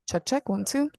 Check, check, 1, 2.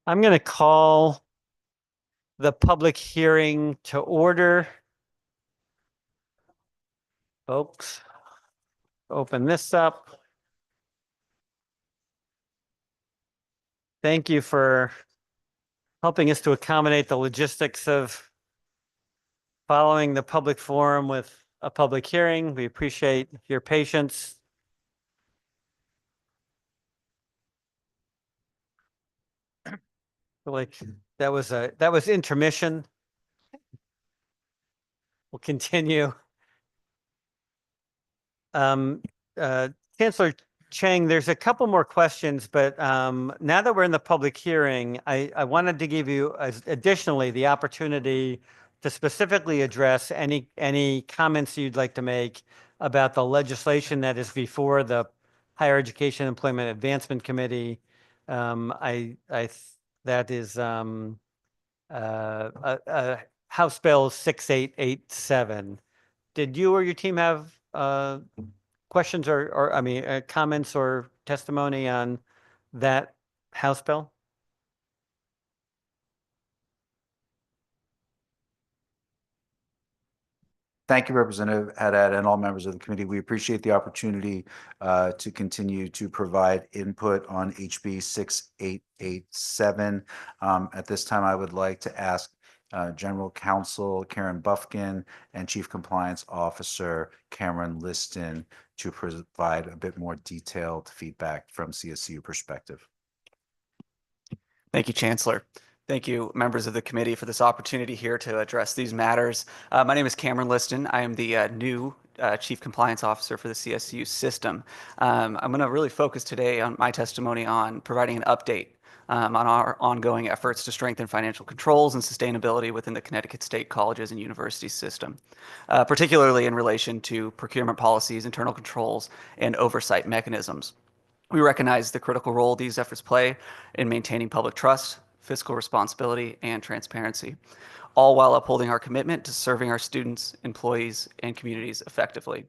I'm going to call the public hearing to order. Folks, open this up. Thank you for helping us to accommodate the logistics of following the public forum with a public hearing. We appreciate your patience. Like that was intermission. We'll continue. Um, uh, Chancellor Chang, there's a couple more questions, but now that we're in the public hearing, I wanted to give you additionally the opportunity to specifically address any comments you'd like to make about the legislation that is before the Higher Education Employment Advancement Committee. That is House Bill 6887. Did you or your team have questions or I mean, comments or testimony on that House bill? Thank you, Representative Haddad, and all members of the committee. We appreciate the opportunity to continue to provide input on HB 6887. At this time, I would like to ask General Counsel Karen Buffkin and Chief Compliance Officer Cameron Liston to provide a bit more detailed feedback from CSU perspective. Thank you, Chancellor. Thank you, members of the committee, for this opportunity here to address these matters. My name is Cameron Liston. I am the new Chief Compliance Officer for the CSU system. I'm going to really focus today on my testimony on providing an update on our ongoing efforts to strengthen financial controls and sustainability within the Connecticut State Colleges and Universities system, particularly in relation to procurement policies, internal controls, and oversight mechanisms. We recognize the critical role these efforts play in maintaining public trust, fiscal responsibility, and transparency, all while upholding our commitment to serving our students, employees, and communities effectively.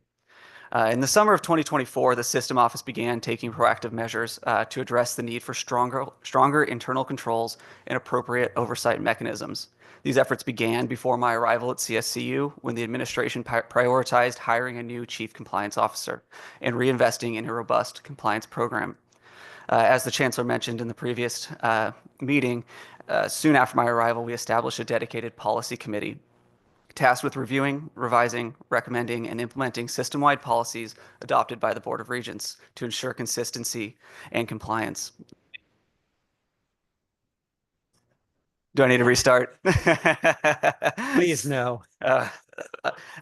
In the summer of 2024, the System Office began taking proactive measures to address the need for stronger internal controls and appropriate oversight mechanisms. These efforts began before my arrival at CSCU when the administration prioritized hiring a new chief compliance officer and reinvesting in a robust compliance program. As the Chancellor mentioned in the previous meeting, soon after my arrival, we established a dedicated policy committee tasked with reviewing, revising, recommending, and implementing system-wide policies adopted by the Board of Regents to ensure consistency and compliance. Do I need to restart? Please no.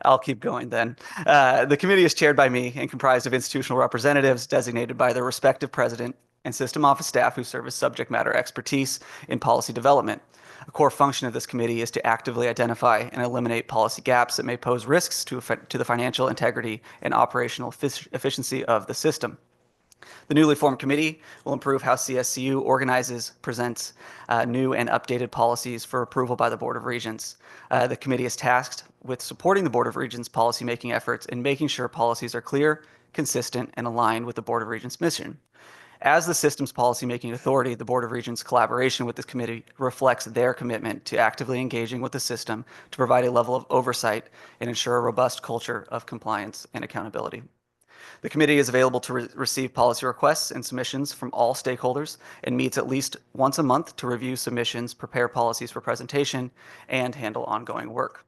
I'll keep going then. The committee is chaired by me and comprised of institutional representatives designated by their respective president and system office staff who serve as subject matter expertise in policy development. A core function of this committee is to actively identify and eliminate policy gaps that may pose risks to the financial integrity and operational efficiency of the system. The newly formed committee will improve how CSCU organizes, presents new and updated policies for approval by the Board of Regents. The committee is tasked with supporting the Board of Regents' policymaking efforts and making sure policies are clear, consistent, and aligned with the Board of Regents' mission. As the system's policymaking authority, the Board of Regents' collaboration with this committee reflects their commitment to actively engaging with the system to provide a level of oversight and ensure a robust culture of compliance and accountability. The committee is available to receive policy requests and submissions from all stakeholders and meets at least once a month to review submissions, prepare policies for presentation, and handle ongoing work.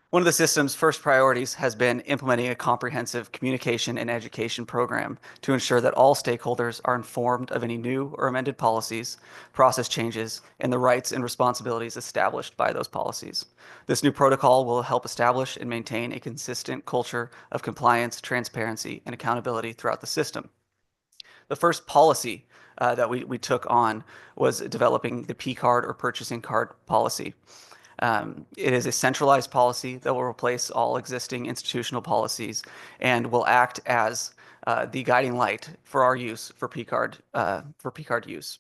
One of the system's first priorities has been implementing a comprehensive communication and education program to ensure that all stakeholders are informed of any new or amended policies, process changes, and the rights and responsibilities established by those policies. This new protocol will help establish and maintain a consistent culture of compliance, transparency, and accountability throughout the system. The first policy that we took on was developing the P-card or purchasing card policy. It is a centralized policy that will replace all existing institutional policies and will act as the guiding light for our use for P-card use.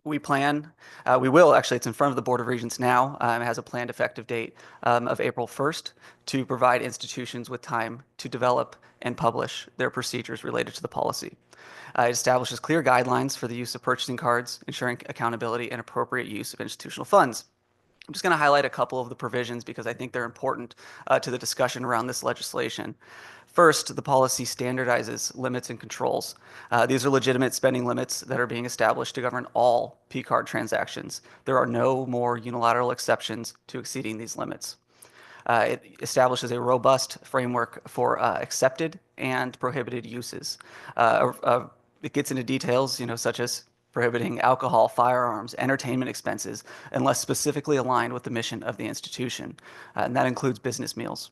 We will actually, it's in front of the Board of Regents now. It has a planned effective date of April 1st to provide institutions with time to develop and publish their procedures related to the policy. It establishes clear guidelines for the use of purchasing cards, ensuring accountability and appropriate use of institutional funds. I'm just going to highlight a couple of the provisions because I think they're important to the discussion around this legislation. First, the policy standardizes limits and controls. These are legitimate spending limits that are being established to govern all P-card transactions. There are no more unilateral exceptions to exceeding these limits. It establishes a robust framework for accepted and prohibited uses. It gets into details, such as prohibiting alcohol, firearms, entertainment expenses, unless specifically aligned with the mission of the institution, and that includes business meals.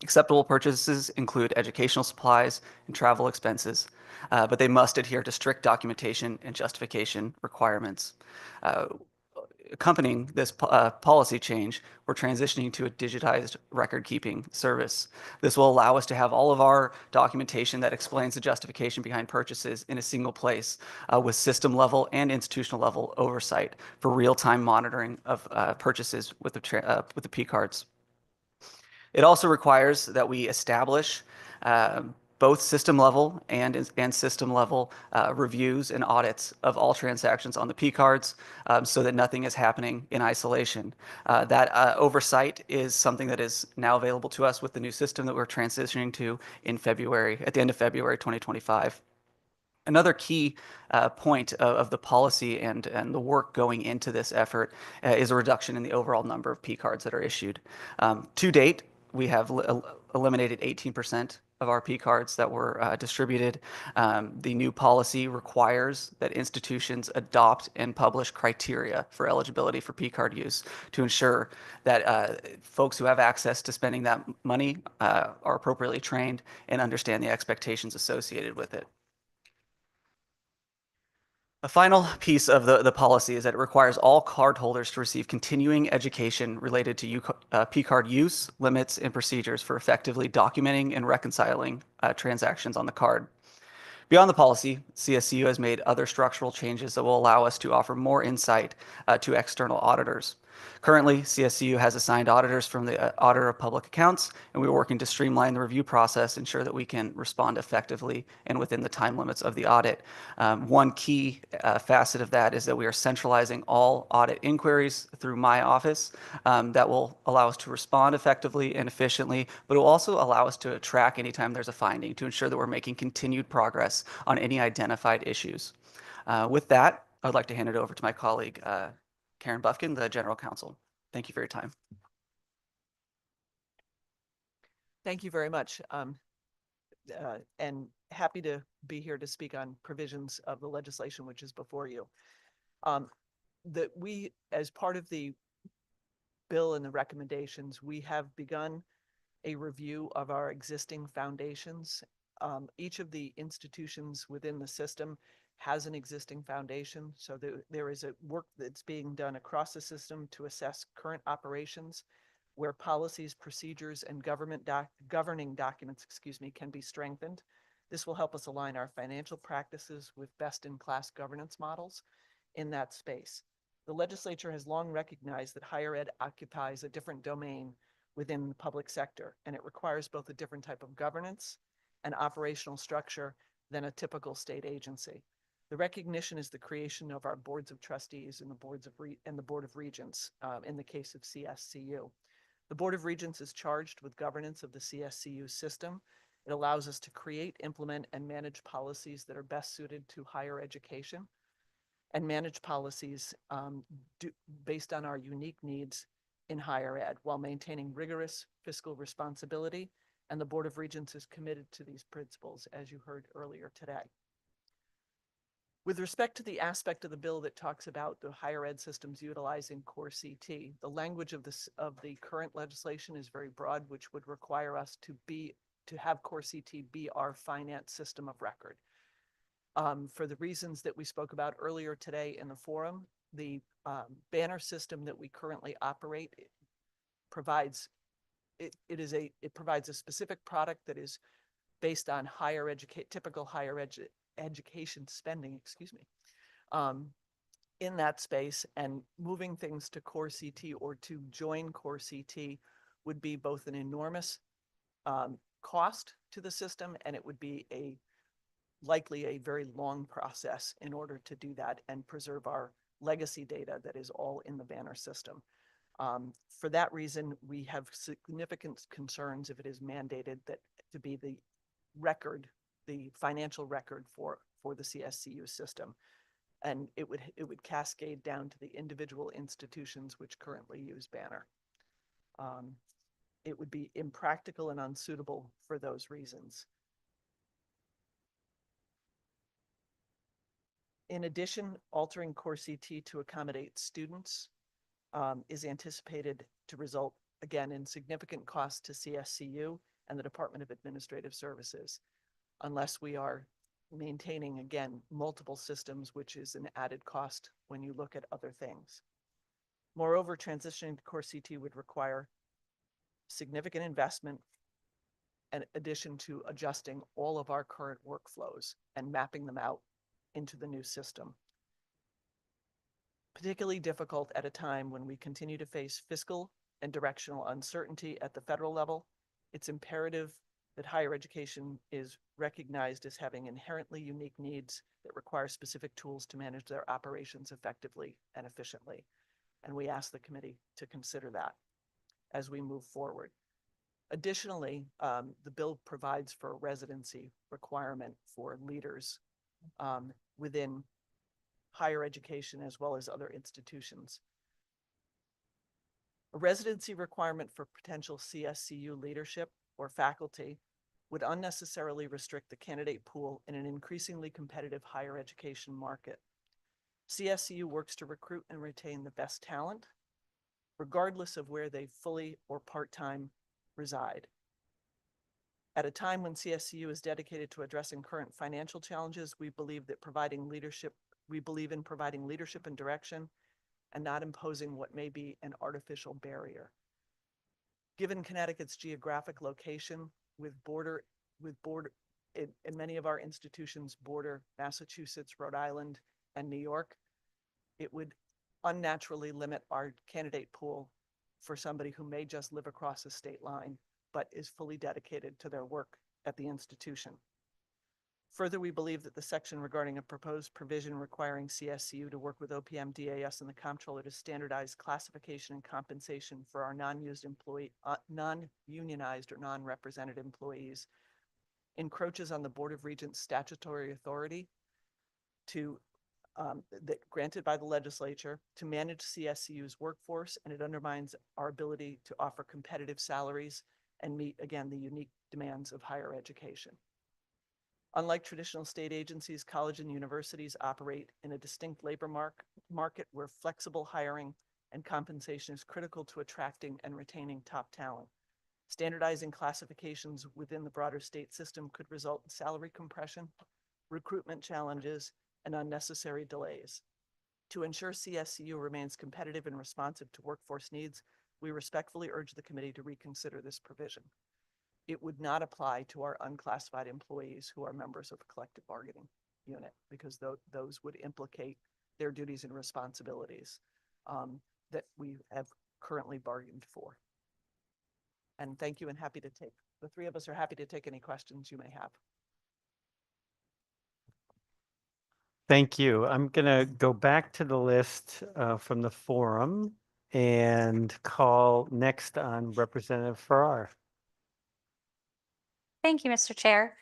Acceptable purchases include educational supplies and travel expenses, but they must adhere to strict documentation and justification requirements. Accompanying this policy change, we're transitioning to a digitized record-keeping service. This will allow us to have all of our documentation that explains the justification behind purchases in a single place with system-level and institutional-level oversight for real-time monitoring of purchases with the P-cards. It also requires that we establish both system-level and system-level reviews and audits of all transactions on the P-cards so that nothing is happening in isolation. That oversight is something that is now available to us with the new system that we're transitioning to at the end of February 2025. Another key point of the policy and the work going into this effort is a reduction in the overall number of P-cards that are issued. To date, we have eliminated 18% of our P-cards that were distributed. The new policy requires that institutions adopt and publish criteria for eligibility for P-card use to ensure that folks who have access to spending that money are appropriately trained and understand the expectations associated with it. A final piece of the policy is that it requires all cardholders to receive continuing education related to P-card use, limits, and procedures for effectively documenting and reconciling transactions on the card. Beyond the policy, CSCU has made other structural changes that will allow us to offer more insight to external auditors. Currently, CSCU has assigned auditors from the Auditor of Public Accounts, and we're working to streamline the review process, ensure that we can respond effectively and within the time limits of the audit. One key facet of that is that we are centralizing all audit inquiries through my office. That will allow us to respond effectively and efficiently, but it will also allow us to track anytime there's a finding to ensure that we're making continued progress on any identified issues. With that, I'd like to hand it over to my colleague, Karen Buffkin, the General Counsel. Thank you for your time. Thank you very much. And happy to be here to speak on provisions of the legislation which is before you. That we, as part of the bill and the recommendations, we have begun a review of our existing foundations. Each of the institutions within the system has an existing foundation. So there is a work that's being done across the system to assess current operations where policies, procedures, and governing documents, can be strengthened. This will help us align our financial practices with best-in-class governance models in that space. The legislature has long recognized that higher ed occupies a different domain within the public sector, and it requires both a different type of governance and operational structure than a typical state agency. The recognition is the creation of our boards of trustees and the board of regents in the case of CSCU. The Board of Regents is charged with governance of the CSCU system. It allows us to create, implement, and manage policies that are best suited to higher education and manage policies based on our unique needs in higher ed while maintaining rigorous fiscal responsibility. And the Board of Regents is committed to these principles, as you heard earlier today. With respect to the aspect of the bill that talks about the higher ed systems utilizing Core CT, the language of the current legislation is very broad, which would require us to have Core CT be our finance system of record. For the reasons that we spoke about earlier today in the forum, the banner system that we currently operate provides a specific product that is based on typical higher education spending, in that space, and moving things to Core CT or to join Core CT would be both an enormous cost to the system, and it would be likely a very long process in order to do that and preserve our legacy data that is all in the banner system. For that reason, we have significant concerns if it is mandated that to be the financial record for the CSCU system. And it would cascade down to the individual institutions which currently use Banner. It would be impractical and unsuitable for those reasons. In addition, altering Core CT to accommodate students is anticipated to result, again, in significant costs to CSCU and the Department of Administrative Services, unless we are maintaining, again, multiple systems, which is an added cost when you look at other things. Moreover, transitioning to Core CT would require significant investment in addition to adjusting all of our current workflows and mapping them out into the new system. Particularly difficult at a time when we continue to face fiscal and directional uncertainty at the federal level, it's imperative that higher education is recognized as having inherently unique needs that require specific tools to manage their operations effectively and efficiently. And we ask the committee to consider that as we move forward. Additionally, the bill provides for a residency requirement for leaders within higher education as well as other institutions. A residency requirement for potential CSCU leadership or faculty would unnecessarily restrict the candidate pool in an increasingly competitive higher education market. CSCU works to recruit and retain the best talent, regardless of where they fully or part-time reside. At a time when CSCU is dedicated to addressing current financial challenges, we believe in providing leadership and direction and not imposing what may be an artificial barrier. Given Connecticut's geographic location with in many of our institutions border Massachusetts, Rhode Island, and New York, it would unnaturally limit our candidate pool for somebody who may just live across a state line, but is fully dedicated to their work at the institution. Further, we believe that the section regarding a proposed provision requiring CSU to work with OPM, DAS, and the comptroller to standardize classification and compensation for our non-unionized or non-represented employees encroaches on the Board of Regents' statutory authority that granted by the legislature to manage CSU's workforce, and it undermines our ability to offer competitive salaries and meet, again, the unique demands of higher education. Unlike traditional state agencies, college and universities operate in a distinct labor market where flexible hiring and compensation is critical to attracting and retaining top talent. Standardizing classifications within the broader state system could result in salary compression, recruitment challenges, and unnecessary delays. To ensure CSU remains competitive and responsive to workforce needs, we respectfully urge the committee to reconsider this provision. It would not apply to our unclassified employees who are members of a collective bargaining unit, because those would implicate their duties and responsibilities that we have currently bargained for. And thank you, and the three of us are happy to take any questions you may have. Thank you. I'm going to go back to the list from the forum and call next on Representative Farrar. Thank you, Mr. Chair.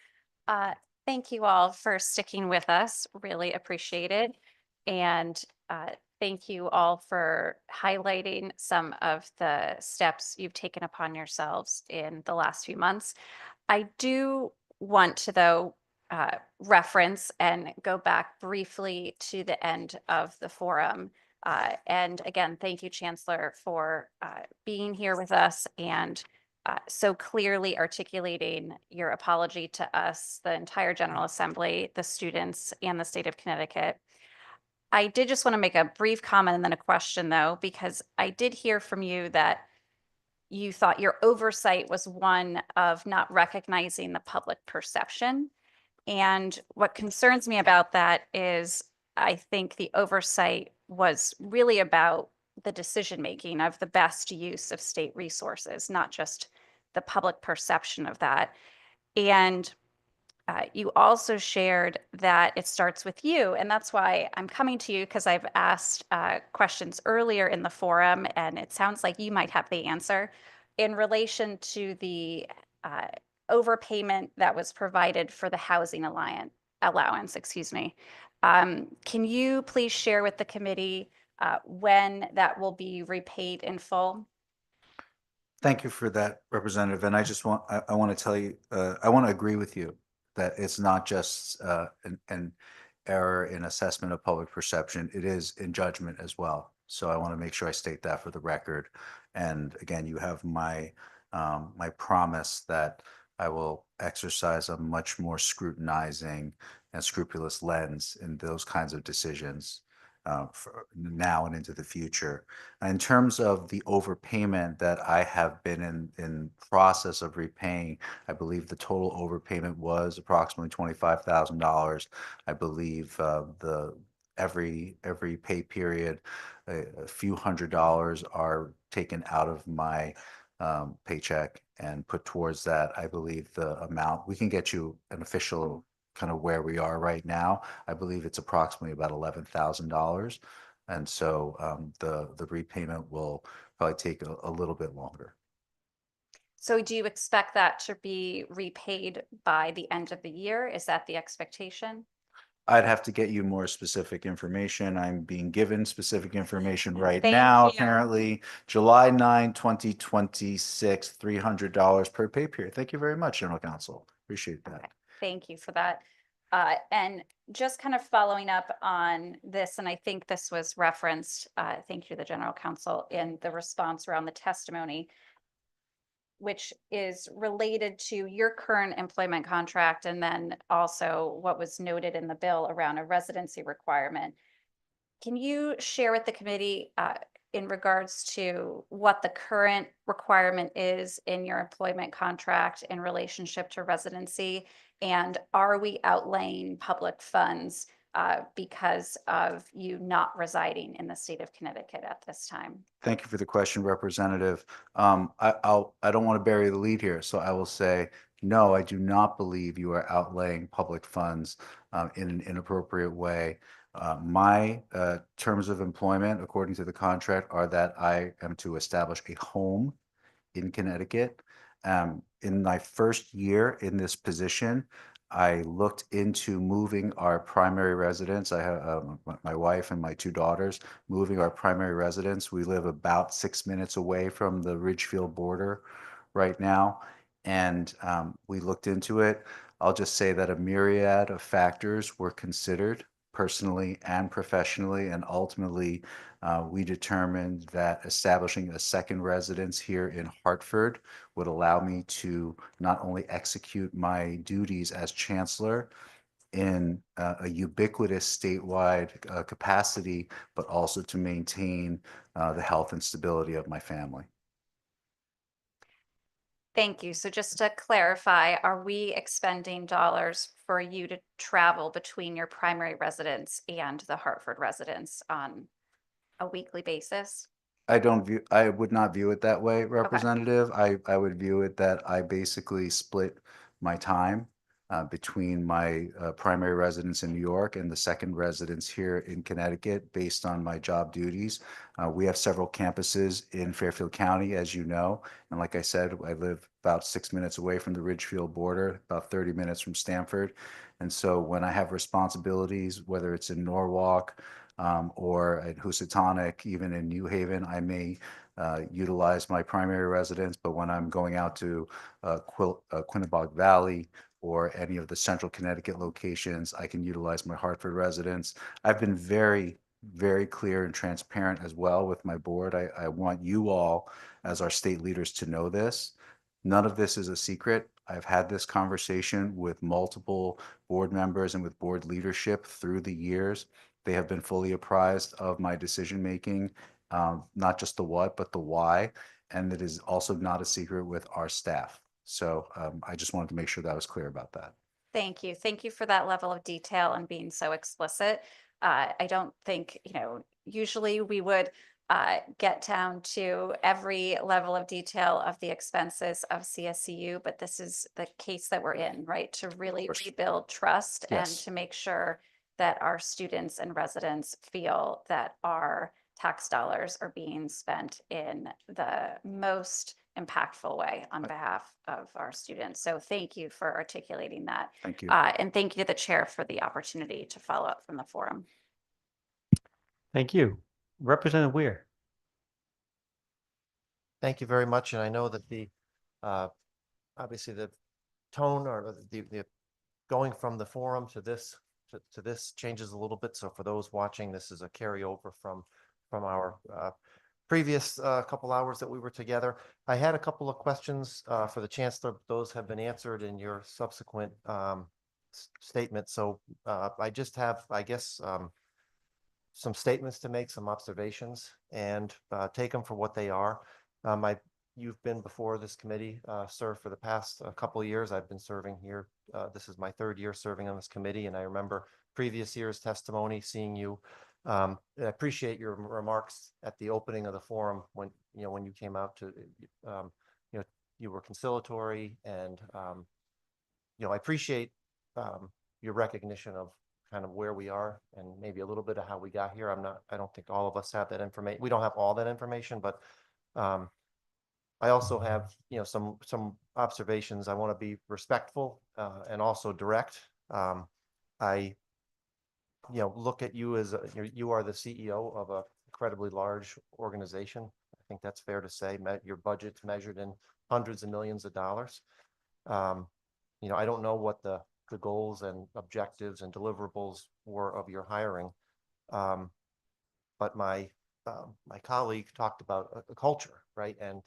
Thank you all for sticking with us. Really appreciate it. And thank you all for highlighting some of the steps you've taken upon yourselves in the last few months. I do want to, though, reference and go back briefly to the end of the forum. And again, thank you, Chancellor, for being here with us and so clearly articulating your apology to us, the entire General Assembly, the students, and the state of Connecticut. I did just want to make a brief comment and then a question, though, because I did hear from you that you thought your oversight was one of not recognizing the public perception. And what concerns me about that is I think the oversight was really about the decision-making of the best use of state resources, not just the public perception of that. And you also shared that it starts with you. And that's why I'm coming to you, because I've asked questions earlier in the forum, and it sounds like you might have the answer in relation to the overpayment that was provided for the housing allowance, excuse me. Can you please share with the committee when that will be repaid in full? Thank you for that, Representative. And I just want, I want to tell you, I want to agree with you that it's not just an error in assessment of public perception. It is in judgment as well. So I want to make sure I state that for the record. And again, you have my my promise that I will exercise a much more scrutinizing and scrupulous lens in those kinds of decisions for now and into the future. In terms of the overpayment that I have been in process of repaying, I believe the total overpayment was approximately $25,000. I believe every pay period, a few $100s are taken out of my paycheck and put towards that. I believe the amount, we can get you an official kind of where we are right now. I believe it's approximately about $11,000. And so the repayment will probably take a little bit longer. So do you expect that to be repaid by the end of the year? Is that the expectation? I'd have to get you more specific information. I'm being given specific information right Thank now. you. Apparently, July 9, 2026, $300 per pay period. Thank you very much, General Counsel. Appreciate that. Okay. Thank you for that. And just kind of following up on this, and I think this was referenced, thank you to the General Counsel, in the response around the testimony, which is related to your current employment contract and then also what was noted in the bill around a residency requirement. Can you share with the committee, in regards to what the current requirement is in your employment contract in relationship to residency? And are we outlaying public funds because of you not residing in the state of Connecticut at this time? Thank you for the question, Representative. I don't want to bury the lead here, so I will say, no, I do not believe you are outlaying public funds in an inappropriate way. My terms of employment, according to the contract, are that I am to establish a home in Connecticut. In my first year in this position, I looked into moving our primary residence. I have my wife and my two daughters, moving our primary residence. We live about 6 minutes away from the Ridgefield border right now. And we looked into it. I'll just say that a myriad of factors were considered personally and professionally, and ultimately we determined that establishing a second residence here in Hartford would allow me to not only execute my duties as chancellor in a ubiquitous statewide capacity, but also to maintain the health and stability of my family. Thank you. So just to clarify, are we expending dollars for you to travel between your primary residence and the Hartford residence on a weekly basis? I would not view it that way, Representative. I would view it that I basically split my time between my primary residence in New York and the second residence here in Connecticut based on my job duties. We have several campuses in Fairfield County, as you know. And like I said, I live about 6 minutes away from the Ridgefield border, about 30 minutes from Stamford. And so when I have responsibilities, whether it's in Norwalk, or at Housatonic, even in New Haven, I may utilize my primary residence, but when I'm going out to Quinebaug Valley or any of the central Connecticut locations, I can utilize my Hartford residence. I've been very, very clear and transparent as well with my board. I want you all, as our state leaders, to know this. None of this is a secret. I've had this conversation with multiple board members and with board leadership through the years. They have been fully apprised of my decision-making, not just the what, but the why. And it is also not a secret with our staff. So I just wanted to make sure that I was clear about that. Thank you. Thank you for that level of detail and being so explicit. I don't think, usually we would get down to every level of detail of the expenses of CSCU, but this is the case that we're in, right? To really course. rebuild trust and Yes. to make sure that our students and residents feel that our tax dollars are being spent in the most impactful way on behalf of our students. So thank you for articulating that. Thank you. And thank you to the chair for the opportunity to follow up from the forum. Thank you. Representative Weir. Thank you very much. And I know that the, obviously the tone or the going from the forum to this, to this changes a little bit. So for those watching, this is a carryover from our previous couple hours that we were together. I had a couple of questions for the chancellor. Those have been answered in your subsequent statement. So I just have, I guess, some statements to make, some observations, and take them for what they are. You've been before this committee, sir, for the past couple of years. I've been serving here. This is my third year serving on this committee, and I remember previous year's testimony, seeing you. I appreciate your remarks at the opening of the forum when you came out to, you were conciliatory, and I appreciate your recognition of kind of where we are and maybe a little bit of how we got here. I don't think all of us have that information. We don't have all that information, but I also have, some observations. I want to be respectful and also direct. I look at you as you are the CEO of an incredibly large organization. I think that's fair to say. Your budget's measured in hundreds of millions of dollars. I don't know what the goals and objectives and deliverables were of your hiring, but my colleague talked about a culture, right? And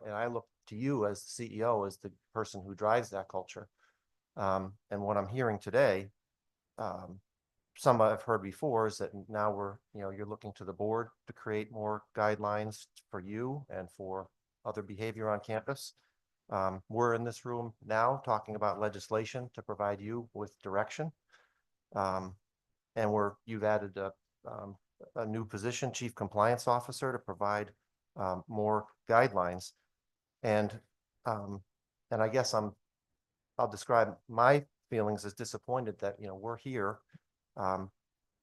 I look to you as the CEO, as the person who drives that culture. And what I'm hearing today some I've heard before is that now you're looking to the board to create more guidelines for you and for other behavior on campus. We're in this room now talking about legislation to provide you with direction. And you've added a new position, Chief Compliance Officer, to provide more guidelines. And I guess I'll describe my feelings as disappointed that, we're here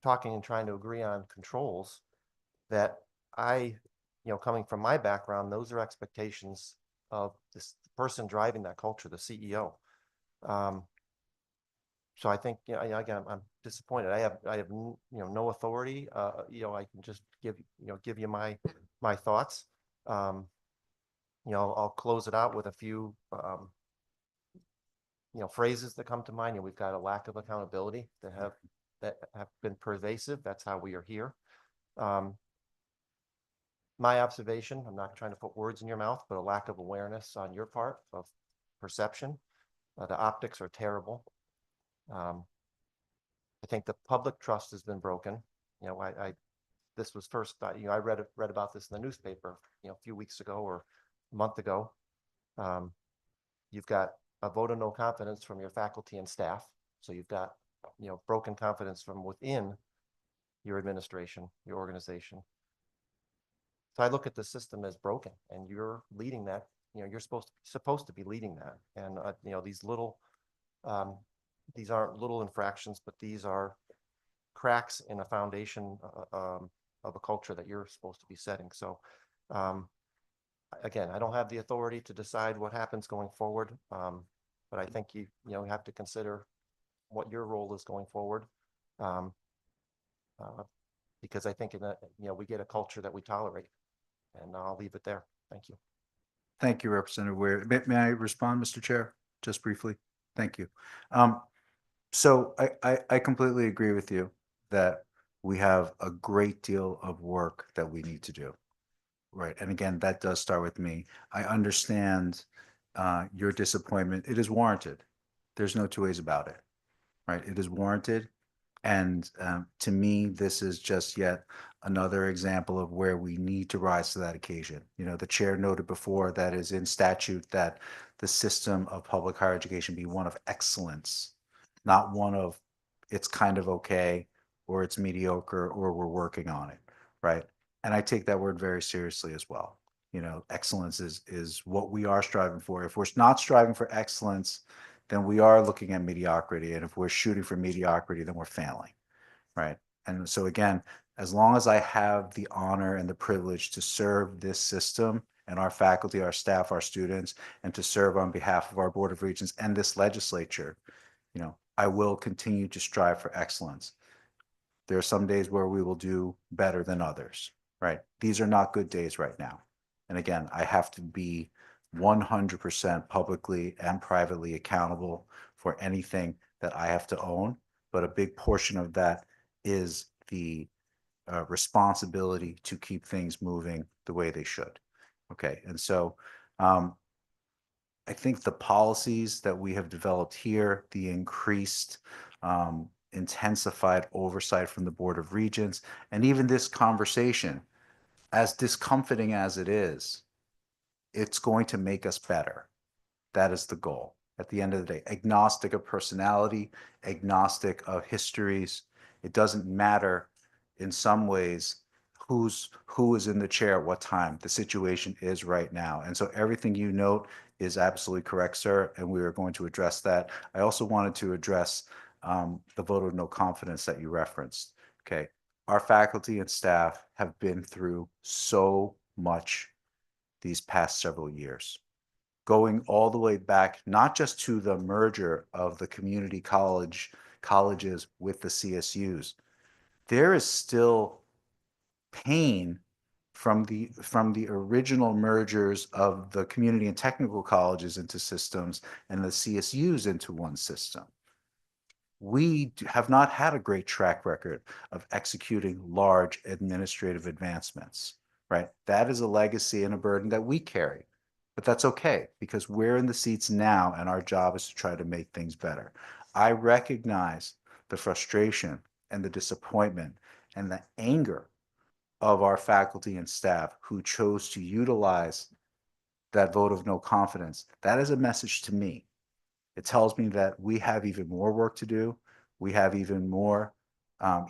talking and trying to agree on controls that coming from my background, those are expectations of this person driving that culture, the CEO. So I think, again, I'm disappointed. I have no authority. I can just give you my thoughts. I'll close it out with a few phrases that come to mind. We've got a lack of accountability that have been pervasive. That's how we are here. My observation, I'm not trying to put words in your mouth, but a lack of awareness on your part of perception. The optics are terrible. I think the public trust has been broken. This was first, I read about this in the newspaper, a few weeks ago or a month ago. You've got a vote of no confidence from your faculty and staff. So you've got, broken confidence from within your administration, your organization. So I look at the system as broken, and you're leading that. You're supposed to be leading that. And these aren't little infractions, but these are cracks in a foundation of a culture that you're supposed to be setting. So again, I don't have the authority to decide what happens going forward, but I think you have to consider what your role is going forward, because I think in that we get a culture that we tolerate, and I'll leave it there. Thank you. Thank you, Representative Ware. May I respond, Mr. Chair, just briefly? Thank you. So I completely agree with you that we have a great deal of work that we need to do. Right. And again, that does start with me. I understand your disappointment. It is warranted. There's no two ways about it. Right. It is warranted. And to me, this is just yet another example of where we need to rise to that occasion. The chair noted before that is in statute that the system of public higher education be one of excellence, not one of it's kind of okay, or it's mediocre, or we're working on it. Right. And I take that word very seriously as well. Excellence is what we are striving for. If we're not striving for excellence, then we are looking at mediocrity. And if we're shooting for mediocrity, then we're failing, right? And so again, as long as I have the honor and the privilege to serve this system and our faculty, our staff, our students, and to serve on behalf of our Board of Regents and this legislature, I will continue to strive for excellence. There are some days where we will do better than others, right? These are not good days right now. And again, I have to be 100% publicly and privately accountable for anything that I have to own. But a big portion of that is the responsibility to keep things moving the way they should. Okay. And so I think the policies that we have developed here, the increased intensified oversight from the Board of Regents, and even this conversation, as discomforting as it is, it's going to make us better. That is the goal. At the end of the day, agnostic of personality, agnostic of histories. It doesn't matter in some ways who is in the chair at what time. The situation is right now. And so everything you note is absolutely correct, sir, and we are going to address that. I also wanted to address the vote of no confidence that you referenced. Okay. Our faculty and staff have been through so much these past several years, going all the way back, not just to the merger of the community colleges with the CSUs. There is still pain from the original mergers of the community and technical colleges into systems and the CSUs into one system. We have not had a great track record of executing large administrative advancements, right? That is a legacy and a burden that we carry, but that's okay because we're in the seats now and our job is to try to make things better. I recognize the frustration and the disappointment and the anger of our faculty and staff who chose to utilize that vote of no confidence, that is a message to me. It tells me that we have even more work to do. We have even more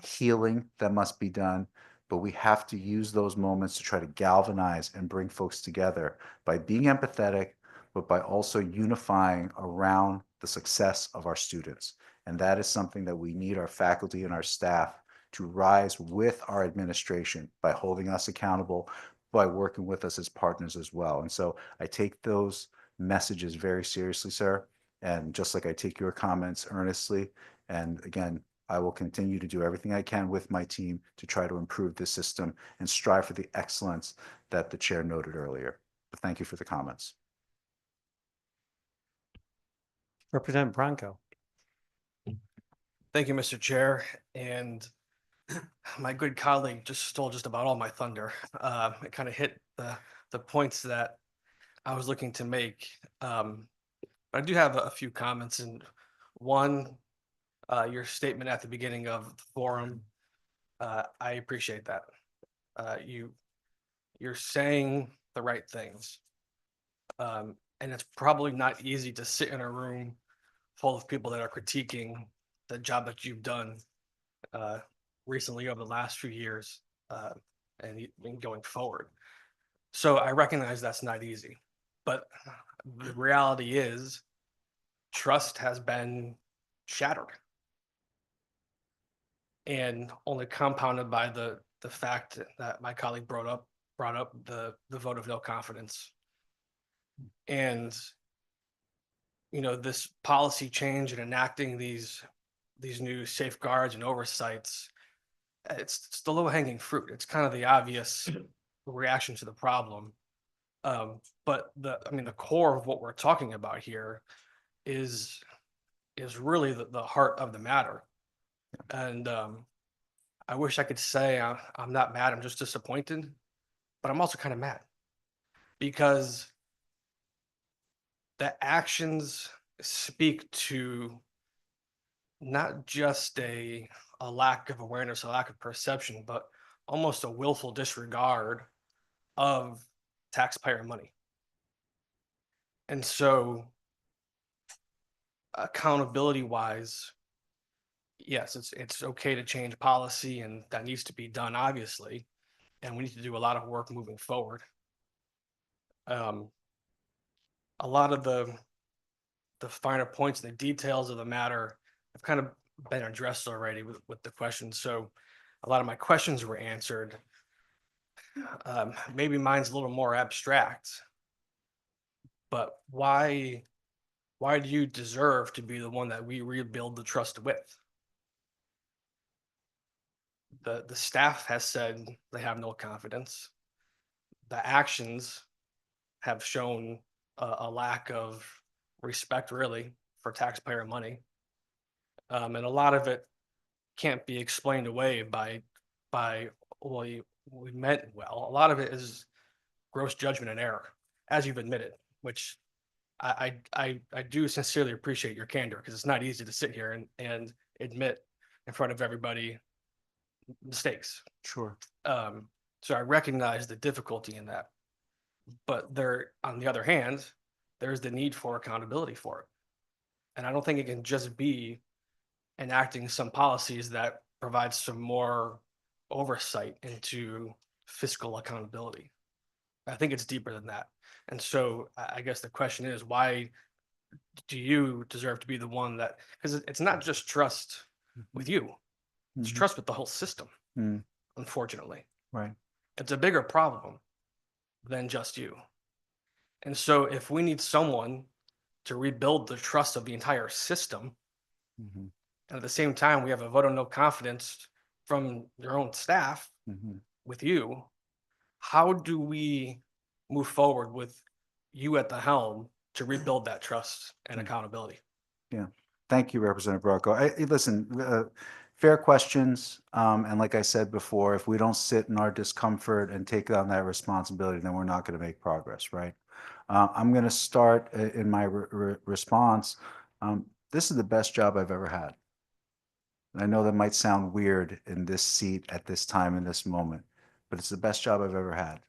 healing that must be done, but we have to use those moments to try to galvanize and bring folks together by being empathetic, but by also unifying around the success of our students. And that is something that we need our faculty and our staff to rise with our administration by holding us accountable, by working with us as partners as well. And so I take those messages very seriously, sir. And just like I take your comments earnestly. And again, I will continue to do everything I can with my team to try to improve this system and strive for the excellence that the chair noted earlier. But thank you for the comments. Representative Bronco. Thank you, Mr. Chair, and my good colleague just stole just about all my thunder. It kind of hit the points that I was looking to make. I do have a few comments, and one, your statement at the beginning of the forum, I appreciate that. You're saying the right things. And it's probably not easy to sit in a room full of people that are critiquing the job that you've done recently over the last few years and going forward. So I recognize that's not easy, but the reality is trust has been shattered and only compounded by the fact that my colleague brought up the vote of no confidence. And this policy change and enacting these new safeguards and oversights, it's the low hanging fruit. It's kind of the obvious reaction to the problem. But the core of what we're talking about here is really the heart of the matter. And I wish I could say I'm not mad, I'm just disappointed, but I'm also kind of mad because the actions speak to not just a lack of awareness, a lack of perception, but almost a willful disregard of taxpayer money. And so accountability wise, yes, it's okay to change policy, and that needs to be done, obviously. And we need to do a lot of work moving forward. A lot of the finer points and the details of the matter have kind of been addressed already with the questions. So a lot of my questions were answered. Maybe mine's a little more abstract, but why do you deserve to be the one that we rebuild the trust with? The staff has said they have no confidence. The actions have shown a lack of respect, really, for taxpayer money. And a lot of it can't be explained away by well, we meant well. A lot of it is gross judgment and error, as you've admitted, which I do sincerely appreciate your candor, because it's not easy to sit here and admit in front of everybody mistakes. Sure. So I recognize the difficulty in that, but on the other hand, there's the need for accountability for it. And I don't think it can just be enacting some policies that provide some more oversight into fiscal accountability. I think it's deeper than that. And so I guess the question is, why do you deserve to be the one that, because it's not just trust with you, it's trust with the whole system, unfortunately. Right. It's a bigger problem than just you. And so if we need someone to rebuild the trust of the entire system, and at the same time, we have a vote of no confidence from your own staff with you, how do we move forward with you at the helm to rebuild that trust and accountability? Yeah. Thank you, Representative Bronco. Listen, fair questions. And like I said before, if we don't sit in our discomfort and take on that responsibility, then we're not going to make progress, right? I'm going to start in my response. This is the best job I've ever had. And I know that might sound weird in this seat at this time in this moment, but it's the best job I've ever had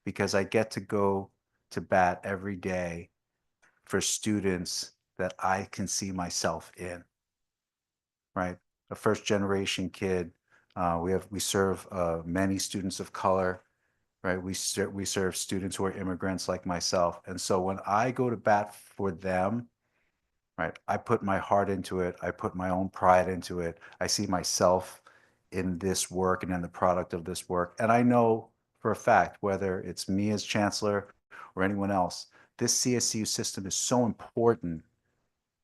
because I get to go to bat every day for students that I can see myself in, right? A first generation kid. We serve many students of color, right? We serve students who are immigrants like myself. And so when I go to bat for them, right, I put my heart into it. I put my own pride into it. I see myself in this work and in the product of this work. And I know for a fact, whether it's me as chancellor or anyone else, this CSU system is so important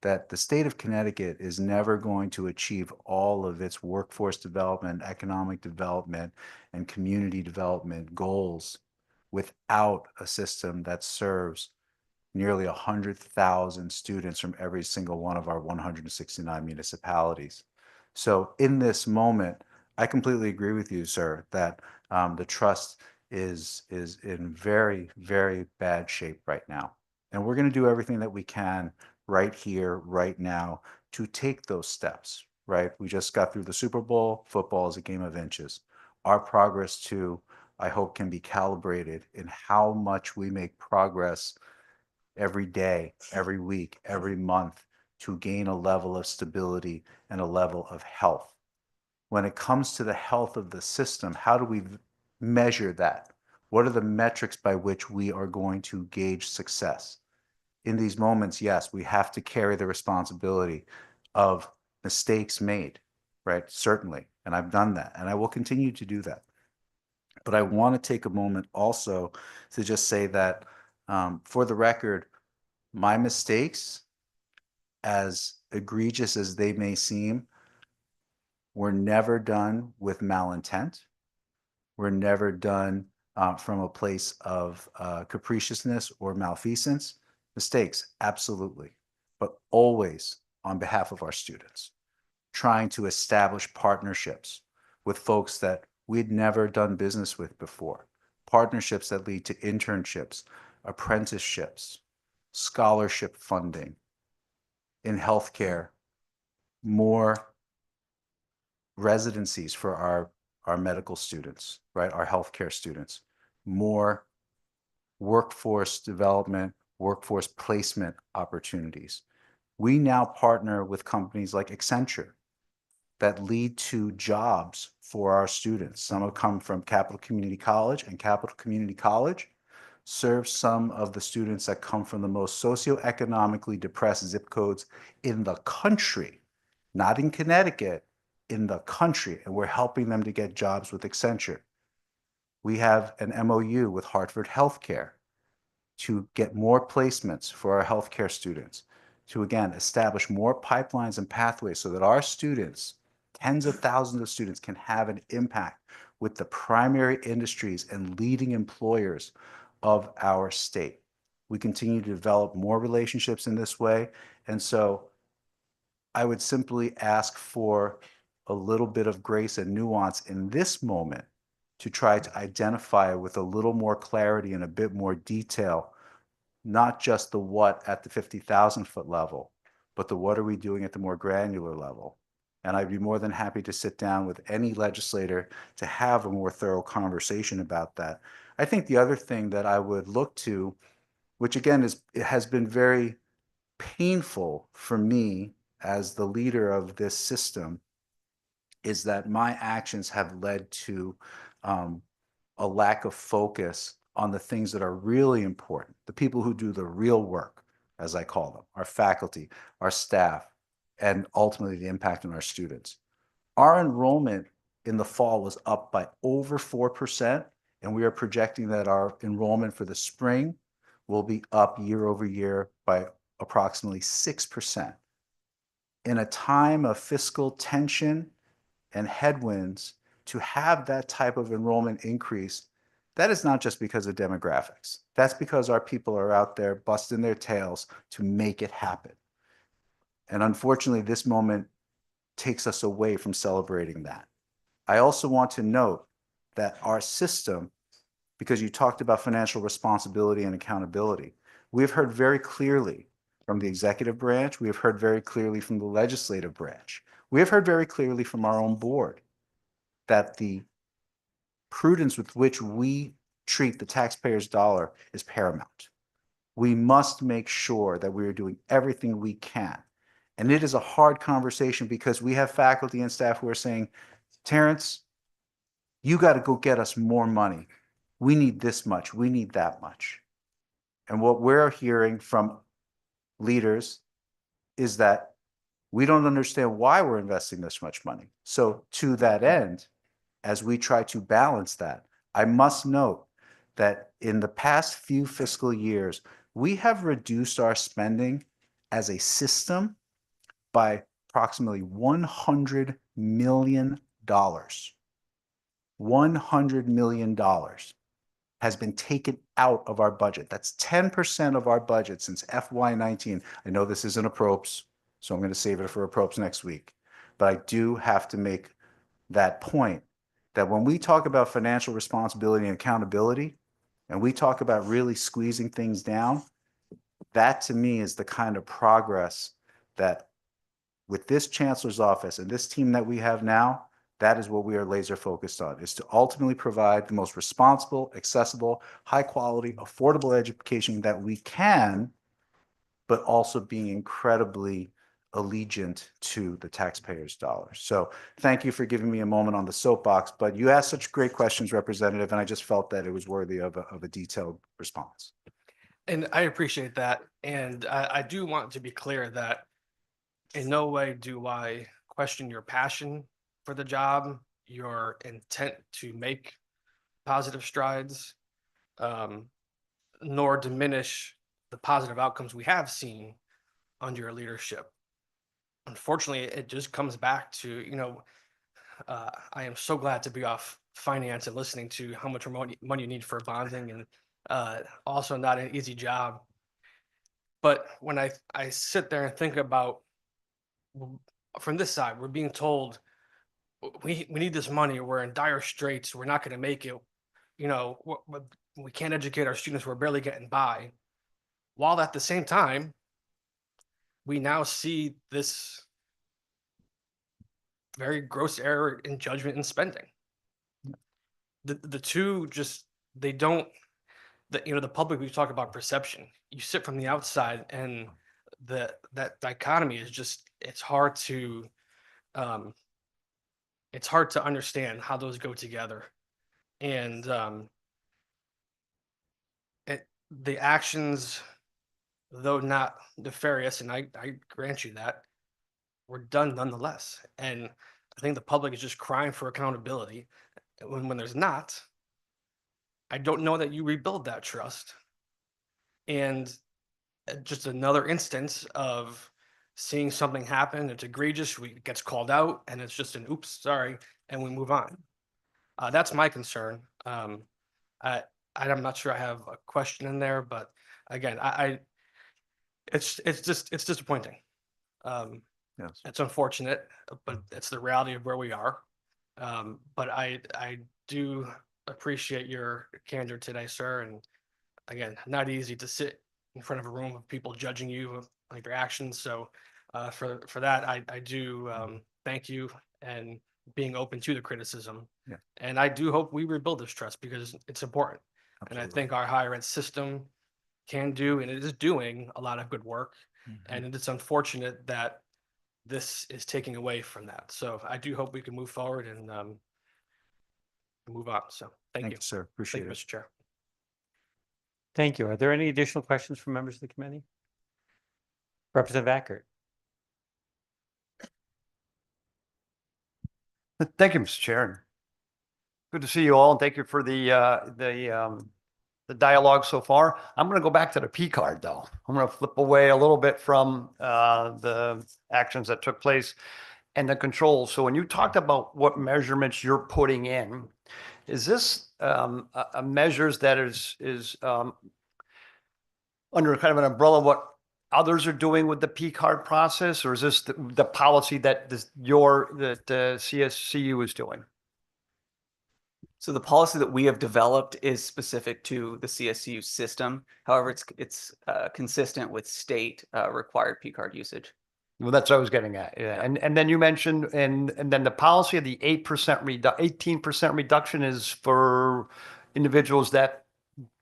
that the state of Connecticut is never going to achieve all of its workforce development, economic development, and community development goals without a system that serves nearly 100,000 students from every single one of our 169 municipalities. So in this moment, I completely agree with you, sir, that the trust is in very, very bad shape right now. And we're going to do everything that we can right here, right now, to take those steps, right? We just got through the Super Bowl. Football is a game of inches. Our progress, too, I hope, can be calibrated in how much we make progress every day, every week, every month to gain a level of stability and a level of health. When it comes to the health of the system, how do we measure that? What are the metrics by which we are going to gauge success? In these moments, yes, we have to carry the responsibility of mistakes made, right? Certainly. And I've done that, and I will continue to do that. But I want to take a moment also to just say that for the record, my mistakes, as egregious as they may seem, were never done with malintent. Were never done from a place of capriciousness or malfeasance. Mistakes, absolutely, but always on behalf of our students, trying to establish partnerships with folks that we'd never done business with before, partnerships that lead to internships, apprenticeships, scholarship funding, in healthcare, more residencies for our medical students, right? Our healthcare students, more workforce development, workforce placement opportunities. We now partner with companies like Accenture that lead to jobs for our students. Some have come from Capital Community College, and Capital Community College serves some of the students that come from the most socioeconomically depressed zip codes in the country, not in Connecticut, in the country, and we're helping them to get jobs with Accenture. We have an MOU with Hartford Healthcare to get more placements for our healthcare students, to again establish more pipelines and pathways so that our students, tens of thousands of students, can have an impact with the primary industries and leading employers of our state. We continue to develop more relationships in this way. And so I would simply ask for a little bit of grace and nuance in this moment to try to identify with a little more clarity and a bit more detail, not just the what at the 50,000 foot level, but the what are we doing at the more granular level. And I'd be more than happy to sit down with any legislator to have a more thorough conversation about that. I think the other thing that I would look to, which again has been very painful for me as the leader of this system, is that my actions have led to a lack of focus on the things that are really important, the people who do the real work, as I call them, our faculty, our staff, and ultimately the impact on our students. Our enrollment in the fall was up by over 4%, and we are projecting that our enrollment for the spring will be up year over year by approximately 6%. In a time of fiscal tension and headwinds, to have that type of enrollment increase, that is not just because of demographics. That's because our people are out there busting their tails to make it happen. And unfortunately, this moment takes us away from celebrating that. I also want to note that our system, because you talked about financial responsibility and accountability, we've heard very clearly from the executive branch. We have heard very clearly from the legislative branch. We have heard very clearly from our own board that the prudence with which we treat the taxpayer's dollar is paramount. We must make sure that we are doing everything we can. And it is a hard conversation because we have faculty and staff who are saying, Terrence, you got to go get us more money. We need this much. We need that much. And what we're hearing from leaders is that we don't understand why we're investing this much money. So to that end, as we try to balance that, I must note that in the past few fiscal years, we have reduced our spending as a system by approximately $100 million. $100 million has been taken out of our budget. That's 10% of our budget since FY19. I know this isn't a PROPS, so I'm going to save it for a PROPS next week. But I do have to make that point that when we talk about financial responsibility and accountability, and we talk about really squeezing things down, that to me is the kind of progress that with this chancellor's office and this team that we have now, that is what we are laser focused on, is to ultimately provide the most responsible, accessible, high quality, affordable education that we can, but also being incredibly allegiant to the taxpayers' dollars. So thank you for giving me a moment on the soapbox, but you asked such great questions, Representative, and I just felt that it was worthy of a detailed response. And I appreciate that. And I do want to be clear that in no way do I question your passion for the job, your intent to make positive strides, nor diminish the positive outcomes we have seen under your leadership. Unfortunately, it just comes back to, I am so glad to be off finance and listening to how much money you need for bonding, and also not an easy job. But when I sit there and think about, from this side, we're being told we need this money. We're in dire straits. We're not going to make it. We can't educate our students. We're barely getting by. While at the same time, we now see this very gross error in judgment and spending. The two just, they don't, the public, we talk about perception. You sit from the outside and that dichotomy is just, it's hard to understand how those go together. And the actions, though not nefarious, and I grant you that, were done nonetheless. And I think the public is just crying for accountability. When there's not, I don't know that you rebuild that trust. And just another instance of seeing something happen, it's egregious, it gets called out, and it's just an oops, sorry, and we move on. That's my concern. I'm not sure I have a question in there, but again, it's disappointing. Yes. It's unfortunate, but it's the reality of where we are. But I do appreciate your candor today, sir. And again, not easy to sit in front of a room of people judging you like your actions. So for that, I do thank you and being open to the criticism. Yeah. And I do hope we rebuild this trust because it's important. Absolutely. And I think our higher ed system can do, and it is doing a lot of good work. And it's unfortunate that this is taking away from that. So I do hope we can move forward and move on. So thank you. Sir. Thank Appreciate you, it. Mr. Chair. Thank you. Are there any additional questions from members of the committee? Representative Ackert. Thank you, Mr. Chair. Good to see you all, and thank you for the dialogue so far. I'm going to go back to the P card, though. I'm going to flip away a little bit from the actions that took place and the controls. So when you talked about what measurements you're putting in, is this a measures that is under kind of an umbrella of what others are doing with the P card process, or is this the policy that the CSCU is doing? So the policy that we have developed is specific to the CSU system. However, it's consistent with state required P card usage. Well, that's what I was getting at. Yeah. Yeah. And then you mentioned, and then the policy of the 18% reduction is for individuals that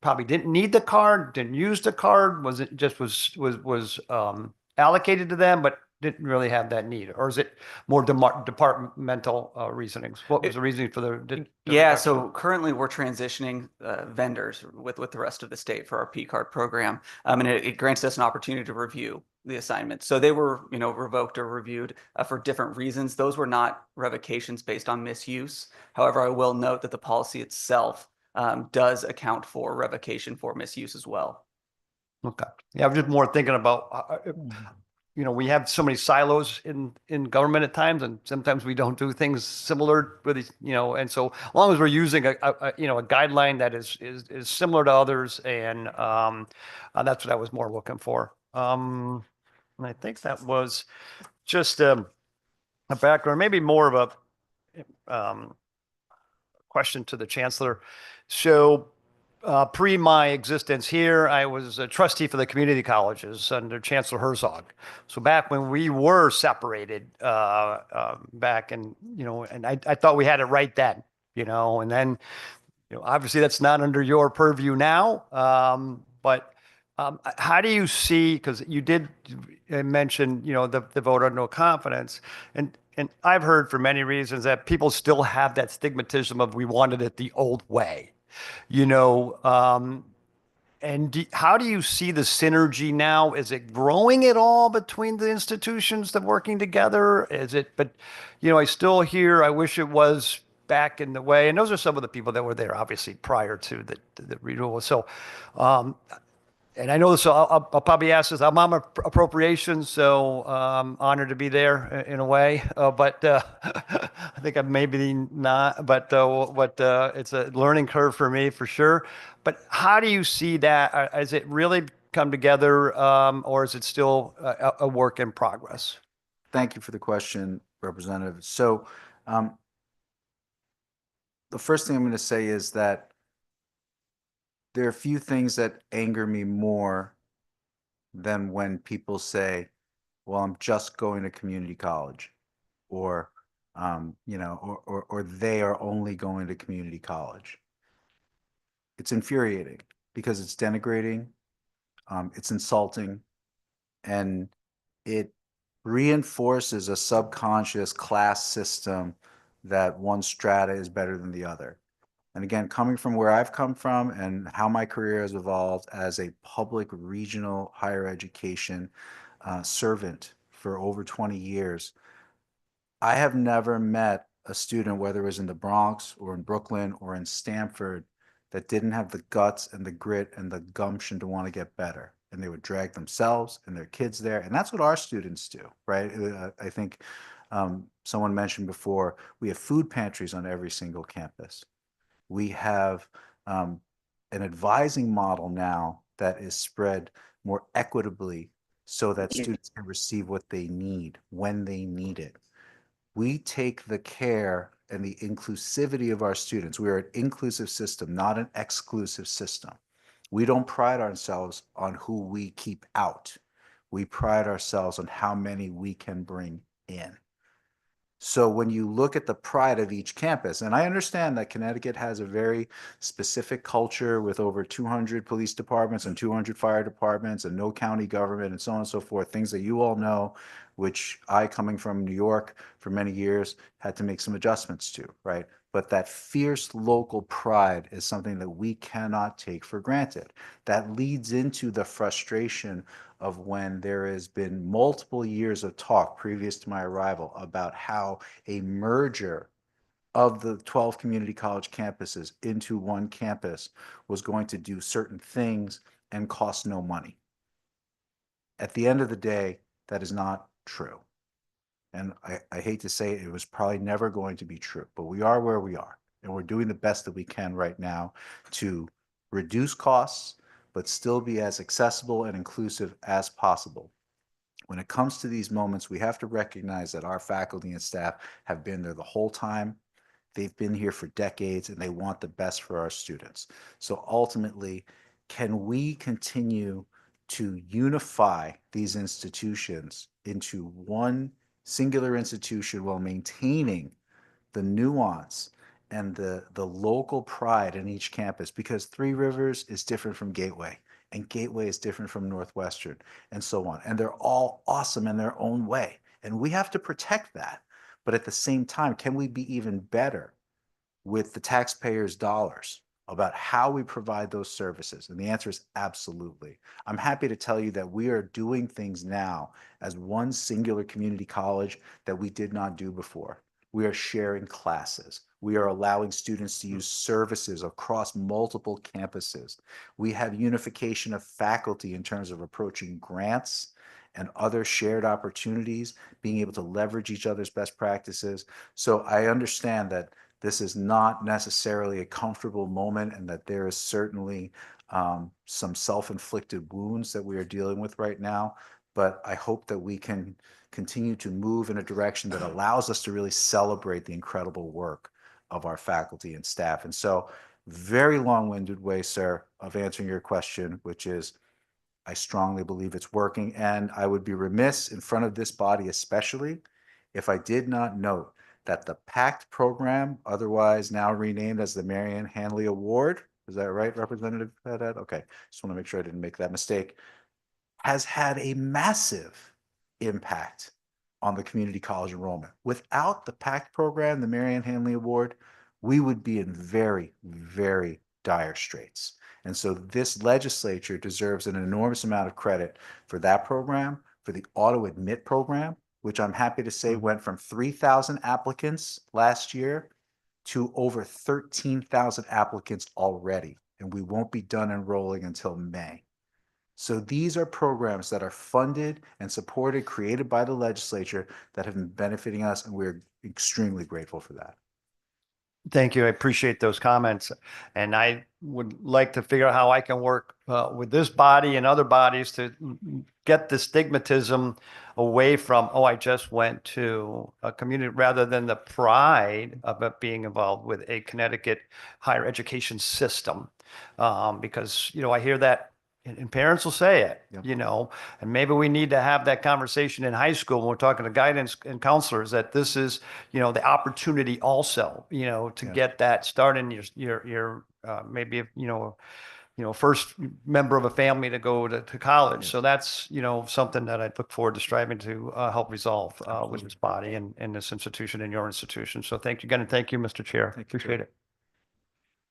probably didn't need the card, didn't use the card. Was it just was allocated to them, but didn't really have that need? Or is it more departmental reasonings? What was the reasoning for the Yeah, reduction? so currently we're transitioning vendors with the rest of the state for our P card program. And it grants us an opportunity to review the assignments. So they were, revoked or reviewed for different reasons. Those were not revocations based on misuse. However, I will note that the policy itself does account for revocation for misuse as well. Okay. Yeah, I'm just more thinking about, we have so many silos in government at times, and sometimes we don't do things similar with these, and so as long as we're using a guideline that is similar to others, and that's what I was more looking for. And I think that was just a background, maybe more of a question to the chancellor. So pre my existence here, I was a trustee for the community colleges under Chancellor Herzog. So back when we were separated, back in, and I thought we had it right then, and then, obviously that's not under your purview now. But how do you see, because you did mention, the vote on no confidence, and I've heard for many reasons that people still have that stigmatism of we wanted it the old way. And how do you see the synergy now? Is it growing at all between the institutions that working together? But I still hear, I wish it was back in the way. And those are some of the people that were there, obviously, prior to the renewal. So, and I know this, I'll probably ask this, I'm on appropriations, so honored to be there in a way. But I think I'm maybe not, but it's a learning curve for me for sure. But how do you see that? Has it really come together, or is it still a work in progress? Thank you for the question, Representative. So the first thing I'm going to say is that there are a few things that anger me more than when people say, well, I'm just going to community college, or, or they are only going to community college. It's infuriating because it's denigrating, it's insulting, and it reinforces a subconscious class system that one strata is better than the other. And again, coming from where I've come from and how my career has evolved as a public regional higher education servant for over 20 years, I have never met a student, whether it was in the Bronx or in Brooklyn or in Stanford, that didn't have the guts and the grit and the gumption to want to get better. And they would drag themselves and their kids there. And that's what our students do, right? I think someone mentioned before, we have food pantries on every single campus. We have an advising model now that is spread more equitably so that students can receive what they need when they need it. We take the care and the inclusivity of our students. We are an inclusive system, not an exclusive system. We don't pride ourselves on who we keep out. We pride ourselves on how many we can bring in. So when you look at the pride of each campus, and I understand that Connecticut has a very specific culture with over 200 police departments and 200 fire departments and no county government and so on and so forth, things that you all know, which I, coming from New York for many years, had to make some adjustments to, right? But that fierce local pride is something that we cannot take for granted. That leads into the frustration of when there has been multiple years of talk previous to my arrival about how a merger of the 12 community college campuses into one campus was going to do certain things and cost no money. At the end of the day, that is not true. And I hate to say it, it was probably never going to be true, but we are where we are. And we're doing the best that we can right now to reduce costs, but still be as accessible and inclusive as possible. When it comes to these moments, we have to recognize that our faculty and staff have been there the whole time. They've been here for decades and they want the best for our students. So ultimately, can we continue to unify these institutions into one singular institution while maintaining the nuance and the local pride in each campus? Because Three Rivers is different from Gateway, and Gateway is different from Northwestern, and so on. And they're all awesome in their own way. And we have to protect that. But at the same time, can we be even better with the taxpayers' dollars about how we provide those services? And the answer is absolutely. I'm happy to tell you that we are doing things now as one singular community college that we did not do before. We are sharing classes. We are allowing students to use services across multiple campuses. We have unification of faculty in terms of approaching grants and other shared opportunities, being able to leverage each other's best practices. So I understand that this is not necessarily a comfortable moment and that there is certainly some self-inflicted wounds that we are dealing with right now. But I hope that we can continue to move in a direction that allows us to really celebrate the incredible work of our faculty and staff. And so, very long-winded way, sir, of answering your question, which is, I strongly believe it's working. And I would be remiss in front of this body, especially, if I did not note that the PACT program, otherwise now renamed as the Marianne Hanley Award, is that right, Representative Haddad? Okay, just want to make sure I didn't make that mistake, has had a massive impact on the community college enrollment. Without the PACT program, the Marianne Hanley Award, we would be in very, very dire straits. And so this legislature deserves an enormous amount of credit for that program, for the auto admit program, which I'm happy to say went from 3,000 applicants last year to over 13,000 applicants already. And we won't be done enrolling until May. So these are programs that are funded and supported, created by the legislature that have been benefiting us, and we're extremely grateful for that. Thank you. I appreciate those comments. And I would like to figure out how I can work with this body and other bodies to get the stigmatism away from, oh, I just went to a community, rather than the pride of it being involved with a Connecticut higher education system. Because, I hear that and parents will say it, Yep. And maybe we need to have that conversation in high school when we're talking to guidance and counselors, that this is, the opportunity also, to Yeah. get that started in your maybe, first member of a family to go to college. Yes. So that's, something that I look forward to striving to help resolve with Absolutely. this body and this institution and your institution. So thank you again. And thank you, Mr. Chair. Thank you, Appreciate Chair.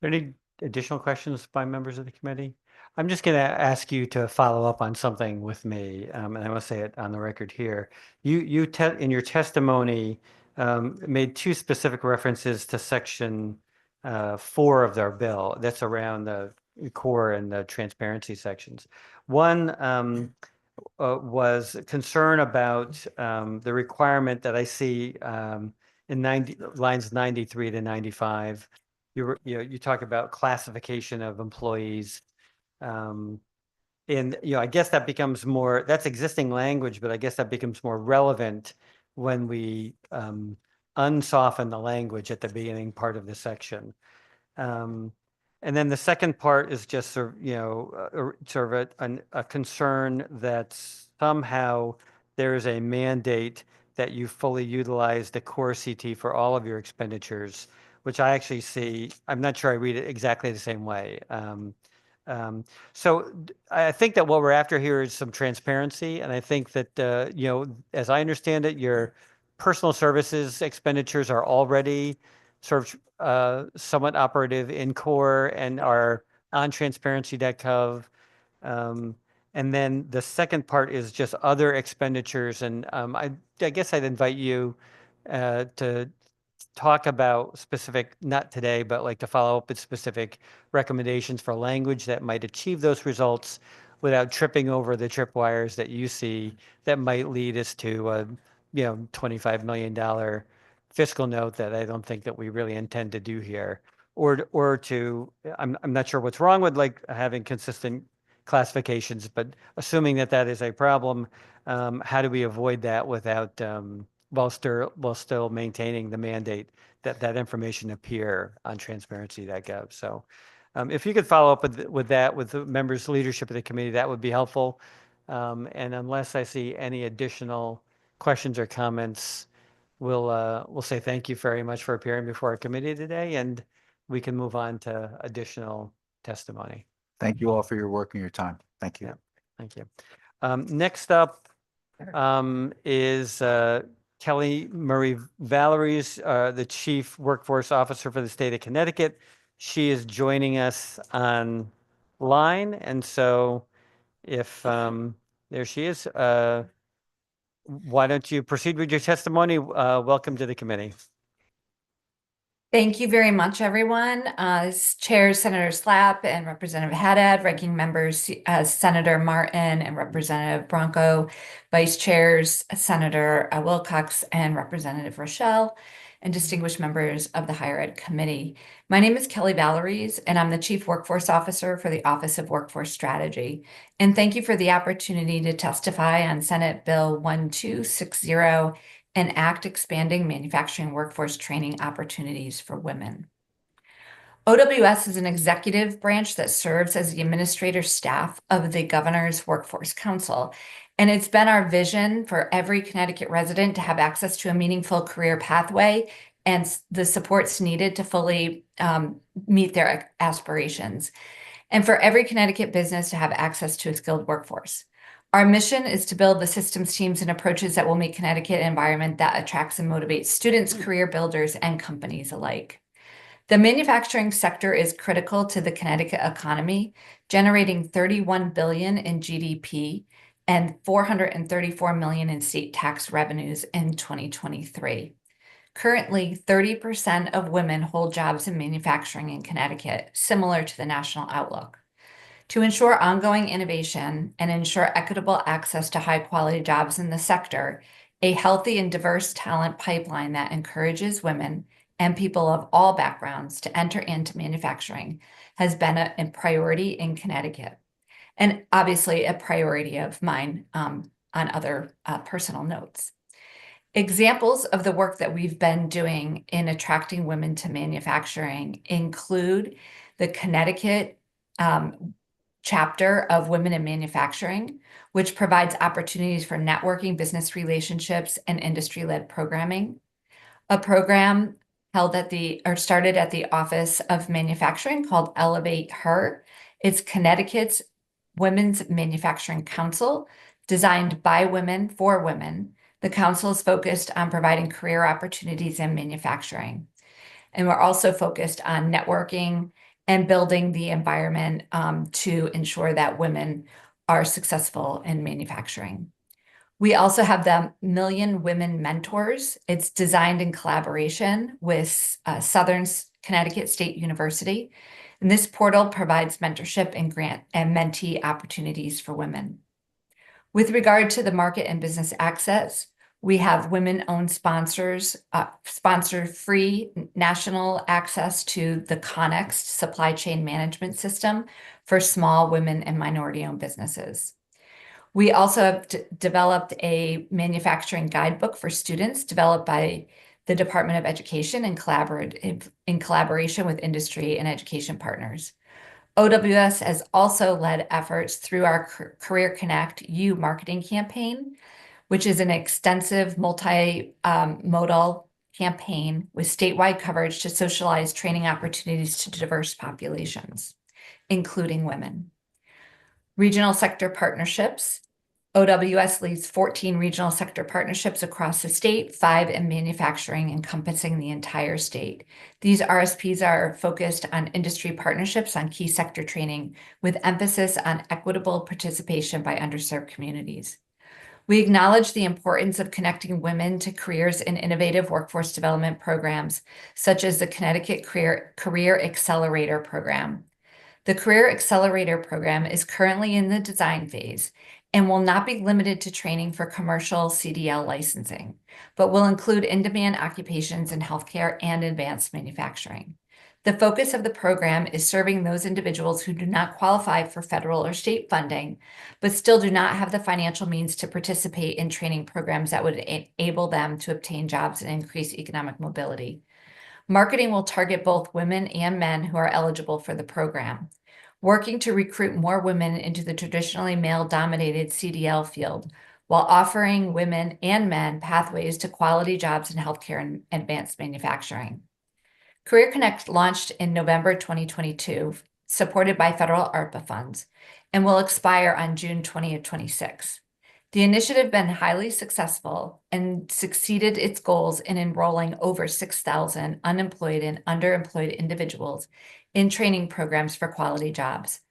it. Any additional questions by members of the committee? I'm just going to ask you to follow up on something with me, and I want to say it on the record here. You in your testimony made two specific references to section 4 of their bill. That's around the core and the transparency sections. One was concern about the requirement that I see in lines 93 to 95. You talk about classification of employees. And, I guess that becomes more, that's existing language, but I guess that becomes more relevant when we unsoften the language at the beginning part of the section. And then the second part is just sort of a concern that somehow there is a mandate that you fully utilize the core CT for all of your expenditures, which I actually see, I'm not sure I read it exactly the same way. So I think that what we're after here is some transparency. And I think that, as I understand it, your personal services expenditures are already sort of somewhat operative in core and are on transparency.gov. And then the second part is just other expenditures. And I guess I'd invite you to talk about specific, not today, but like to follow up with specific recommendations for language that might achieve those results without tripping over the tripwires that you see that might lead us to a $25 million fiscal note that I don't think that we really intend to do here. Or to, I'm not sure what's wrong with like having consistent classifications, but assuming that that is a problem, how do we avoid that without while still maintaining the mandate that that information appear on transparency.gov. So if you could follow up with that, with the members' leadership of the committee, that would be helpful. And unless I see any additional questions or comments, we'll say thank you very much for appearing before our committee today, and we can move on to additional testimony. Thank you all for your work and your time. Thank you. Yeah. Thank you. Next up is Kelly Murray Valeries, the Chief Workforce Officer for the state of Connecticut. She is joining us online, and so if there she is, why don't you proceed with your testimony? Welcome to the committee. Thank you very much, everyone. Chair Senator Slapp and Representative Haddad, ranking members Senator Martin and Representative Bronco, Vice Chairs Senator Wilcox and Representative Rochelle, and distinguished members of the Higher Ed Committee. My name is Kelly Valeries, and I'm the Chief Workforce Officer for the Office of Workforce Strategy. And thank you for the opportunity to testify on Senate Bill 1260, an act expanding manufacturing workforce training opportunities for women. OWS is an executive branch that serves as the administrative staff of the Governor's Workforce Council. And it's been our vision for every Connecticut resident to have access to a meaningful career pathway and the supports needed to fully meet their aspirations. And for every Connecticut business to have access to a skilled workforce. Our mission is to build the systems, teams, and approaches that will make Connecticut an environment that attracts and motivates students, career builders, and companies alike. The manufacturing sector is critical to the Connecticut economy, generating $31 billion in GDP and $434 million in state tax revenues in 2023. Currently, 30% of women hold jobs in manufacturing in Connecticut, similar to the national outlook. To ensure ongoing innovation and ensure equitable access to high-quality jobs in the sector, a healthy and diverse talent pipeline that encourages women and people of all backgrounds to enter into manufacturing has been a priority in Connecticut, and obviously a priority of mine on other personal notes. Examples of the work that we've been doing in attracting women to manufacturing include the Connecticut chapter of Women in Manufacturing, which provides opportunities for networking, business relationships, and industry-led programming. A program started at the Office of Manufacturing called Elevate Her. It's Connecticut's Women's Manufacturing Council, designed by women for women. The council is focused on providing career opportunities in manufacturing. And we're also focused on networking and building the environment to ensure that women are successful in manufacturing. We also have the Million Women Mentors. It's designed in collaboration with Southern Connecticut State University. And this portal provides mentorship and grant and mentee opportunities for women. With regard to the market and business access, we have women-owned sponsors, sponsor-free national access to the Connext supply chain management system for small women and minority-owned businesses. We also have developed a manufacturing guidebook for students developed by the Department of Education in collaboration with industry and education partners. OWS has also led efforts through our Career Connect U marketing campaign, which is an extensive multi-modal campaign with statewide coverage to socialize training opportunities to diverse populations, including women. Regional sector partnerships. OWS leads 14 regional sector partnerships across the state, 5 in manufacturing, encompassing the entire state. These RSPs are focused on industry partnerships on key sector training with emphasis on equitable participation by underserved communities. We acknowledge the importance of connecting women to careers in innovative workforce development programs, such as the Connecticut Career Accelerator Program. The Career Accelerator Program is currently in the design phase and will not be limited to training for commercial CDL licensing, but will include in-demand occupations in healthcare and advanced manufacturing. The focus of the program is serving those individuals who do not qualify for federal or state funding, but still do not have the financial means to participate in training programs that would enable them to obtain jobs and increase economic mobility. Marketing will target both women and men who are eligible for the program. Working to recruit more women into the traditionally male-dominated CDL field, while offering women and men pathways to quality jobs in healthcare and advanced manufacturing. Career Connect launched in November 2022, supported by federal ARPA funds, and will expire on June 2026. The initiative has been highly successful and succeeded its goals in enrolling over 6,000 unemployed and underemployed individuals in training programs for quality jobs.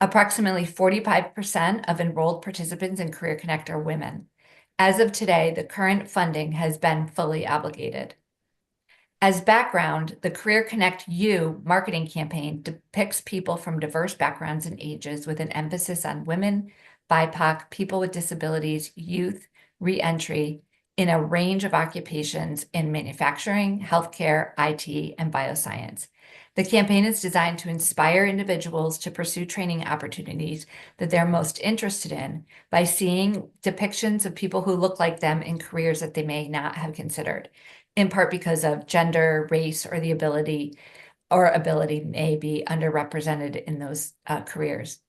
Approximately 45% of enrolled participants in Career Connect are women. As of today, the current funding has been fully obligated. As background, the Career Connect U marketing campaign depicts people from diverse backgrounds and ages with an emphasis on women, BIPOC, people with disabilities, youth, reentry in a range of occupations in manufacturing, healthcare, IT, and bioscience. The campaign is designed to inspire individuals to pursue training opportunities that they're most interested in by seeing depictions of people who look like them in careers that they may not have considered, in part because of gender, race, or the ability may be underrepresented in those careers.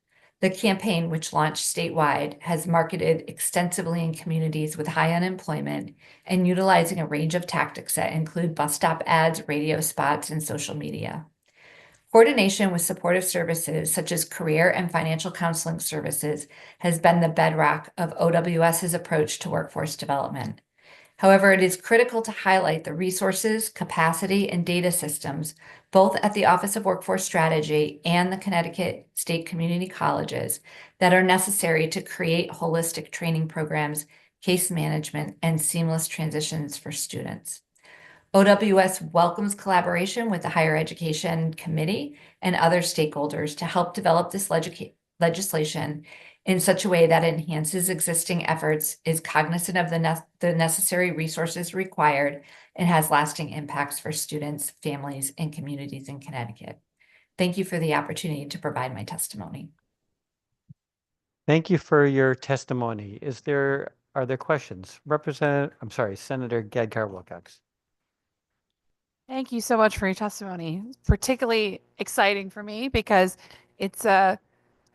The campaign, which launched statewide, has marketed extensively in communities with high unemployment and utilizing a range of tactics that include bus stop ads, radio spots, and social media. Coordination with supportive services such as career and financial counseling services has been the bedrock of OWS's approach to workforce development. However, it is critical to highlight the resources, capacity, and data systems, both at the Office of Workforce Strategy and the Connecticut State Community Colleges, that are necessary to create holistic training programs, case management, and seamless transitions for students. OWS welcomes collaboration with the Higher Education Committee and other stakeholders to help develop this legislation in such a way that enhances existing efforts, is cognizant of the necessary resources required, and has lasting impacts for students, families, and communities in Connecticut. Thank you for the opportunity to provide my testimony. Thank you for your testimony. Are there questions? Senator Gadkar Wilcox. Thank you so much for your testimony. It's particularly exciting for me because it's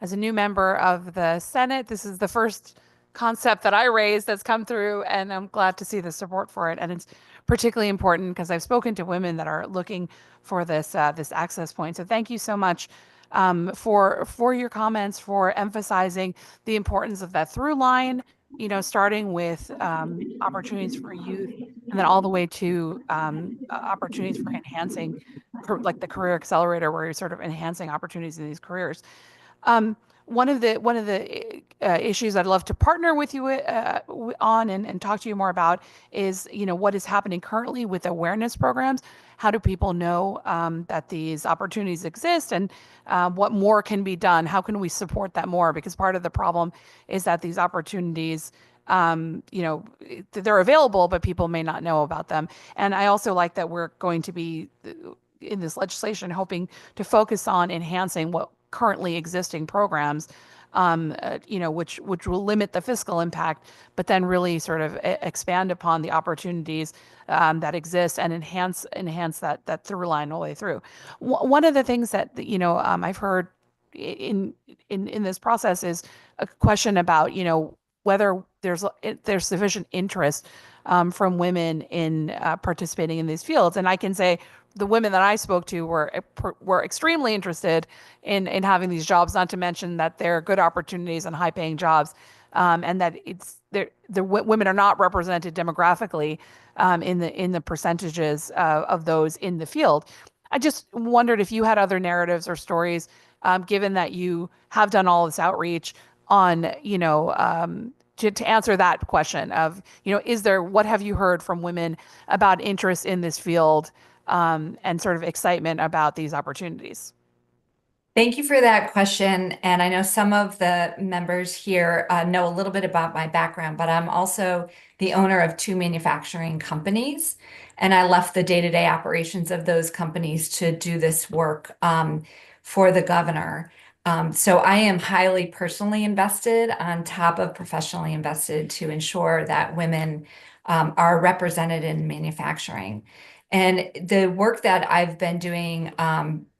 as a new member of the Senate, this is the first concept that I raised that's come through, and I'm glad to see the support for it. And it's particularly important because I've spoken to women that are looking for this access point. So thank you so much for your comments, for emphasizing the importance of that through line, starting with opportunities for youth and then all the way to opportunities for enhancing, like the Career Accelerator, where you're sort of enhancing opportunities in these careers. One of the issues I'd love to partner with you on and talk to you more about is, what is happening currently with awareness programs. How do people know that these opportunities exist, and what more can be done? How can we support that more? Because part of the problem is that these opportunities, they're available, but people may not know about them. And I also like that we're going to be in this legislation hoping to focus on enhancing what currently existing programs, which will limit the fiscal impact, but then really sort of expand upon the opportunities that exist and enhance that through line all the way through. One of the things that I've heard in this process is a question about whether there's sufficient interest from women in participating in these fields, and I can say the women that I spoke to were extremely interested in having these jobs, not to mention that they're good opportunities and high paying jobs, and that the women are not represented demographically in the percentages of those in the field. I just wondered if you had other narratives or stories, given that you have done all this outreach on, to answer that question of, what have you heard from women about interest in this field, and sort of excitement about these opportunities? Thank you for that question. And I know some of the members here know a little bit about my background, but I'm also the owner of 2 manufacturing companies. And I left the day-to-day operations of those companies to do this work for the governor. So I am highly personally invested on top of professionally invested to ensure that women are represented in manufacturing. And the work that I've been doing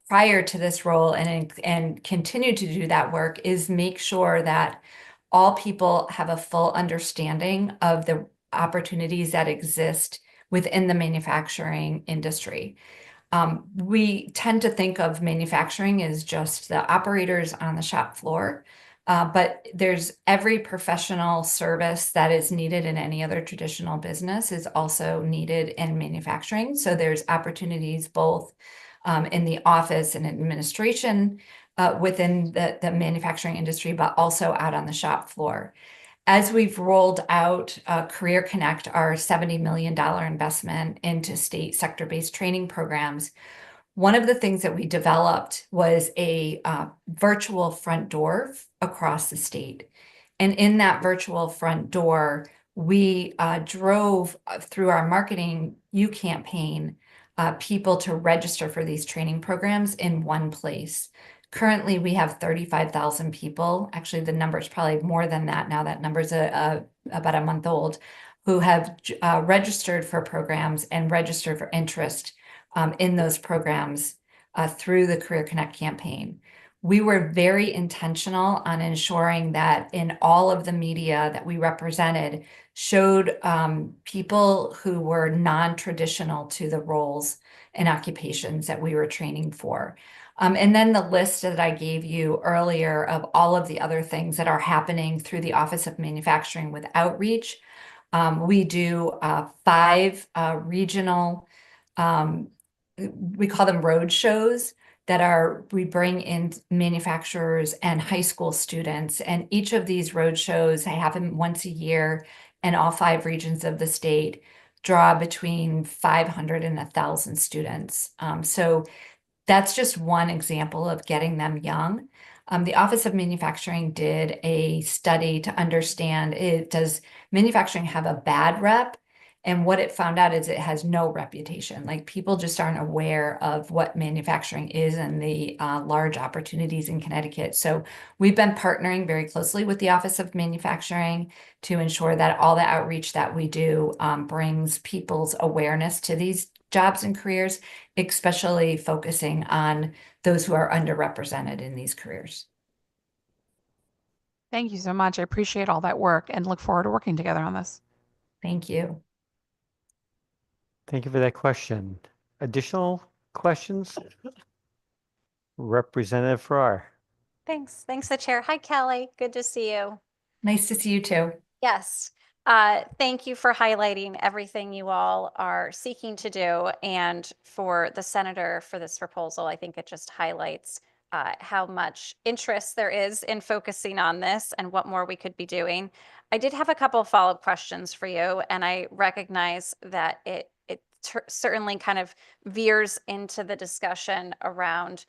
prior to this role and continue to do that work is make sure that all people have a full understanding of the opportunities that exist within the manufacturing industry. We tend to think of manufacturing as just the operators on the shop floor, but there's every professional service that is needed in any other traditional business is also needed in manufacturing. So there's opportunities both in the office and administration within the manufacturing industry, but also out on the shop floor. As we've rolled out Career Connect, our $70 million investment into state sector-based training programs, one of the things that we developed was a virtual front door across the state. And in that virtual front door, we drove through our Marketing You campaign people to register for these training programs in one place. Currently, we have 35,000 people. Actually, the number is probably more than that now. That number is about a month old, who have registered for programs and registered for interest in those programs through the Career Connect campaign. We were very intentional on ensuring that in all of the media that we represented showed people who were non-traditional to the roles and occupations that we were training for. And then the list that I gave you earlier of all of the other things that are happening through the Office of Manufacturing with outreach. We do 5 regional, we call them road shows, we bring in manufacturers and high school students. And each of these road shows, I have them once a year, and all 5 regions of the state draw between 500 and 1,000 students. So that's just one example of getting them young. The Office of Manufacturing did a study to understand, does manufacturing have a bad rep? And what it found out is it has no reputation. Like, people just aren't aware of what manufacturing is and the large opportunities in Connecticut. So we've been partnering very closely with the Office of Manufacturing to ensure that all the outreach that we do brings people's awareness to these jobs and careers, especially focusing on those who are underrepresented in these careers. Thank you so much. I appreciate all that work and look forward to working together on this. Thank you. Thank you for that question. Additional questions? Representative Farrar. Thanks. Thanks, the chair. Hi, Kelly. Good to see you. Nice to see you too. Yes. Thank you for highlighting everything you all are seeking to do. And for the senator for this proposal, I think it just highlights how much interest there is in focusing on this and what more we could be doing. I did have a couple of follow-up questions for you, and I recognize that it certainly kind of veers into the discussion around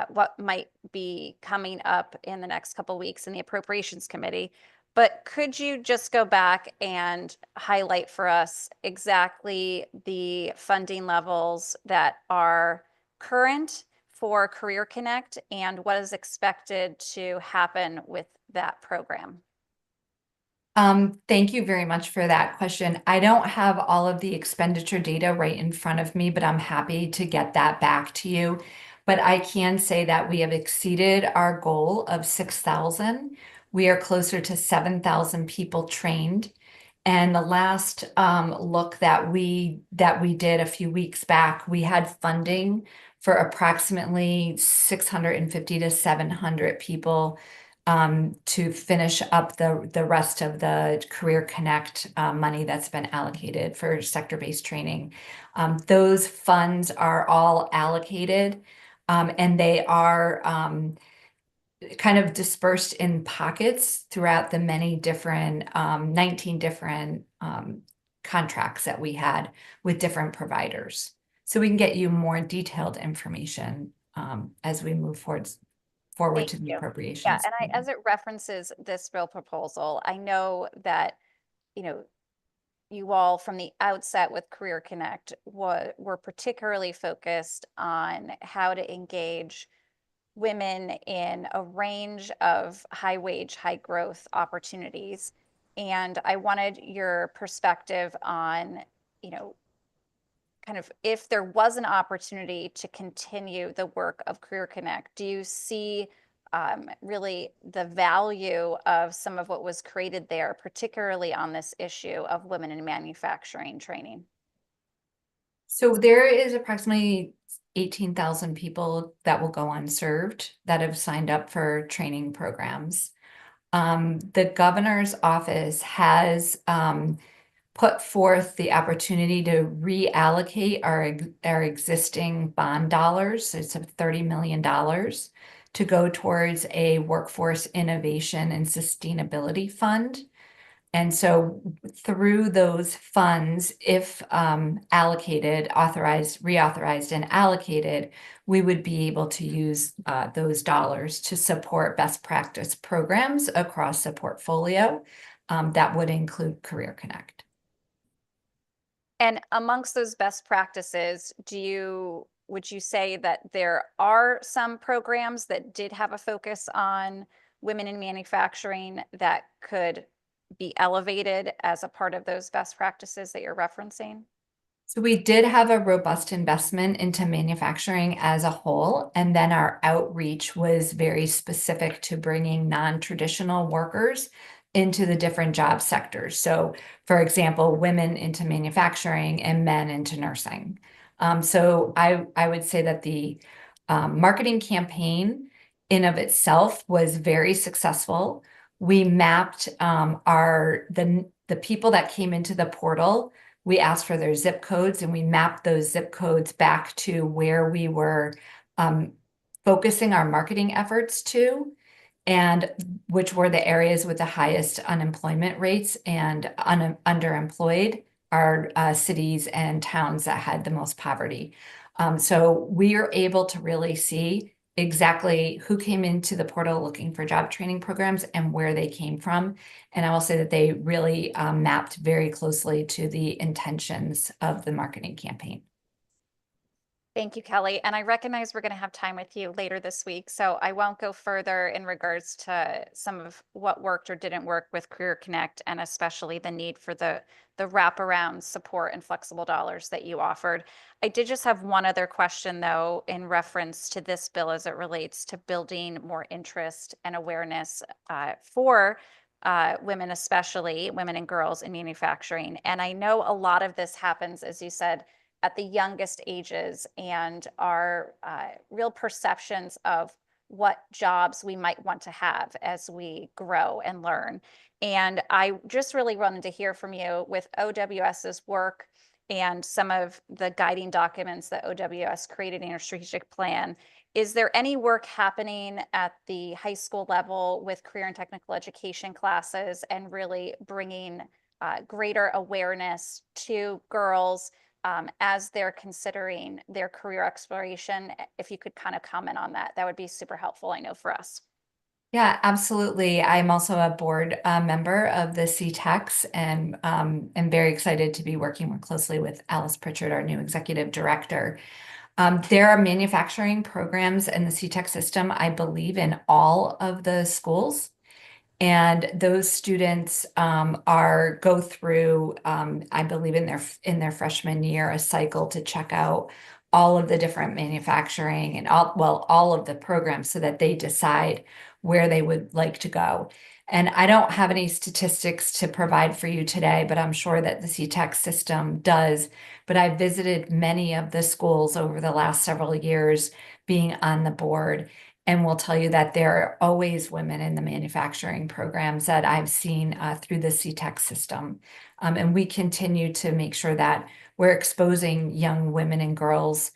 what might be coming up in the next couple of weeks in the Appropriations Committee. But could you just go back and highlight for us exactly the funding levels that are current for Career Connect and what is expected to happen with that program? Thank you very much for that question. I don't have all of the expenditure data right in front of me, but I'm happy to get that back to you. But I can say that we have exceeded our goal of 6,000. We are closer to 7,000 people trained. And the last look that we did a few weeks back, we had funding for approximately 650 to 700 people to finish up the rest of the Career Connect money that's been allocated for sector-based training. Those funds are all allocated and they are kind of dispersed in pockets throughout the many different 19 different contracts that we had with different providers. So we can get you more detailed information as we move forward forward Thank to the you. Yeah, appropriations. and as it references this bill proposal, I know that, you all from the outset with Career Connect were particularly focused on how to engage women in a range of high wage, high growth opportunities. And I wanted your perspective on, kind of if there was an opportunity to continue the work of Career Connect, do you see really the value of some of what was created there, particularly on this issue of women in manufacturing training? So there is approximately 18,000 people that will go unserved that have signed up for training programs. The governor's office has put forth the opportunity to reallocate our existing bond dollars. It's $30 million to go towards a workforce innovation and sustainability fund. And so through those funds, if allocated, reauthorized and allocated, we would be able to use those dollars to support best practice programs across the portfolio. That would include Career Connect. And amongst those best practices, would you say that there are some programs that did have a focus on women in manufacturing that could be elevated as a part of those best practices that you're referencing? So we did have a robust investment into manufacturing as a whole, and then our outreach was very specific to bringing non-traditional workers into the different job sectors. So for example, women into manufacturing and men into nursing. So I would say that the marketing campaign in of itself was very successful. We mapped the people that came into the portal. We asked for their zip codes and we mapped those zip codes back to where we were focusing our marketing efforts to, and which were the areas with the highest unemployment rates and underemployed are cities and towns that had the most poverty. So we are able to really see exactly who came into the portal looking for job training programs and where they came from. And I will say that they really mapped very closely to the intentions of the marketing campaign. Thank you, Kelly. And I recognize we're going to have time with you later this week, so I won't go further in regards to some of what worked or didn't work with Career Connect, and especially the need for the wraparound support and flexible dollars that you offered. I did just have one other question, though, in reference to this bill as it relates to building more interest and awareness for women, especially women and girls in manufacturing. And I know a lot of this happens, as you said, at the youngest ages, and our real perceptions of what jobs we might want to have as we grow and learn. And I just really wanted to hear from you with OWS's work and some of the guiding documents that OWS created in your strategic plan. Is there any work happening at the high school level with career and technical education classes and really bringing greater awareness to girls as they're considering their career exploration? If you could kind of comment on that, that would be super helpful, I know, for us. Yeah, absolutely. I'm also a board member of the CTEX and am very excited to be working more closely with Alice Pritchard, our new executive director. There are manufacturing programs in the CTEX system, I believe, in all of the schools. And those students go through, I believe, in their freshman year, a cycle to check out all of the different manufacturing and all of the programs so that they decide where they would like to go. And I don't have any statistics to provide for you today, but I'm sure that the CTEX system does. But I visited many of the schools over the last several years being on the board, and will tell you that there are always women in the manufacturing programs that I've seen through the CTEX system. And we continue to make sure that we're exposing young women and girls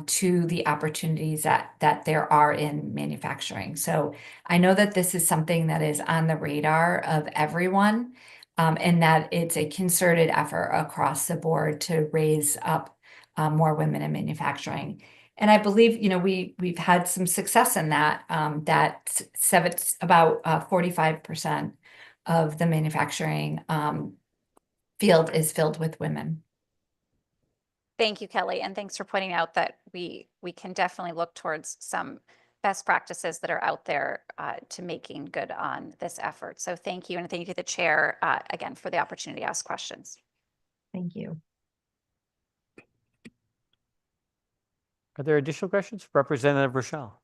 to the opportunities that there are in manufacturing. So I know that this is something that is on the radar of everyone, and that it's a concerted effort across the board to raise up more women in manufacturing. And I believe, we've had some success in that, it's about 45% of the manufacturing field is filled with women. Thank you, Kelly, and thanks for pointing out that we can definitely look towards some best practices that are out there to making good on this effort. So thank you, and thank you to the chair again for the opportunity to ask questions. Thank you. Are there additional questions? Representative Rochelle.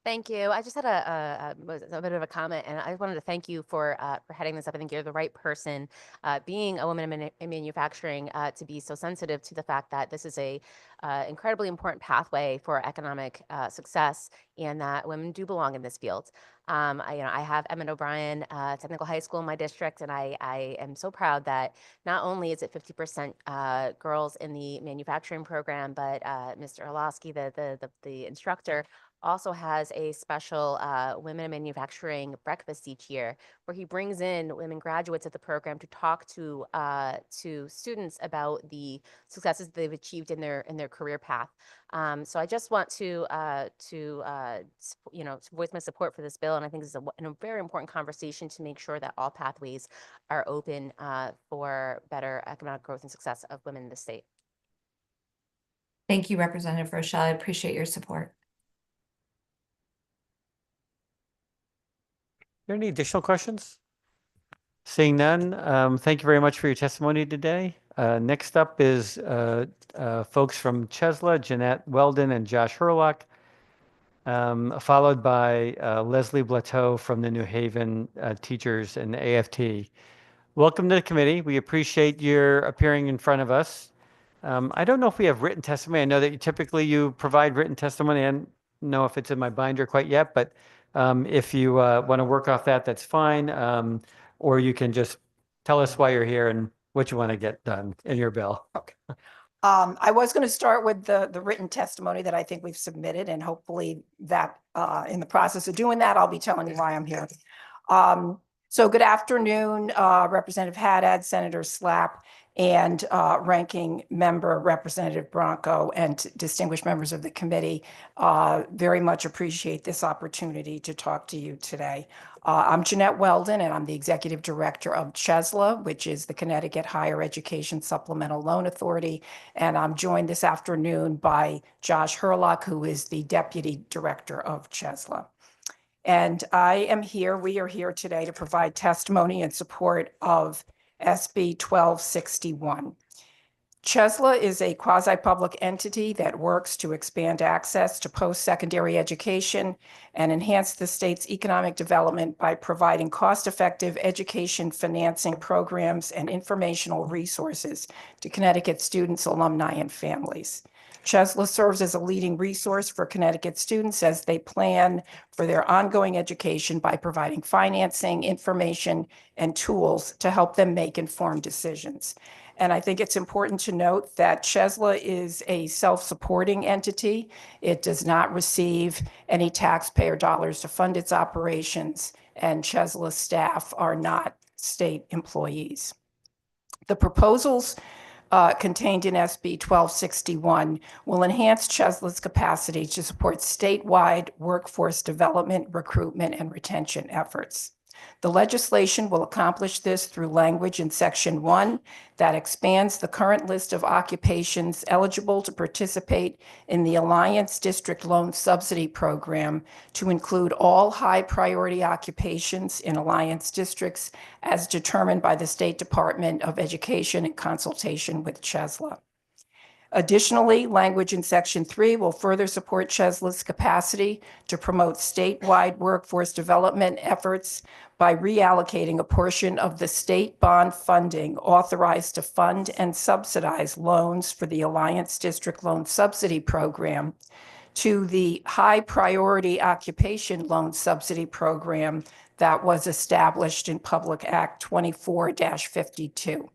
Thank you. I just had a bit of a comment, and I wanted to thank you for heading this up. I think you're the right person, being a woman in manufacturing, to be so sensitive to the fact that this is a incredibly important pathway for economic success, and that women do belong in this field. I have Emmett O'Brien Technical High School in my district, and I am so proud that not only is it 50% girls in the manufacturing program, but Mr. Orlowski, the instructor, also has a special Women in Manufacturing breakfast each year, where he brings in women graduates of the program to talk to students about the successes they've achieved in their career path. So I just want to voice my support for this bill, and I think this is a very important conversation to make sure that all pathways are open for better economic growth and success of women in the state. Thank you, Representative Rochelle. I appreciate your support. Are there any additional questions? Seeing none, thank you very much for your testimony today. Next up is folks from Chesla, Jeanette Weldon and Josh Hurlock, followed by Leslie Blateau from the New Haven Teachers and AFT. Welcome to the committee. We appreciate your appearing in front of us. I don't know if we have written testimony. I know that you provide written testimony. I don't know if it's in my binder quite yet, but if you want to work off that, that's fine. Or you can just tell us why you're here and what you want to get done in your bill. Okay. I was going to start with the written testimony that I think we've submitted, and hopefully that in the process of doing that, I'll be telling you why I'm here. So good afternoon, Representative Haddad, Senator Slapp, and Ranking Member Representative Bronco, and distinguished members of the committee. Very much appreciate this opportunity to talk to you today. I'm Jeanette Weldon, and I'm the Executive Director of CHESLA, which is the Connecticut Higher Education Supplemental Loan Authority. And I'm joined this afternoon by Josh Hurlock, who is the Deputy Director of CHESLA. And we are here today to provide testimony in support of SB 1261. CHESLA is a quasi-public entity that works to expand access to post-secondary education and enhance the state's economic development by providing cost-effective education financing programs and informational resources to Connecticut students, alumni, and families. CHESLA serves as a leading resource for Connecticut students as they plan for their ongoing education by providing financing, information, and tools to help them make informed decisions. And I think it's important to note that CHESLA is a self-supporting entity. It does not receive any taxpayer dollars to fund its operations, and CHESLA staff are not state employees. The proposals contained in SB 1261 will enhance CHESLA's capacity to support statewide workforce development, recruitment, and retention efforts. The legislation will accomplish this through language in Section 1 that expands the current list of occupations eligible to participate in the Alliance District Loan Subsidy Program to include all high-priority occupations in Alliance districts as determined by the State Department of Education in consultation with CHESLA. Additionally, language in Section 3 will further support CHESLA's capacity to promote statewide workforce development efforts by reallocating a portion of the state bond funding authorized to fund and subsidize loans for the Alliance District Loan Subsidy Program to the High Priority Occupation Loan Subsidy Program that was established in Public Act 24-52.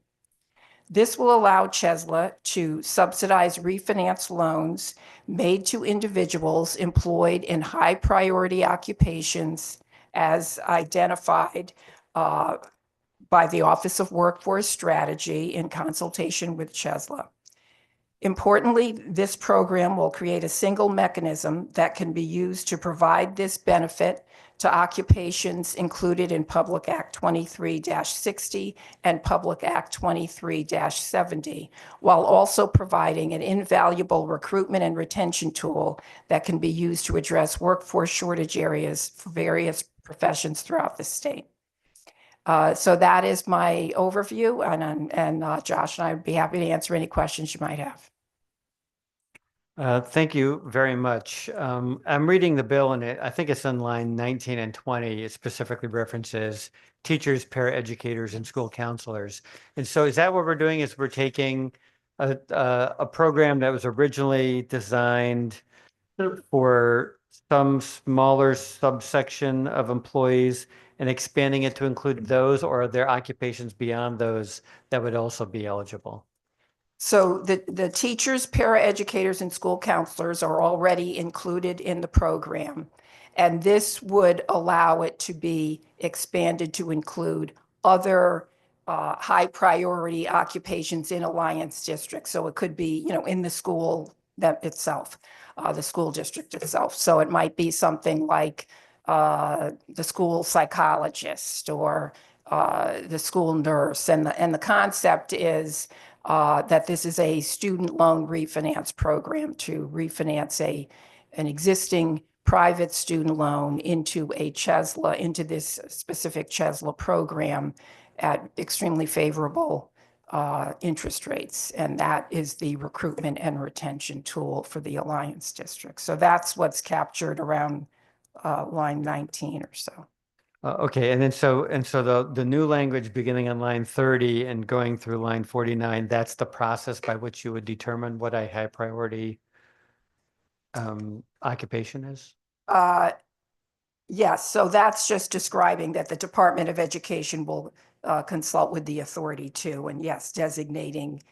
This will allow CHESLA to subsidize refinance loans made to individuals employed in high priority occupations as identified by the Office of Workforce Strategy in consultation with CHESLA. Importantly, this program will create a single mechanism that can be used to provide this benefit to occupations included in Public Act 23-60 and Public Act 23-70, while also providing an invaluable recruitment and retention tool that can be used to address workforce shortage areas for various professions throughout the state. So that is my overview, and Josh and I would be happy to answer any questions you might have. Thank you very much. I'm reading the bill and I think it's on line 19 and 20. It specifically references teachers, paraeducators, and school counselors. And so is that what we're doing is we're taking a program that was originally designed for some smaller subsection of employees and expanding it to include those, or are there occupations beyond those that would also be eligible? So the teachers, paraeducators, and school counselors are already included in the program. And this would allow it to be expanded to include other high priority occupations in Alliance District. So it could be, in the school itself, the school district itself. So it might be something like the school psychologist or the school nurse. And the concept is that this is a student loan refinance program to refinance an existing private student loan into a CHESLA, into this specific CHESLA program at extremely favorable interest rates. And that is the recruitment and retention tool for the Alliance District. So that's what's captured around line 19 or so. Okay, and so the new language beginning on line 30 and going through line 49, that's the process by which you would determine what a high priority occupation is? Yes, so that's just describing that the Department of Education will consult with the authority too, and yes, designating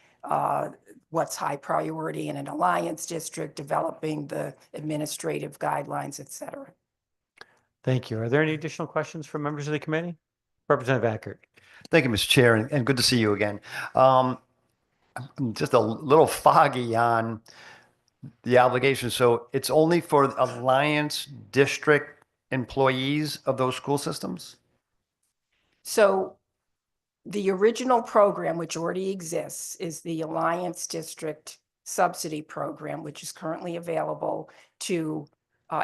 what's high priority in an Alliance District, developing the administrative guidelines, et cetera. Thank you. Are there any additional questions from members of the committee? Representative Ackert. Thank you, Mr. Chair, and good to see you again. I'm just a little foggy on the obligation. So it's only for Alliance District employees of those school systems? So the original program, which already exists, is the Alliance District Subsidy Program, which is currently available to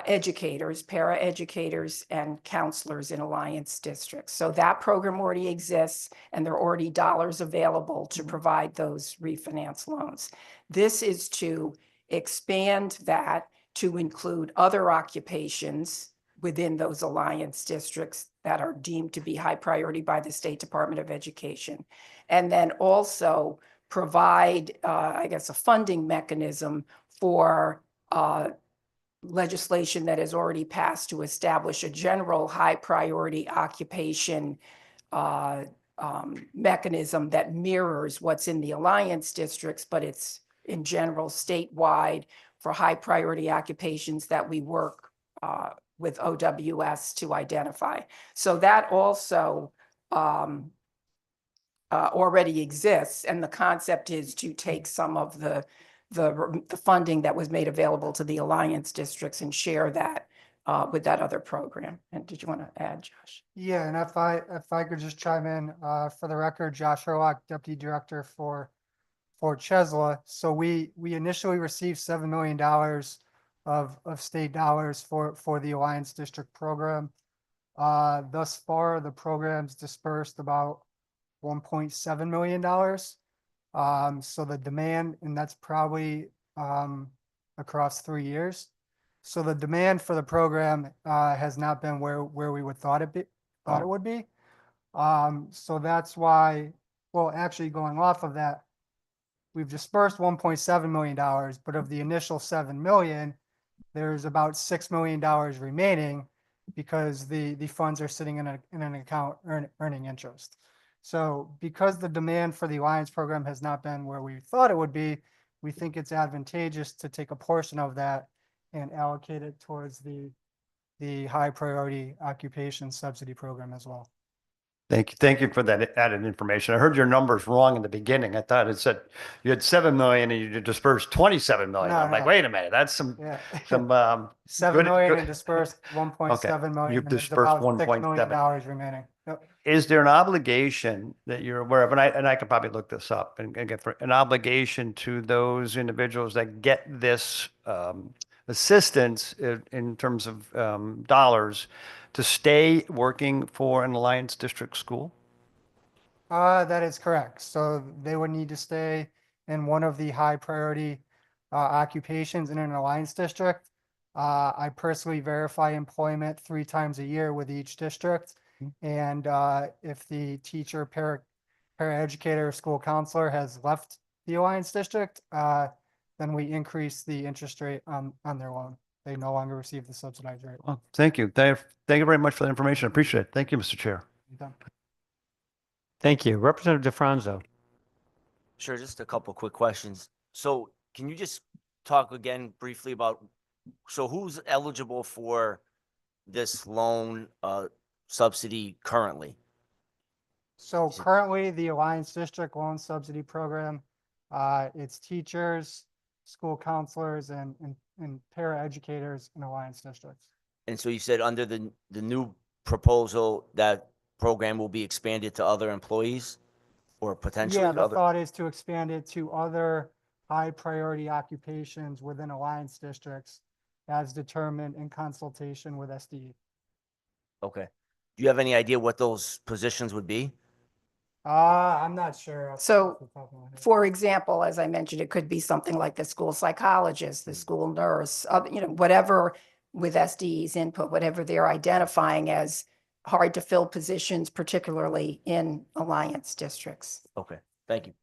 educators, paraeducators, and counselors in Alliance districts. So that program already exists, and there are already dollars available to provide those refinance loans. This is to expand that to include other occupations within those Alliance districts that are deemed to be high priority by the State Department of Education. And then also provide, a funding mechanism for legislation that has already passed to establish a general high priority occupation mechanism that mirrors what's in the Alliance districts, but it's in general statewide for high priority occupations that we work with OWS to identify. So that also already exists, and the concept is to take some of the funding that was made available to the Alliance districts and share that with that other program. And did you want to add, Josh? Yeah, and if I could just chime in, for the record, Josh Herlock, Deputy Director for CHESLA. So we initially received $7 million of state dollars for the Alliance District program. Thus far, the program's dispersed about $1.7 million. So the demand, and that's probably across 3 years. So the demand for the program has not been where we would thought it would be. So that's why, well, actually going off of that, we've dispersed $1.7 million, but of the initial $7 million, there's about $6 million remaining because the funds are sitting in an account earning interest. So because the demand for the Alliance program has not been where we thought it would be, we think it's advantageous to take a portion of that and allocate it towards the high priority occupation subsidy program as well. Thank you for that added information. I heard your numbers wrong in the beginning. I thought it said you had 7 million and you dispersed 27 million. No, I'm like, no. wait a minute, that's some, Yeah. some, 7 good- million good- and dispersed 1.7 million. You've and there's dispersed about $6 million 1.7. remaining. Yep. Is there an obligation that you're aware of? And I can probably look this up and get for an obligation to those individuals that get this, assistance in terms of, dollars to stay working for an Alliance District school? That is correct. So they would need to stay in one of the high priority occupations in an alliance district. I personally verify employment 3 times a year with each district. And if the teacher, paraeducator, or school counselor has left the alliance district, then we increase the interest rate on their loan. They no longer receive the subsidized rate. Well, thank you. Thank you very much for the information. I appreciate it. Thank you, Mr. Chair. Thank you. Representative DeFranco. Sure, just a couple quick questions. So can you just talk again briefly about, so who's eligible for this loan subsidy currently? So currently, the Alliance District Loan Subsidy Program, it's teachers, school counselors, and paraeducators in Alliance districts. And so you said under the new proposal, that program will be expanded to other employees or potentially Yeah, the other? thought is to expand it to other high priority occupations within Alliance districts as determined in consultation with SDE. Okay. Do you have any idea what those positions would be? I'm not sure. off So, the top of my head. For example, as I mentioned, it could be something like the school psychologist, the school nurse, whatever with SDE's input, whatever they're identifying as hard to fill positions, particularly in alliance districts. Okay, thank you.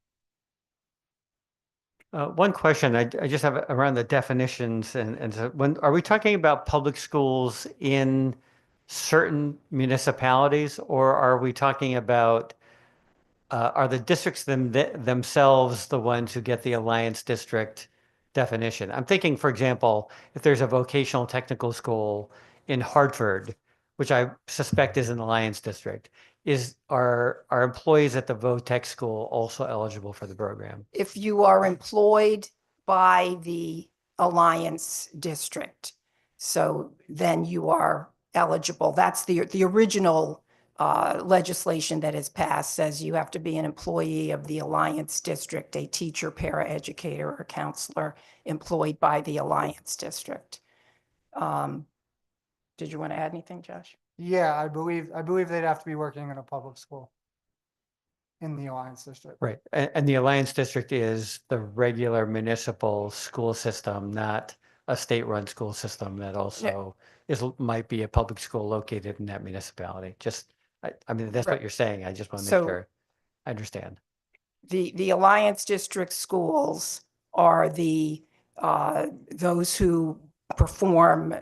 One question I just have around the definitions and so when, are we talking about public schools in certain municipalities or are we talking about are the districts themselves the ones who get the Alliance District definition? I'm thinking, for example, if there's a vocational technical school in Hartford, which I suspect is an Alliance District, are employees at the VOTEC school also eligible for the program? If you are employed by the alliance district, so then you are eligible. That's the original legislation that has passed says you have to be an employee of the alliance district, a teacher, paraeducator, or counselor employed by the alliance district. Did you want to add anything, Josh? Yeah, I believe they'd have to be working in a public school in the Alliance district. Right. And the Alliance District is the regular municipal school system, not a state-run school system that also might be a public school located in that municipality. Just, I mean, that's what Right. you're saying. I just want to So- make sure I understand. The alliance district schools are those who perform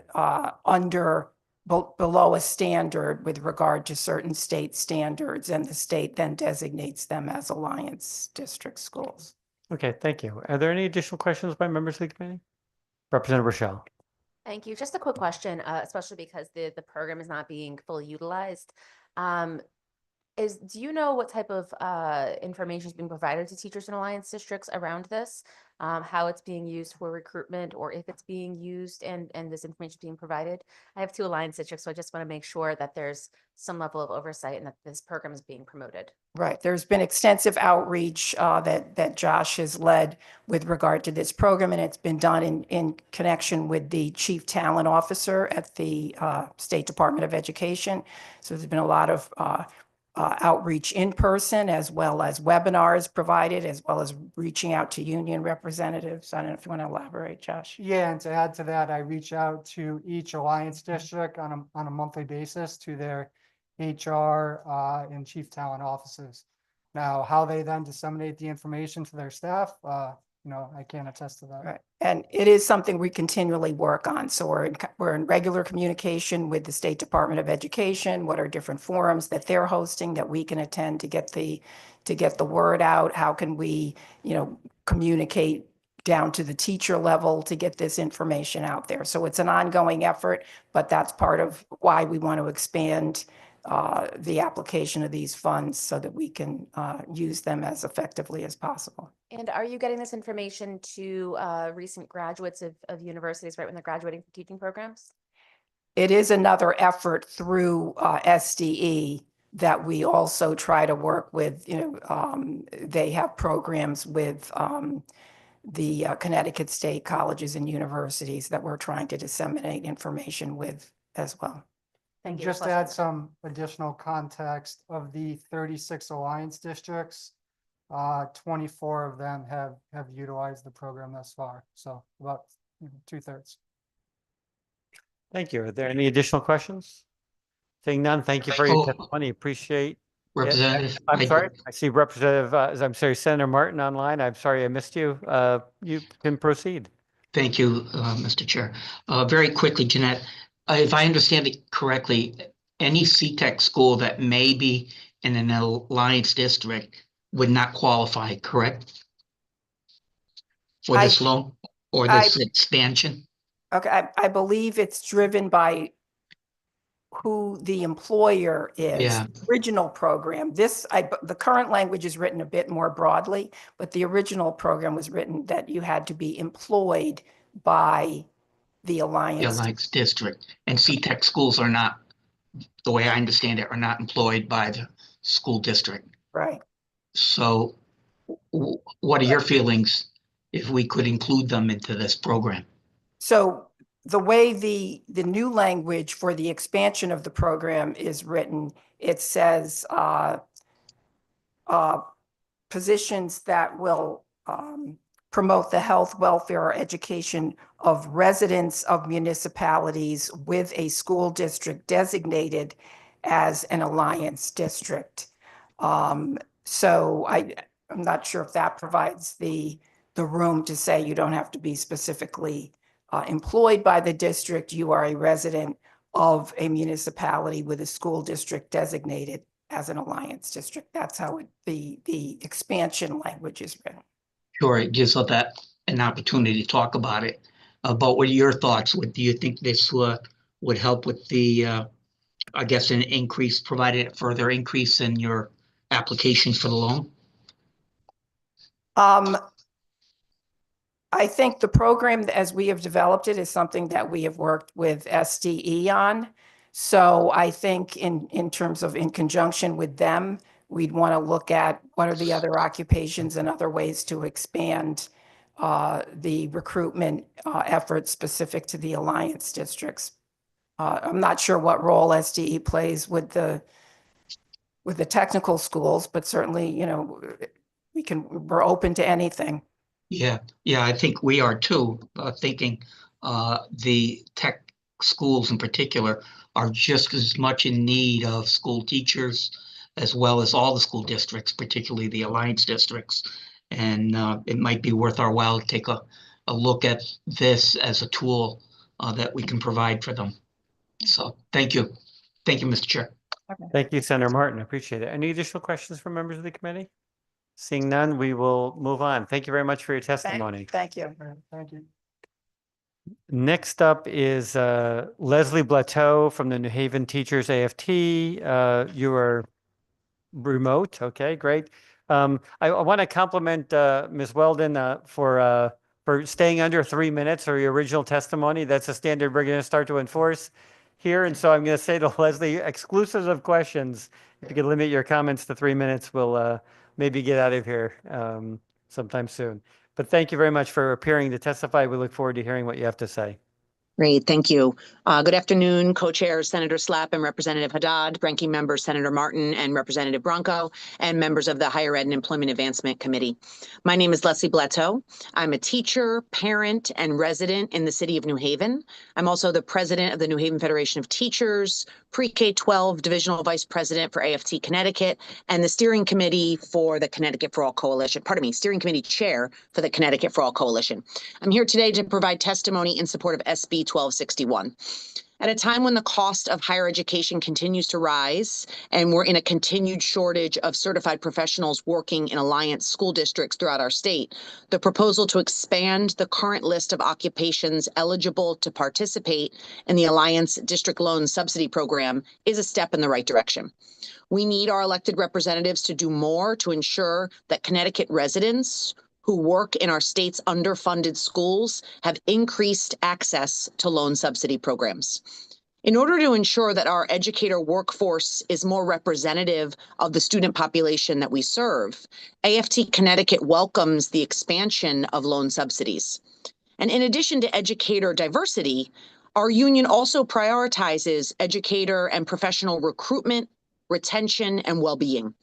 below a standard with regard to certain state standards, and the state then designates them as alliance district schools. Okay, thank you. Are there any additional questions by members of the committee? Representative Rochelle. Thank you. Just a quick question, especially because the program is not being fully utilized. Do you know what type of information is being provided to teachers in alliance districts around this? How it's being used for recruitment or if it's being used and this information is being provided? I have 2 alliance districts, so I just want to make sure that there's some level of oversight and that this program is being promoted. Right. There's been extensive outreach that Josh has led with regard to this program, and it's been done in connection with the Chief Talent Officer at the State Department of Education. So there's been a lot of outreach in person as well as webinars provided, as well as reaching out to union representatives. I don't know if you want to elaborate, Josh. Yeah, and to add to that, I reach out to each Alliance district on a monthly basis to their HR and chief talent offices. Now, how they then disseminate the information to their staff, I can't attest to that. Right. And it is something we continually work on. So we're in regular communication with the State Department of Education. What are different forums that they're hosting that we can attend to get the word out? How can we, communicate down to the teacher level to get this information out there? So it's an ongoing effort, but that's part of why we want to expand the application of these funds so that we can use them as effectively as possible. And are you getting this information to recent graduates of universities right when they're graduating from teaching programs? It is another effort through SDE that we also try to work with, they have programs with the Connecticut State Colleges and Universities that we're trying to disseminate information with as well. Thank you. Just to add some additional context, of the 36 Alliance districts, 24 of them have utilized the program thus far. So about 2/3. Thank you. Are there any additional questions? Seeing none, thank you for your testimony. Appreciate it. Representative. I'm sorry, I see Representative, I'm sorry, Senator Martin online. I'm sorry I missed you. You can proceed. Thank you, Mr. Chair. Very quickly, Jeanette, if I understand it correctly, any CTEC school that may be in an Alliance district would not qualify, correct? For this loan or this expansion? Okay, I believe it's driven by who the employer is. Yeah. Original program, the current language is written a bit more broadly, but the original program was written that you had to be employed by the Alliance. The Alliance district. And CTEC schools are not, the way I understand it, are not employed by the school district. Right. So what are your feelings if we could include them into this program? So the way the new language for the expansion of the program is written, it says positions that will promote the health, welfare, or education of residents of municipalities with a school district designated as an Alliance district. So I'm not sure if that provides the room to say you don't have to be specifically employed by the district. You are a resident of a municipality with a school district designated as an Alliance district. That's how the expansion language is written. Sure, it gives us that an opportunity to talk about it. But what are your thoughts? Do you think this would help with the, I guess, an increase, provided a further increase in your applications for the loan? I think the program, as we have developed it, is something that we have worked with SDE on. So I think in terms of in conjunction with them, we'd want to look at what are the other occupations and other ways to expand the recruitment efforts specific to the Alliance districts. I'm not sure what role SDE plays with the technical schools, but certainly, we're open to anything. Yeah, I think we are too, thinking the tech schools in particular are just as much in need of school teachers as well as all the school districts, particularly the Alliance districts. And it might be worth our while to take a look at this as a tool that we can provide for them. So thank you. Thank you, Mr. Chair. Okay. Thank you, Senator Martin. I appreciate it. Any additional questions from members of the committee? Seeing none, we will move on. Thank you very much for your testimony. Thank you. Thank you. Next up is Leslie Blateau from the New Haven Teachers AFT. You are remote. Okay, great. I want to compliment Ms. Weldon for staying under 3 minutes for your original testimony. That's a standard we're going to start to enforce here. And so I'm going to say to Leslie, exclusive of questions, if you could limit your comments to 3 minutes, we'll maybe get out of here sometime soon. But thank you very much for appearing to testify. We look forward to hearing what you have to say. Great, thank you. Good afternoon, Co-Chair Senator Slapp and Representative Haddad, Ranking Member Senator Martin and Representative Bronco, and members of the Higher Ed and Employment Advancement Committee. My name is Leslie Blateau. I'm a teacher, parent, and resident in the city of New Haven. I'm also the president of the New Haven Federation of Teachers, Pre-K-12 Divisional Vice President for AFT Connecticut, and the steering committee for the Connecticut for All Coalition. Steering committee chair for the Connecticut for All Coalition. I'm here today to provide testimony in support of SB 1261. At a time when the cost of higher education continues to rise and we're in a continued shortage of certified professionals working in Alliance school districts throughout our state, the proposal to expand the current list of occupations eligible to participate in the Alliance District Loan Subsidy Program is a step in the right direction. We need our elected representatives to do more to ensure that Connecticut residents who work in our state's underfunded schools have increased access to loan subsidy programs. In order to ensure that our educator workforce is more representative of the student population that we serve, AFT Connecticut welcomes the expansion of loan subsidies. And in addition to educator diversity, our union also prioritizes educator and professional recruitment, retention, and well-being.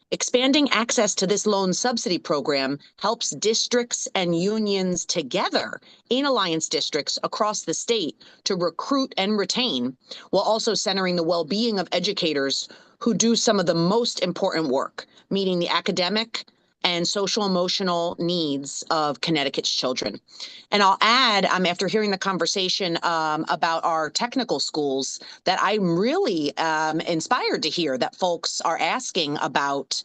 Expanding access to this loan subsidy program helps districts and unions together in Alliance districts across the state to recruit and retain, while also centering the well-being of educators who do some of the most important work, meeting the academic and social emotional needs of Connecticut's children. And I'll add, after hearing the conversation about our technical schools, that I'm really inspired to hear that folks are asking about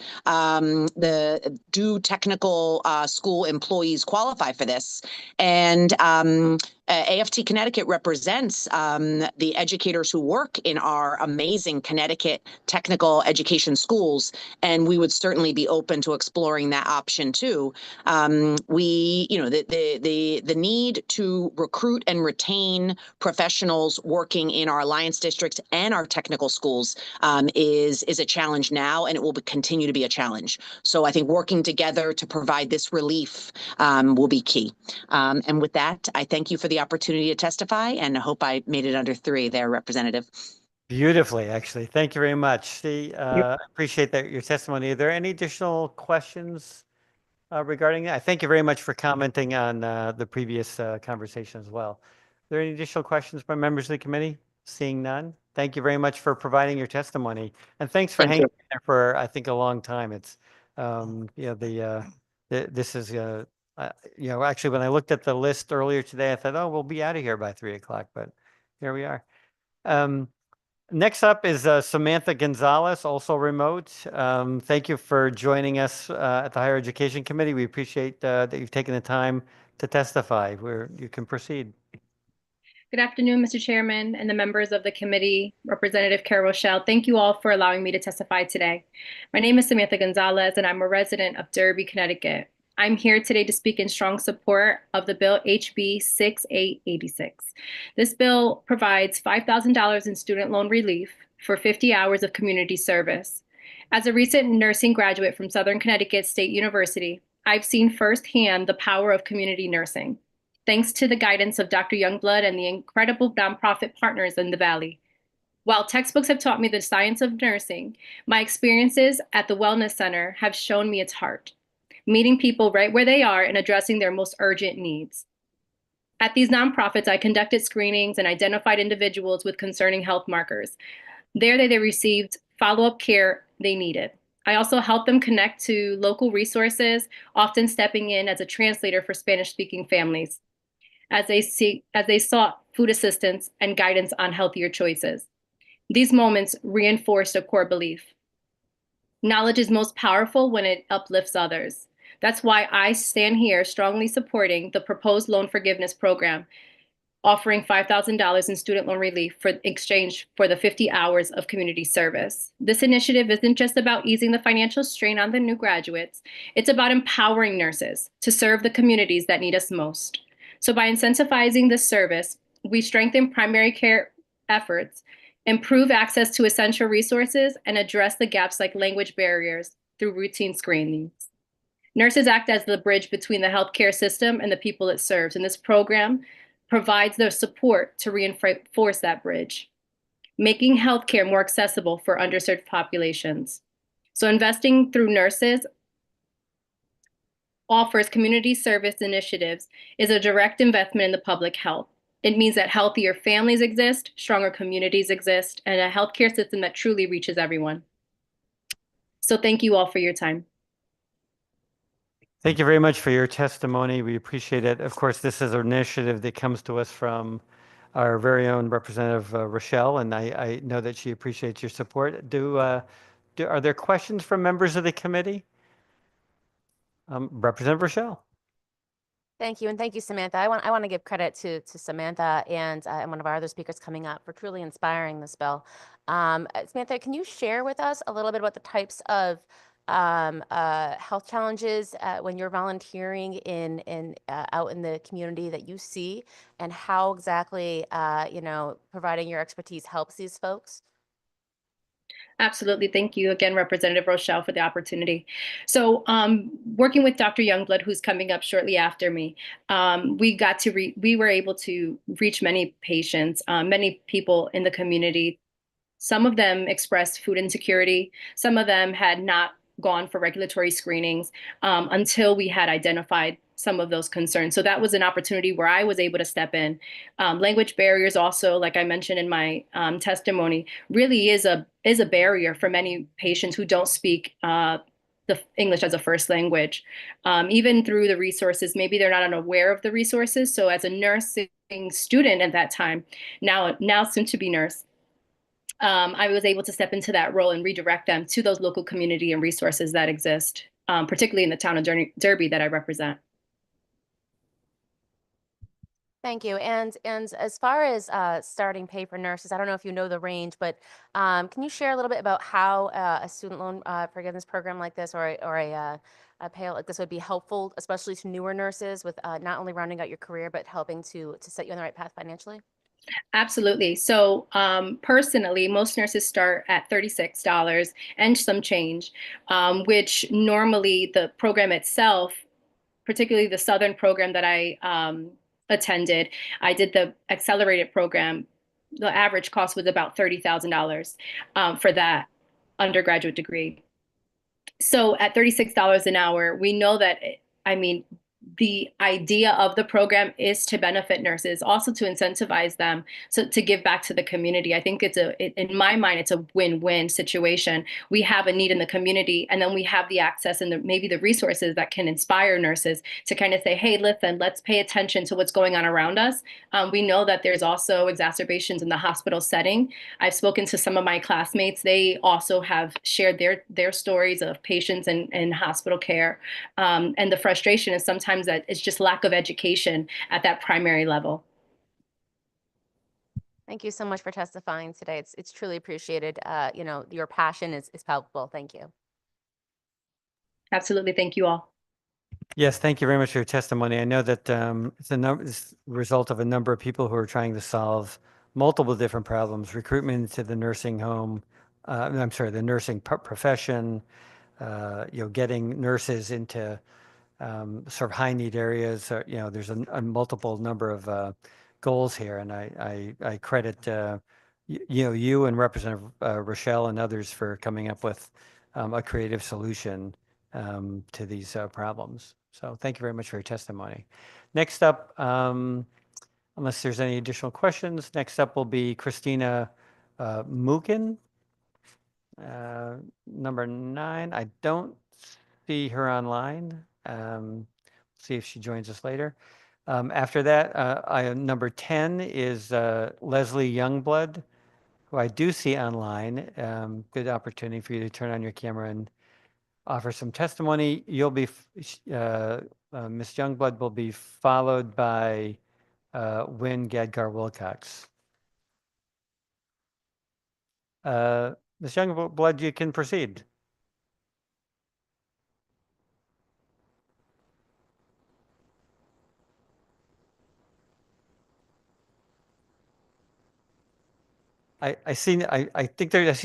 do technical school employees qualify for this? And AFT Connecticut represents the educators who work in our amazing Connecticut technical education schools, and we would certainly be open to exploring that option too. The need to recruit and retain professionals working in our Alliance districts and our technical schools is a challenge now, and it will continue to be a challenge. So I think working together to provide this relief will be key. And with that, I thank you for the opportunity to testify, and I hope I made it under 3 there, Representative. Beautifully, actually. Thank you very much. See, appreciate that your testimony. Are there any additional questions regarding that? I thank you very much for commenting on the previous conversation as well. Are there any additional questions by members of the committee? Seeing none. Thank you very much for providing your testimony, and thanks for hanging in there for, I think, a long time. It's this is actually, when I looked at the list earlier today, I thought, oh, we'll be out of here by 3 o'clock, but here we are. Next up is Samantha Gonzalez, also remote. Thank you for joining us at the Higher Education Committee. We appreciate that you've taken the time to testify. You can proceed. Good afternoon, Mr. Chairman and the members of the committee, Representative Cara Rochelle. Thank you all for allowing me to testify today. My name is Samantha Gonzalez, and I'm a resident of Derby, Connecticut. I'm here today to speak in strong support of the bill HB 6886. This bill provides $5,000 in student loan relief for 50 hours of community service. As a recent nursing graduate from Southern Connecticut State University, I've seen firsthand the power of community nursing, thanks to the guidance of Dr. Youngblood and the incredible nonprofit partners in the Valley. While textbooks have taught me the science of nursing, my experiences at the Wellness Center have shown me its heart, meeting people right where they are and addressing their most urgent needs. At these nonprofits, I conducted screenings and identified individuals with concerning health markers. There they received follow-up care they needed. I also helped them connect to local resources, often stepping in as a translator for Spanish-speaking families, as they sought food assistance and guidance on healthier choices. These moments reinforced a core belief. Knowledge is most powerful when it uplifts others. That's why I stand here strongly supporting the proposed loan forgiveness program, offering $5,000 in student loan relief for exchange for the 50 hours of community service. This initiative isn't just about easing the financial strain on the new graduates. It's about empowering nurses to serve the communities that need us most. So by incentivizing this service, we strengthen primary care efforts, improve access to essential resources, and address the gaps like language barriers through routine screenings. Nurses act as the bridge between the healthcare system and the people it serves, and this program provides their support to reinforce that bridge, making healthcare more accessible for underserved populations. So investing through nurses offers community service initiatives is a direct investment in the public health. It means that healthier families exist, stronger communities exist, and a healthcare system that truly reaches everyone. So thank you all for your time. Thank you very much for your testimony. We appreciate it. Of course, this is an initiative that comes to us from our very own Representative Rochelle, and I know that she appreciates your support. Are there questions from members of the committee? Representative Rochelle. Thank you, and thank you, Samantha. I want to give credit to Samantha and one of our other speakers coming up for truly inspiring this bill. Samantha, can you share with us a little bit about the types of health challenges when you're volunteering in out in the community that you see, and how exactly providing your expertise helps these folks? Absolutely. Thank you again, Representative Rochelle, for the opportunity. So working with Dr. Youngblood, who's coming up shortly after me, we were able to reach many patients, many people in the community. Some of them expressed food insecurity. Some of them had not gone for regulatory screenings until we had identified some of those concerns. So that was an opportunity where I was able to step in. Language barriers also, like I mentioned in my testimony, really is a barrier for many patients who don't speak the English as a first language. Even through the resources, maybe they're not unaware of the resources. So as a nursing student at that time, now soon to be nurse, I was able to step into that role and redirect them to those local community and resources that exist, particularly in the town of Derby that I represent. Thank you. And as far as starting pay for nurses, I don't know if you know the range, but can you share a little bit about how a student loan forgiveness program like this or a payout like this would be helpful, especially to newer nurses with not only rounding out your career, but helping to set you on the right path financially? Absolutely. So personally, most nurses start at $36 and some change, which normally the program itself, particularly the Southern program that I attended, I did the accelerated program. The average cost was about $30,000 for that undergraduate degree. So at $36 an hour, we know that, the idea of the program is to benefit nurses, also to incentivize them to give back to the community. I think in my mind, it's a win-win situation. We have a need in the community, and then we have the access and maybe the resources that can inspire nurses to kind of say, hey, listen, let's pay attention to what's going on around us. We know that there's also exacerbations in the hospital setting. I've spoken to some of my classmates. They also have shared their stories of patients in hospital care. And the frustration is sometimes that it's just lack of education at that primary level. Thank you so much for testifying today. It's truly appreciated. Your passion is palpable. Thank you. Absolutely. Thank you all. Yes, thank you very much for your testimony. I know that it's a result of a number of people who are trying to solve multiple different problems: recruitment into the nursing home, the nursing profession, getting nurses into sort of high need areas. There's a multiple number of goals here, and I credit you and Representative Rochelle and others for coming up with a creative solution to these problems. So thank you very much for your testimony. Next up, unless there's any additional questions, next up will be Christina Mukin, number 9. I don't see her online. See if she joins us later. After that, number 10 is Leslie Youngblood, who I do see online. Good opportunity for you to turn on your camera and offer some testimony. You'll be, Ms. Youngblood will be followed by Wynn Gadgar-Wilcox. Ms. Youngblood, you can proceed. I see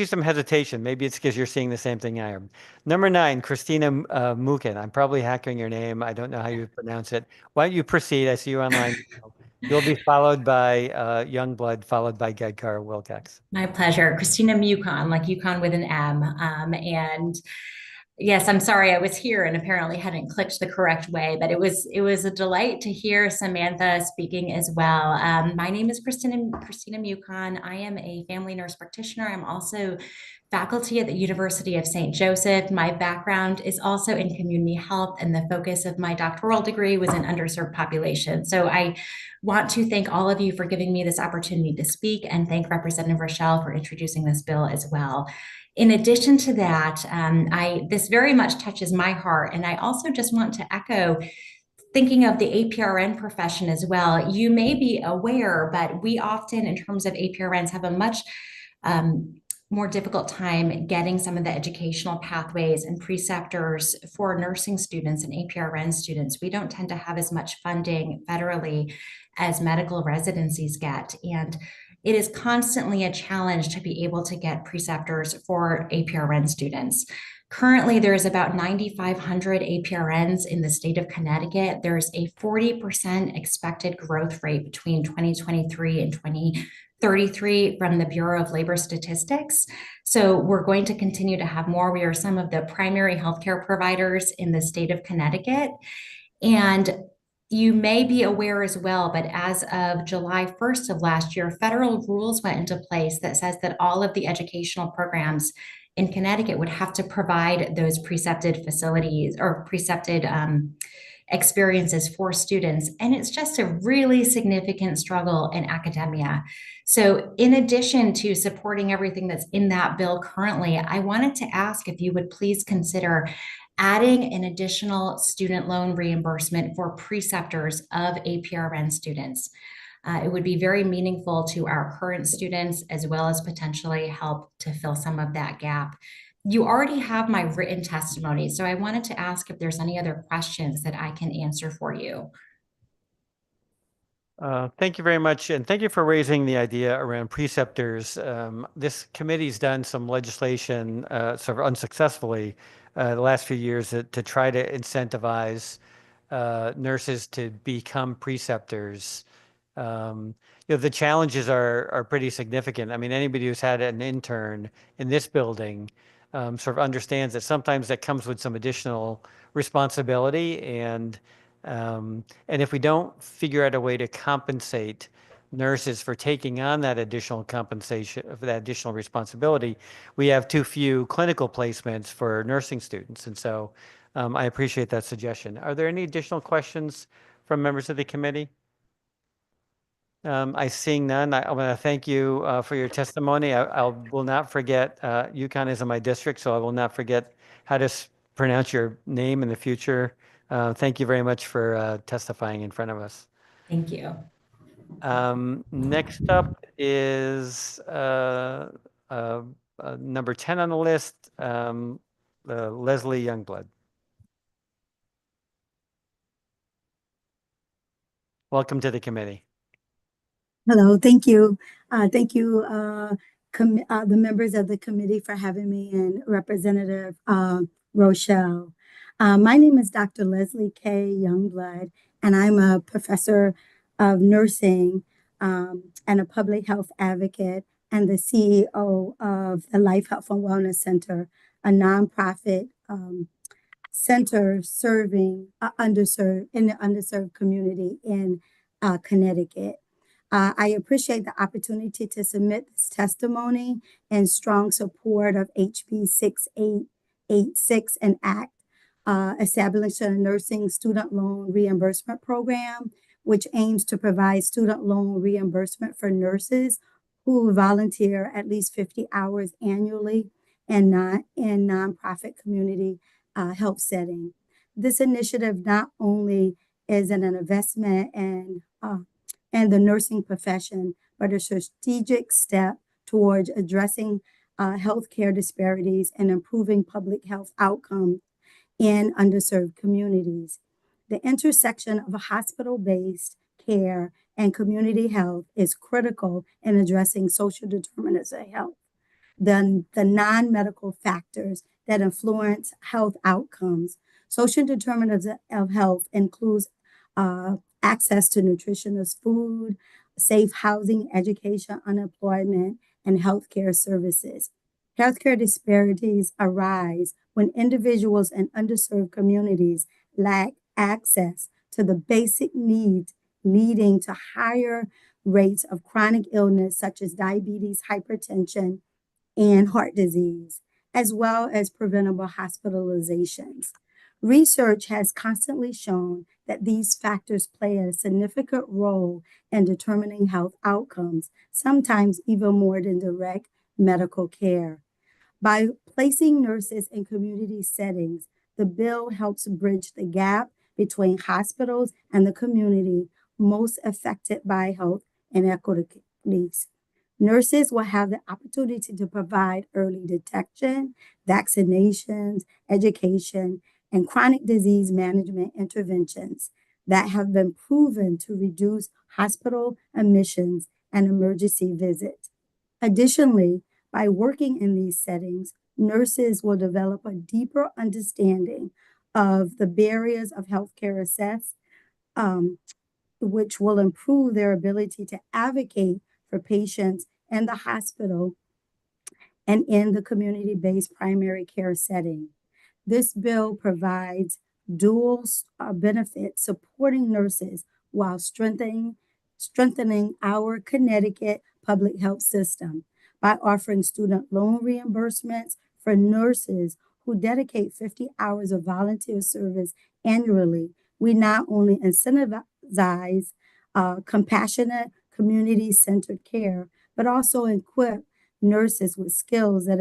some hesitation. Maybe it's because you're seeing the same thing I am. Number 9, Christina Mukin. I'm probably hacking your name. I don't know how you pronounce it. Why don't you proceed? I see you online. You'll be followed by Youngblood, followed by Gadgar-Wilcox. My pleasure. Christina Mucon, like Yukon with an M. And Yes, I'm sorry, I was here and apparently hadn't clicked the correct way, but it was a delight to hear Samantha speaking as well. My name is Christina Mukon. I am a family nurse practitioner. I'm also faculty at the University of St. Joseph. My background is also in community health, and the focus of my doctoral degree was in underserved populations. So I want to thank all of you for giving me this opportunity to speak, and thank Representative Rochelle for introducing this bill as well. In addition to that, this very much touches my heart, and I also just want to echo thinking of the APRN profession as well. You may be aware, but we often, in terms of APRNs, have a much more difficult time getting some of the educational pathways and preceptors for nursing students and APRN students. We don't tend to have as much funding federally as medical residencies get. And it is constantly a challenge to be able to get preceptors for APRN students. Currently, there's about 9,500 APRNs in the state of Connecticut. There's a 40% expected growth rate between 2023 and 2033 from the Bureau of Labor Statistics. So we're going to continue to have more. We are some of the primary healthcare providers in the state of Connecticut. And you may be aware as well, but as of July 1st of last year, federal rules went into place that says that all of the educational programs in Connecticut would have to provide those precepted facilities or precepted experiences for students. And it's just a really significant struggle in academia. So in addition to supporting everything that's in that bill currently, I wanted to ask if you would please consider adding an additional student loan reimbursement for preceptors of APRN students. It would be very meaningful to our current students, as well as potentially help to fill some of that gap. You already have my written testimony, so I wanted to ask if there's any other questions that I can answer for you. Thank you very much, and thank you for raising the idea around preceptors. This committee's done some legislation sort of unsuccessfully the last few years to try to incentivize nurses to become preceptors. The challenges are pretty significant. I mean, anybody who's had an intern in this building sort of understands that sometimes that comes with some additional responsibility, and if we don't figure out a way to compensate nurses for taking on that additional compensation, of that additional responsibility, we have too few clinical placements for nursing students. And so I appreciate that suggestion. Are there any additional questions from members of the committee? I seeing none. I want to thank you for your testimony. I will not forget, UConn is in my district, so I will not forget how to pronounce your name in the future. Thank you very much for testifying in front of us. Thank you. Next up is number 10 on the list, Leslie Youngblood. Welcome to the committee. Hello, thank you. Thank you, the members of the committee for having me, and Representative Rochelle. My name is Dr. Leslie K. Youngblood, and I'm a professor of nursing and a public health advocate, and the CEO of the Life Health and Wellness Center, a nonprofit center serving the underserved community in Connecticut. I appreciate the opportunity to submit this testimony in strong support of HB 6886, an act establishing a nursing student loan reimbursement program, which aims to provide student loan reimbursement for nurses who volunteer at least 50 hours annually in nonprofit community health setting. This initiative not only is an investment in the nursing profession, but a strategic step towards addressing healthcare disparities and improving public health outcomes in underserved communities. The intersection of hospital-based care and community health is critical in addressing social determinants of health. The non-medical factors that influence health outcomes. Social determinants of health includes access to nutritious food, safe housing, education, unemployment, and healthcare services. Healthcare disparities arise when individuals in underserved communities lack access to the basic needs, leading to higher rates of chronic illness such as diabetes, hypertension, and heart disease, as well as preventable hospitalizations. Research has constantly shown that these factors play a significant role in determining health outcomes, sometimes even more than direct medical care. By placing nurses in community settings, the bill helps bridge the gap between hospitals and the community most affected by health inequities. Nurses will have the opportunity to provide early detection, vaccinations, education, and chronic disease management interventions that have been proven to reduce hospital admissions and emergency visits. Additionally, by working in these settings, nurses will develop a deeper understanding of the barriers of healthcare access, which will improve their ability to advocate for patients in the hospital and in the community-based primary care setting. This bill provides dual benefits, supporting nurses while strengthening our Connecticut public health system by offering student loan reimbursements for nurses who dedicate 50 hours of volunteer service annually. We not only incentivize compassionate, community-centered care, but also equip nurses with skills that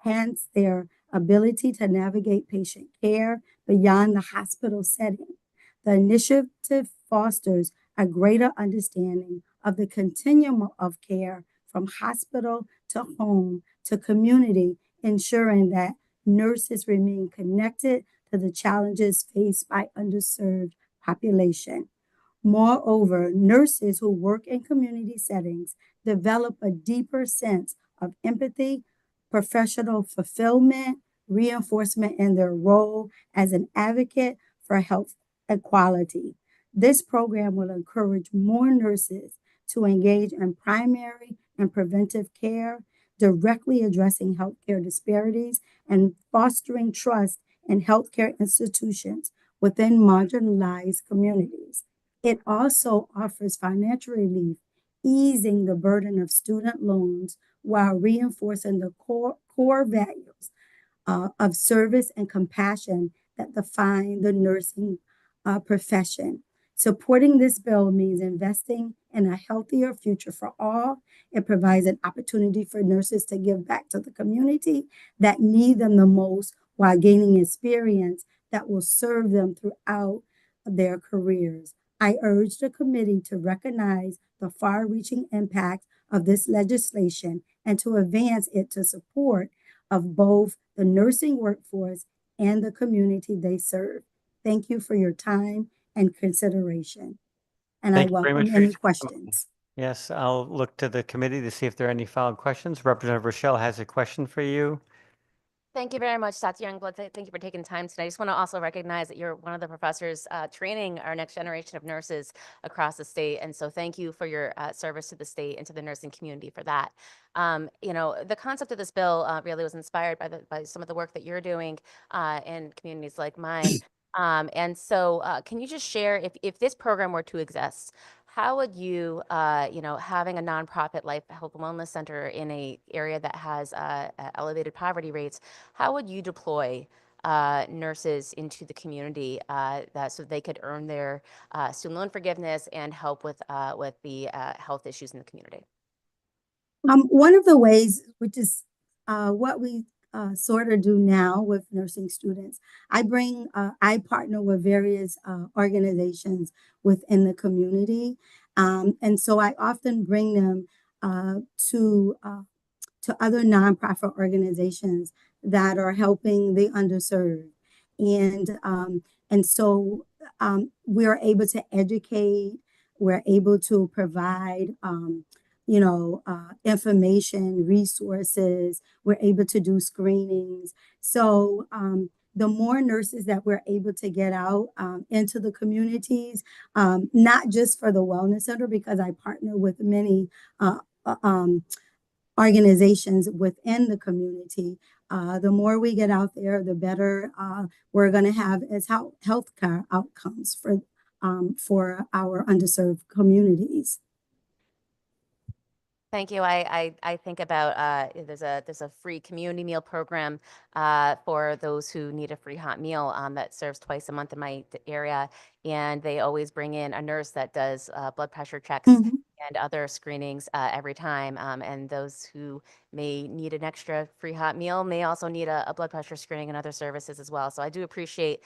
enhance their ability to navigate patient care beyond the hospital setting. The initiative fosters a greater understanding of the continuum of care from hospital to home to community, ensuring that nurses remain connected to the challenges faced by underserved population. Moreover, nurses who work in community settings develop a deeper sense of empathy, professional fulfillment, reinforcement in their role as an advocate for health equality. This program will encourage more nurses to engage in primary and preventive care, directly addressing healthcare disparities and fostering trust in healthcare institutions within marginalized communities. It also offers financial relief, easing the burden of student loans while reinforcing the core values of service and compassion that define the nursing profession. Supporting this bill means investing in a healthier future for all. It provides an opportunity for nurses to give back to the community that need them the most while gaining experience that will serve them throughout their careers. I urge the committee to recognize the far-reaching impact of this legislation and to advance it to support of both the nursing workforce and the community they serve. Thank you for your time and consideration. And Thank I you very much welcome for your any testimony. questions. Yes, I'll look to the committee to see if there are any follow-up questions. Representative Rochelle has a question for you. Thank you very much, Dr. Youngblood. Thank you for taking time tonight. I just want to also recognize that you're one of the professors training our next generation of nurses across the state. And so thank you for your service to the state and to the nursing community for that. You know, the concept of this bill really was inspired by some of the work that you're doing in communities like mine. And so can you just share, if this program were to exist, how would you, you know, having a nonprofit life health and wellness center in a area that has elevated poverty rates, how would you deploy nurses into the community so they could earn their student loan forgiveness and help with the health issues in the community? One of the ways, which is what we sort of do now with nursing students, I partner with various organizations within the community. And so I often bring them to other nonprofit organizations that are helping the underserved. And so we're able to educate, we're able to provide information, resources. We're able to do screenings. So the more nurses that we're able to get out into the communities, not just for the Wellness Center, because I partner with many organizations within the community. The more we get out there, the better we're going to have as healthcare outcomes for our underserved communities. Thank you. I think about there's a free community meal program for those who need a free hot meal that serves twice a month in my area, and they always bring in a nurse that does blood pressure checks and other screenings every time. And those who may need an extra free hot meal may also need a blood pressure screening and other services as well. So I do appreciate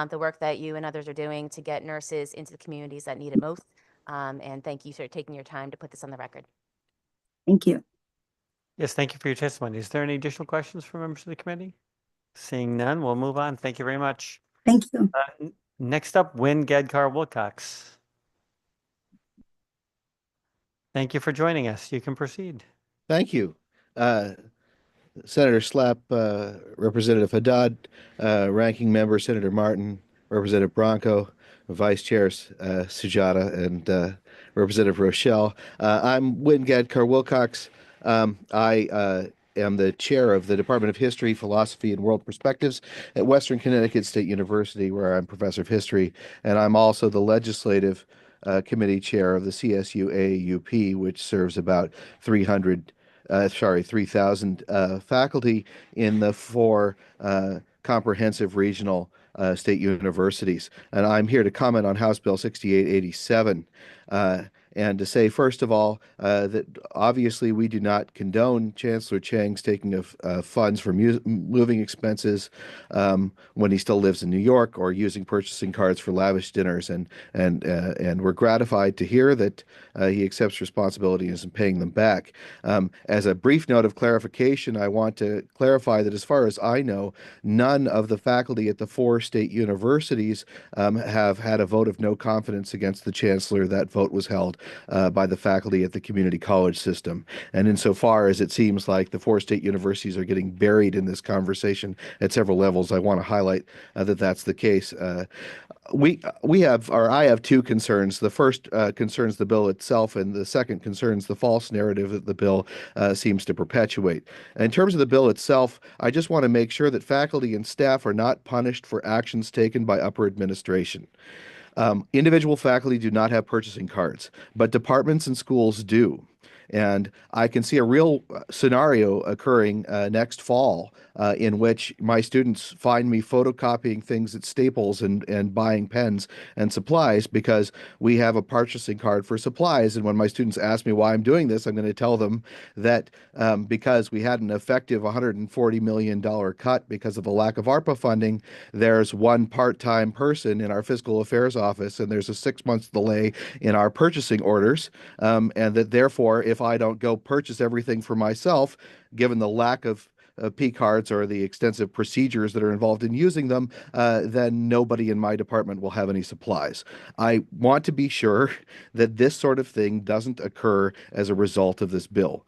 the work that you and others are doing to get nurses into the communities that need it most. And thank you for taking your time to put this on the record. Thank you. Yes, thank you for your testimony. Is there any additional questions from members of the committee? Seeing none, we'll move on. Thank you very much. Thank you. Next up, Wynn Gedkar Wilcox. Thank you for joining us. You can proceed. Thank you. Senator Slapp, Representative Haddad, Ranking Member Senator Martin, Representative Bronco, Vice Chairs Sujata, and Representative Rochelle. I'm Wynn Gedkar Wilcox. I am the chair of the Department of History, Philosophy, and World Perspectives at Western Connecticut State University, where I'm professor of history, and I'm also the legislative committee chair of the CSU AAUP, which serves about 3,000 faculty in the 4 comprehensive regional state universities. And I'm here to comment on House Bill 6887. And to say, first of all, that obviously we do not condone Chancellor Chang's taking of funds for moving expenses when he still lives in New York, or using purchasing cards for lavish dinners. And we're gratified to hear that he accepts responsibility and is paying them back. As a brief note of clarification, I want to clarify that as far as I know, none of the faculty at the 4 state universities have had a vote of no confidence against the chancellor. That vote was held by the faculty at the community college system. And insofar as it seems like the 4 state universities are getting buried in this conversation at several levels, I want to highlight that that's the case. I have 2 concerns. The first concerns the bill itself, and the second concerns the false narrative that the bill seems to perpetuate. In terms of the bill itself, I just want to make sure that faculty and staff are not punished for actions taken by upper administration. Individual faculty do not have purchasing cards, but departments and schools do. And I can see a real scenario occurring next fall in which my students find me photocopying things at Staples and buying pens and supplies because we have a purchasing card for supplies. And when my students ask me why I'm doing this, I'm going to tell them that because we had an effective $140 million cut because of a lack of ARPA funding, there's one part-time person in our fiscal affairs office, and there's a 6-month delay in our purchasing orders, and that therefore, if I don't go purchase everything for myself, given the lack of P cards or the extensive procedures that are involved in using them, then nobody in my department will have any supplies. I want to be sure that this sort of thing doesn't occur as a result of this bill.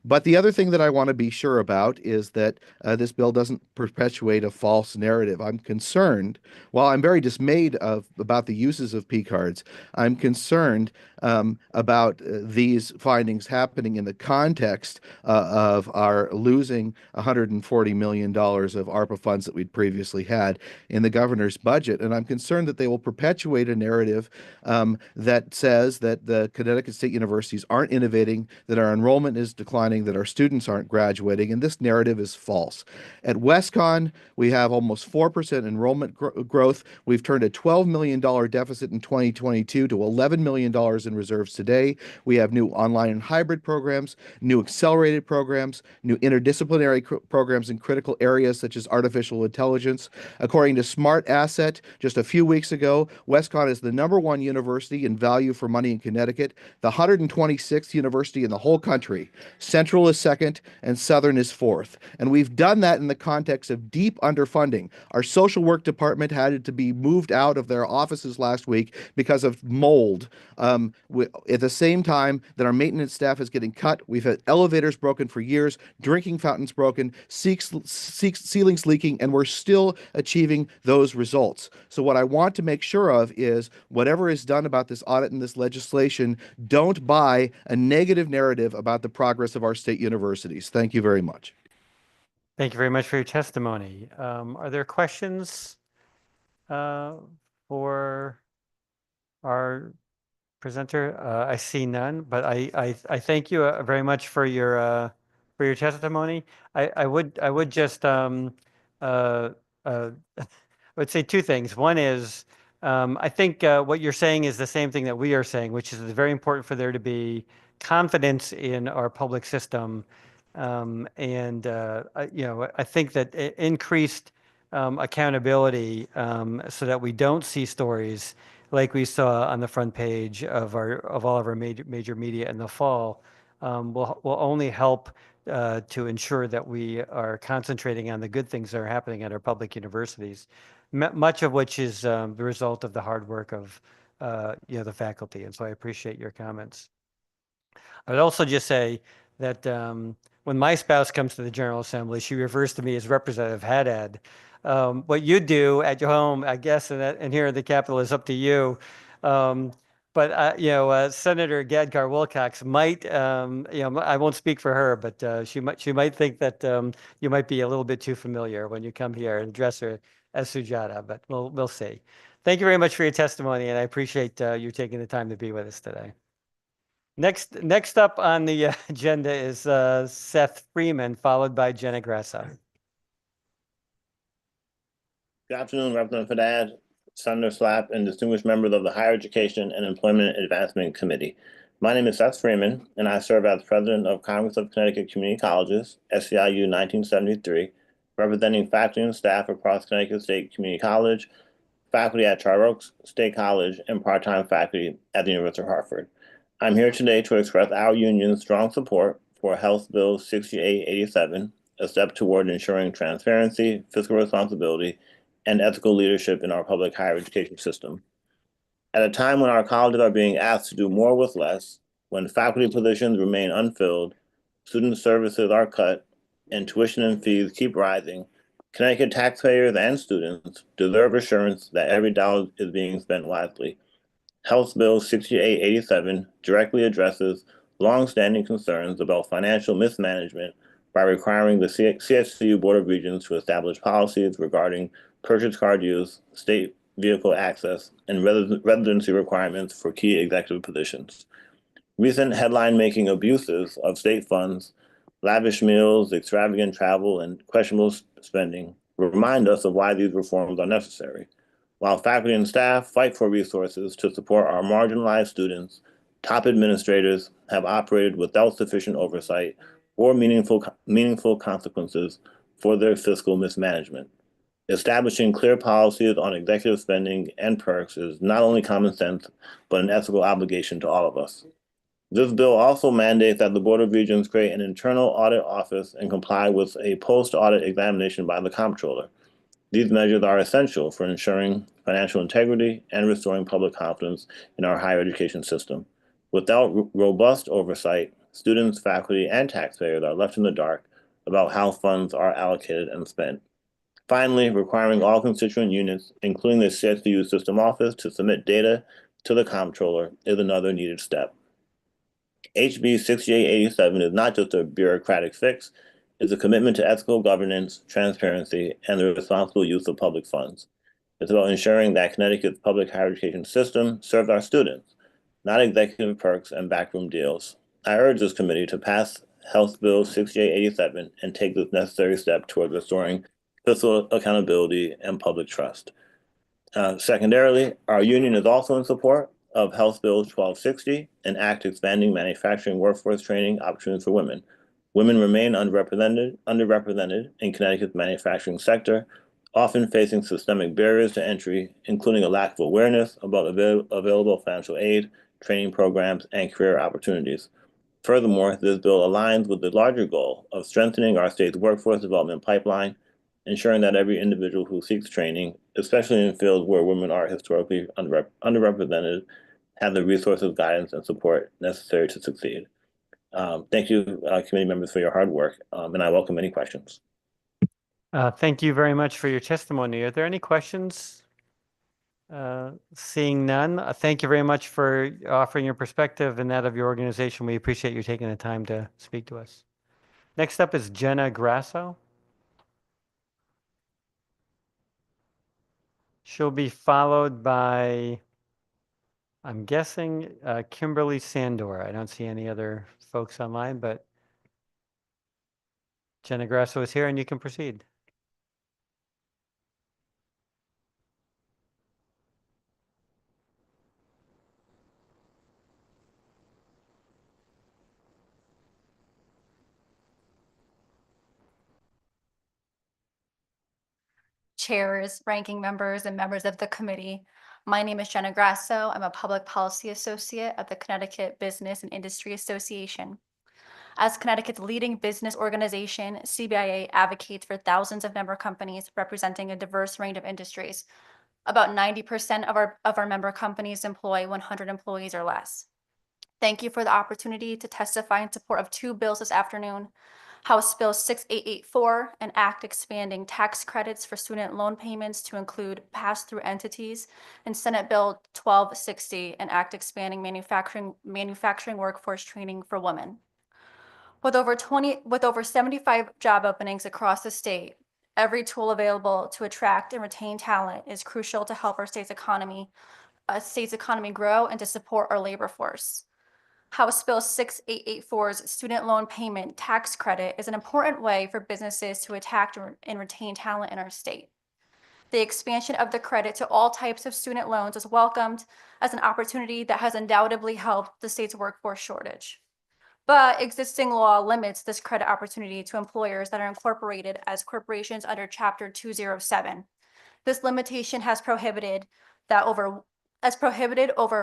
But the other thing that I want to be sure about is that this bill doesn't perpetuate a false narrative. I'm concerned, while I'm very dismayed about the uses of P cards, I'm concerned about these findings happening in the context of our losing $140 million of ARPA funds that we'd previously had in the governor's budget. And I'm concerned that they will perpetuate a narrative that says that the Connecticut State Universities aren't innovating, that our enrollment is declining, that our students aren't graduating, and this narrative is false. At WestConn, we have almost 4% enrollment growth. We've turned a $12 million deficit in 2022 to $11 million in reserves today. We have new online and hybrid programs, new accelerated programs, new interdisciplinary programs in critical areas such as artificial intelligence. According to Smart Asset, just a few weeks ago, WestConn is the #1 university in value for money in Connecticut, the 126th university in the whole country. Central is 2nd, and Southern is 4th. And we've done that in the context of deep underfunding. Our social work department had to be moved out of their offices last week because of mold. At the same time that our maintenance staff is getting cut, we've had elevators broken for years, drinking fountains broken, ceilings leaking, and we're still achieving those results. So what I want to make sure of is whatever is done about this audit and this legislation, don't buy a negative narrative about the progress of our state universities. Thank you very much. Thank you very much for your testimony. Are there questions for our presenter? I see none, but I thank you very much for your testimony. I would just I would say two things. One is I think what you're saying is the same thing that we are saying, which is it's very important for there to be confidence in our public system. I think that increased accountability so that we don't see stories like we saw on the front page of all of our major media in the fall will only help to ensure that we are concentrating on the good things that are happening at our public universities, much of which is the result of the hard work of the faculty. And so I appreciate your comments. I would also just say that when my spouse comes to the General Assembly, she refers to me as Representative Haddad. What you do at your home, I guess, and here in the Capitol is up to you. But Senator Gadkar Wilcox might, I won't speak for her, but she might think that you might be a little bit too familiar when you come here and address her as Sujata. But we'll see. Thank you very much for your testimony, and I appreciate you taking the time to be with us today. Next up on the agenda is Seth Freeman, followed by Jenna Grassa. Good afternoon, Representative Haddad, Senator Slapp, and distinguished members of the Higher Education and Employment Advancement Committee. My name is Seth Freeman, and I serve as President of Congress of Connecticut Community Colleges, SCIU 1973, representing faculty and staff across Connecticut State Community College, faculty at Charter Oaks State College, and part-time faculty at the University of Hartford. I'm here today to express our union's strong support for House Bill 6887, a step toward ensuring transparency, fiscal responsibility, and ethical leadership in our public higher education system. At a time when our colleges are being asked to do more with less, when faculty positions remain unfilled, student services are cut, and tuition and fees keep rising, Connecticut taxpayers and students deserve assurance that every dollar is being spent wisely. House Bill 6887 directly addresses longstanding concerns about financial mismanagement by requiring the CSCU Board of Regents to establish policies regarding purchase card use, state vehicle access, and residency requirements for key executive positions. Recent headline-making abuses of state funds, lavish meals, extravagant travel, and questionable spending remind us of why these reforms are necessary. While faculty and staff fight for resources to support our marginalized students, top administrators have operated without sufficient oversight or meaningful consequences for their fiscal mismanagement. Establishing clear policies on executive spending and perks is not only common sense, but an ethical obligation to all of us. This bill also mandates that the Board of Regents create an internal audit office and comply with a post-audit examination by the comptroller. These measures are essential for ensuring financial integrity and restoring public confidence in our higher education system. Without robust oversight, students, faculty, and taxpayers are left in the dark about how funds are allocated and spent. Finally, requiring all constituent units, including the CSCU system office, to submit data to the comptroller is another needed step. HB 6887 is not just a bureaucratic fix, it's a commitment to ethical governance, transparency, and the responsible use of public funds. It's about ensuring that Connecticut's public higher education system serves our students, not executive perks and backroom deals. I urge this committee to pass House Bill 6887 and take this necessary step toward restoring fiscal accountability and public trust. Secondarily, our union is also in support of House Bill 1260, an act expanding manufacturing workforce training opportunities for women. Women remain underrepresented in Connecticut's manufacturing sector, often facing systemic barriers to entry, including a lack of awareness about available financial aid, training programs, and career opportunities. Furthermore, this bill aligns with the larger goal of strengthening our state's workforce development pipeline, ensuring that every individual who seeks training, especially in fields where women are historically underrepresented, have the resources, guidance, and support necessary to succeed. Thank you, committee members, for your hard work, and I welcome any questions. Thank you very much for your testimony. Are there any questions? Seeing none, thank you very much for offering your perspective and that of your organization. We appreciate you taking the time to speak to us. Next up is Jenna Grasso. She'll be followed by, I'm guessing, Kimberly Sandor. I don't see any other folks online, but Jenna Grasso is here and you can proceed. Chairs, ranking members, and members of the committee. My name is Jenna Grasso. I'm a public policy associate at the Connecticut Business and Industry Association. As Connecticut's leading business organization, CBIA advocates for thousands of member companies representing a diverse range of industries. About 90% of our member companies employ 100 employees or less. Thank you for the opportunity to testify in support of two bills this afternoon. House Bill 6884, an act expanding tax credits for student loan payments to include pass-through entities, and Senate Bill 1260, an act expanding manufacturing workforce training for women. With over 75 job openings across the state, every tool available to attract and retain talent is crucial to help our state's economy grow and to support our labor force. House Bill 6884's student loan payment tax credit is an important way for businesses to attract and retain talent in our state. The expansion of the credit to all types of student loans is welcomed as an opportunity that has undoubtedly helped the state's workforce shortage. But existing law limits this credit opportunity to employers that are incorporated as corporations under Chapter 207. This limitation has prohibited over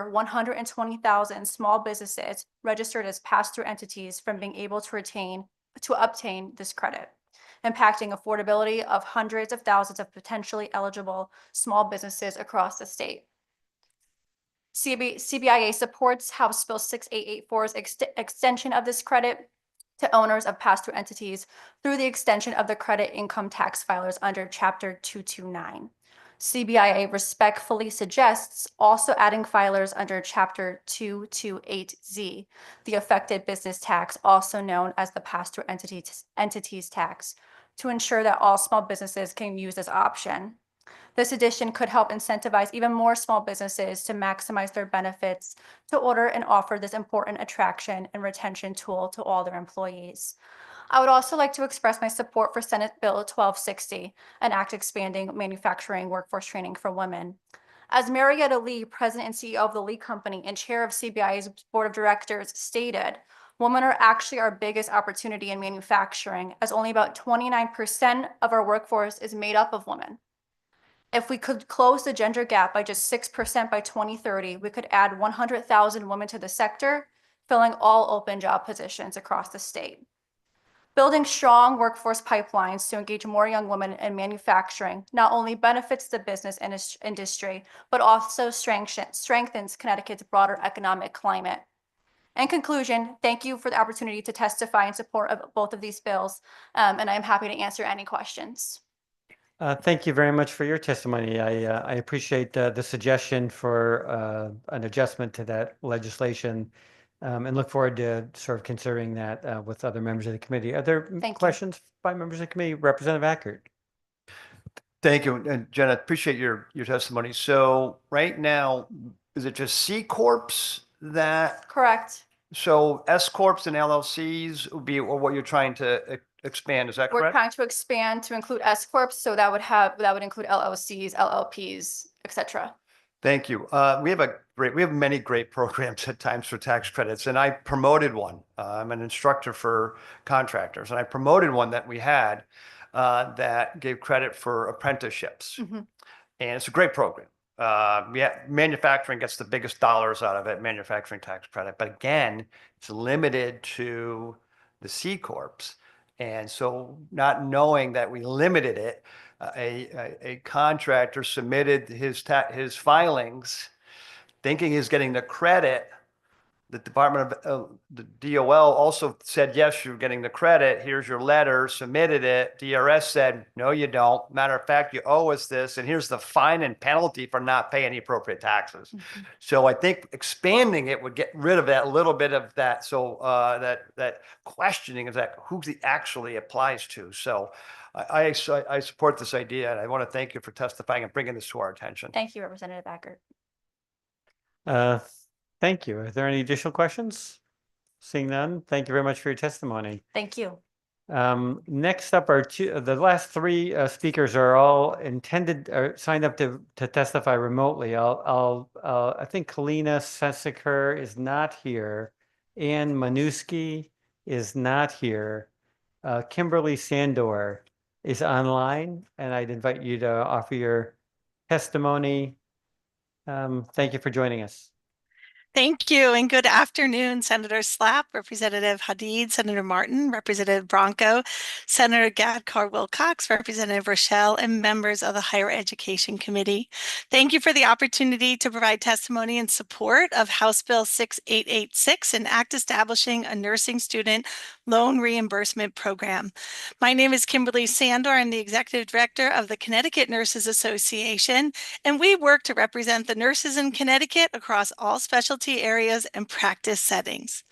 120,000 small businesses registered as pass-through entities from being able to obtain this credit, impacting affordability of hundreds of thousands of potentially eligible small businesses across the state. CBIA supports House Bill 6884's extension of this credit to owners of pass-through entities through the extension of the credit income tax filers under Chapter 229. CBIA respectfully suggests also adding filers under Chapter 228Z, the affected business tax, also known as the pass-through entities tax, to ensure that all small businesses can use this option. This addition could help incentivize even more small businesses to maximize their benefits to order and offer this important attraction and retention tool to all their employees. I would also like to express my support for Senate Bill 1260, an act expanding manufacturing workforce training for women. As Marietta Lee, president and CEO of the Lee Company and chair of CBI's board of directors, stated, women are actually our biggest opportunity in manufacturing, as only about 29% of our workforce is made up of women. If we could close the gender gap by just 6% by 2030, we could add 100,000 women to the sector, filling all open job positions across the state. Building strong workforce pipelines to engage more young women in manufacturing not only benefits the business industry, but also strengthens Connecticut's broader economic climate. In conclusion, thank you for the opportunity to testify in support of both of these bills, and I'm happy to answer any questions. Thank you very much for your testimony. I appreciate the suggestion for an adjustment to that legislation. And look forward to sort of considering that with other members of the committee. Are there questions by members of the committee? Representative Ackert. Thank you. And Jenna, appreciate your testimony. So right now, is it just C Corps that? Correct. So S Corps and LLCs would be what you're trying to expand. Is that We're correct? trying to expand to include S Corps, so that would include LLCs, LLPs, etc. Thank you. We have many great programs at times for tax credits, and I promoted one. I'm an instructor for contractors, and I promoted one that we had that gave credit for apprenticeships. Mm-hmm. And it's a great program. Manufacturing gets the biggest dollars out of it, manufacturing tax credit. But again, it's limited to the C Corps. And so not knowing that we limited it, a contractor submitted his filings thinking he's getting the credit the Department of, the DOL also said, yes, you're getting the credit. Here's your letter, submitted it. DRS said, no, you don't. Matter of fact, you owe us this, and here's the fine and penalty for not paying the appropriate taxes. So I think expanding it would get rid of that, a little bit of that. So that questioning is that who it actually applies to. So I support this idea, and I want to thank you for testifying and bringing this to our attention. Thank you, Representative Eckert. Thank you. Are there any additional questions? Seeing none, thank you very much for your testimony. Thank you. Next up are the last three speakers are all intended or signed up to testify remotely. I think Kalina Sessaker is not here. Ann Manuski is not here. Kimberly Sandor is online, and I'd invite you to offer your testimony. Thank you for joining us. Thank you, and good afternoon, Senator Slapp, Representative Hadid, Senator Martin, Representative Bronco, Senator Gadkar-Wilcox, Representative Rochelle, and members of the Higher Education Committee. Thank you for the opportunity to provide testimony in support of House Bill 6886, an act establishing a nursing student loan reimbursement program. My name is Kimberly Sandor. I'm the Executive Director of the Connecticut Nurses Association, and we work to represent the nurses in Connecticut across all specialty areas and practice settings.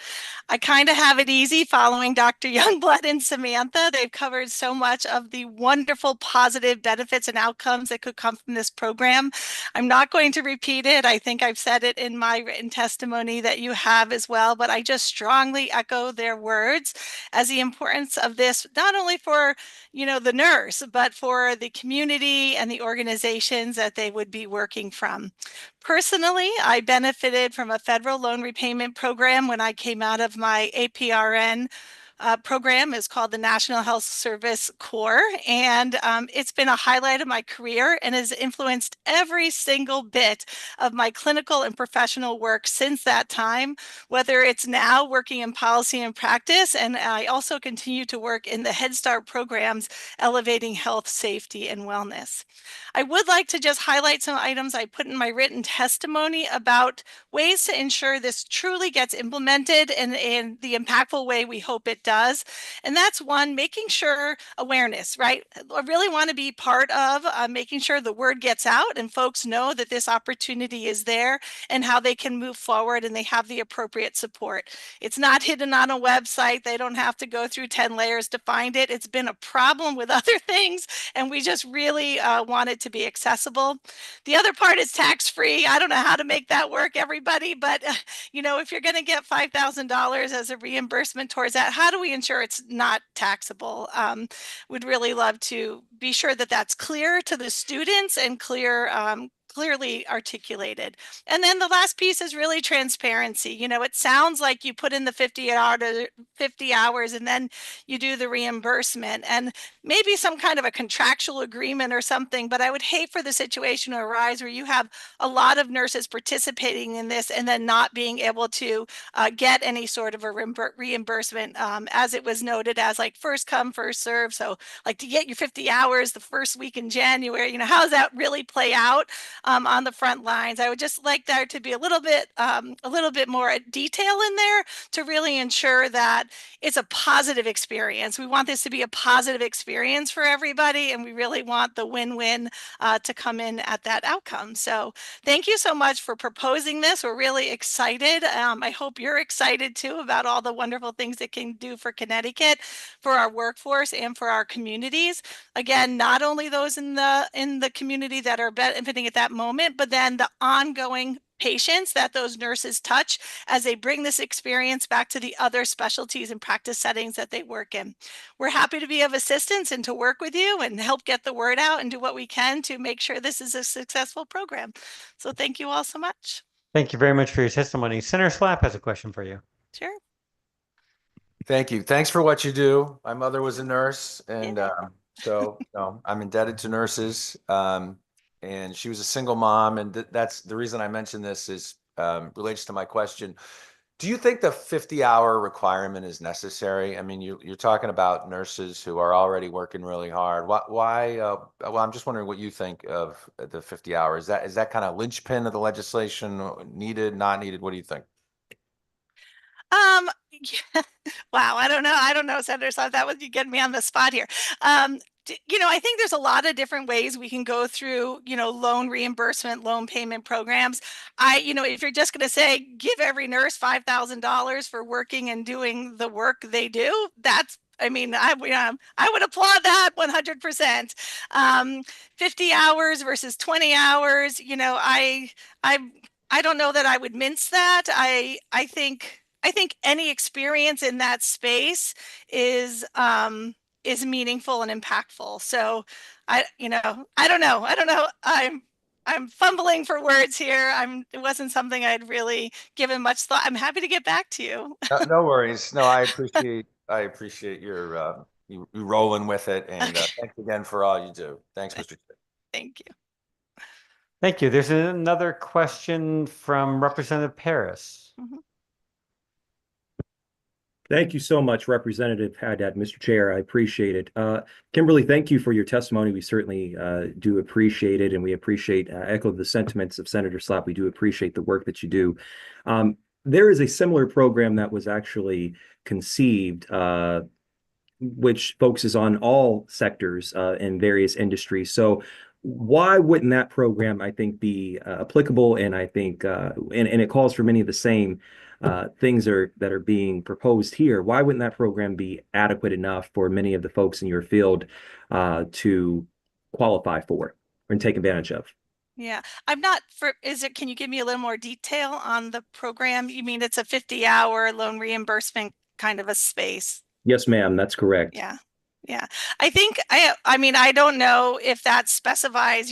I kind of have it easy following Dr. Youngblood and Samantha. They've covered so much of the wonderful positive benefits and outcomes that could come from this program. I'm not going to repeat it. I think I've said it in my written testimony that you have as well, but I just strongly echo their words as the importance of this, not only for, the nurse, but for the community and the organizations that they would be working from. Personally, I benefited from a federal loan repayment program when I came out of my APRN program. Is called the National Health Service Corps, and it's been a highlight of my career and has influenced every single bit of my clinical and professional work since that time, whether it's now working in policy and practice, and I also continue to work in the Head Start programs, elevating health, safety, and wellness. I would like to just highlight some items I put in my written testimony about ways to ensure this truly gets implemented in the impactful way we hope it does. And that's one, making sure awareness, right? I really want to be part of making sure the word gets out and folks know that this opportunity is there and how they can move forward and they have the appropriate support. It's not hidden on a website. They don't have to go through 10 layers to find it. It's been a problem with other things, and we just really want it to be accessible. The other part is tax-free. I don't know how to make that work, everybody, but if you're going to get $5,000 as a reimbursement towards that, how do we ensure it's not taxable? Would really love to be sure that that's clear to the students and clearly articulated. And then the last piece is really transparency. It sounds like you put in the 50 hours and then you do the reimbursement and maybe some kind of a contractual agreement or something, but I would hate for the situation to arise where you have a lot of nurses participating in this and then not being able to get any sort of a reimbursement, as it was noted as like first come, first serve. So like to get your 50 hours the first week in January, how does that really play out on the front lines? I would just like there to be a little bit more detail in there to really ensure that it's a positive experience. We want this to be a positive experience for everybody, and we really want the win-win to come in at that outcome. So thank you so much for proposing this. We're really excited. I hope you're excited too about all the wonderful things it can do for Connecticut, for our workforce, and for our communities. Again, not only those in the community that are benefiting at that moment, but then the ongoing patients that those nurses touch as they bring this experience back to the other specialties and practice settings that they work in. We're happy to be of assistance and to work with you and help get the word out and do what we can to make sure this is a successful program. So thank you all so much. Thank you very much for your testimony. Senator Slapp has a question for you. Sure. Thank you. Thanks for what you do. My mother was a nurse, and so I'm indebted to nurses. And she was a single mom, and that's the reason I mentioned this is relates to my question. Do you think the 50-hour requirement is necessary? I mean, you're talking about nurses who are already working really hard. Why? Well, I'm just wondering what you think of the 50 hours. Is that kind of linchpin of the legislation? Needed, not needed? What do you think? Yeah. Wow, I don't know. I don't know, Senator Slab. That was you getting me on the spot here. I think there's a lot of different ways we can go through, loan reimbursement, loan payment programs. If you're just going to say give every nurse $5,000 for working and doing the work they do, I would applaud that 100%. 50 hours versus 20 hours, I don't know that I would mince that. I think any experience in that space is meaningful and impactful. So I don't know. I'm fumbling for words here. It wasn't something I'd really given much thought. I'm happy to get back to you. No worries. No, I appreciate your you rolling with it, and thanks again for all you do. Thanks, Mr. Chair. Thank you. Thank you. There's another question from Representative Paris. Thank you so much, Representative Haddad. Mr. Chair, I appreciate it. Kimberly, thank you for your testimony. We certainly do appreciate it, and we echo the sentiments of Senator Slapp. We do appreciate the work that you do. There is a similar program that was actually conceived, which focuses on all sectors in various industries. So why wouldn't that program, I think, be applicable? And I think, and it calls for many of the same things that are being proposed here. Why wouldn't that program be adequate enough for many of the folks in your field to qualify for and take advantage of? Yeah, can you give me a little more detail on the program? You mean it's a 50-hour loan reimbursement kind of a space? Yes, ma'am, that's correct. Yeah. Yeah, I think I don't know if that specifies,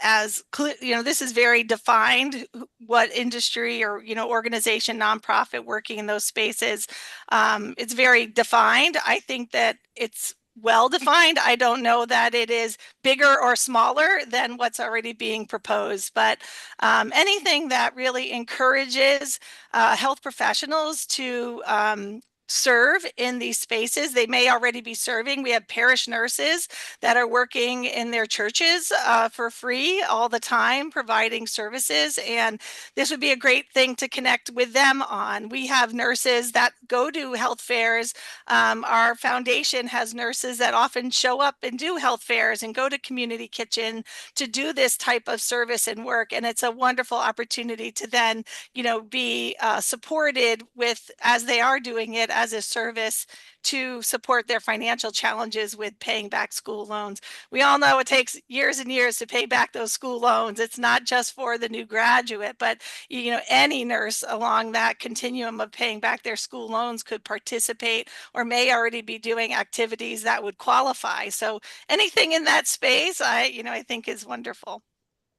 as clear, this is very defined, what industry or, organization, nonprofit working in those spaces. It's very defined. I think that it's well defined. I don't know that it is bigger or smaller than what's already being proposed, but anything that really encourages health professionals to serve in these spaces. They may already be serving. We have parish nurses that are working in their churches for free all the time, providing services. And this would be a great thing to connect with them on. We have nurses that go to health fairs. Our foundation has nurses that often show up and do health fairs and go to community kitchen to do this type of service and work. And it's a wonderful opportunity to then, be supported with, as they are doing it, as a service to support their financial challenges with paying back school loans. We all know it takes years and years to pay back those school loans. It's not just for the new graduate, but any nurse along that continuum of paying back their school loans could participate or may already be doing activities that would qualify. So anything in that space, I think is wonderful.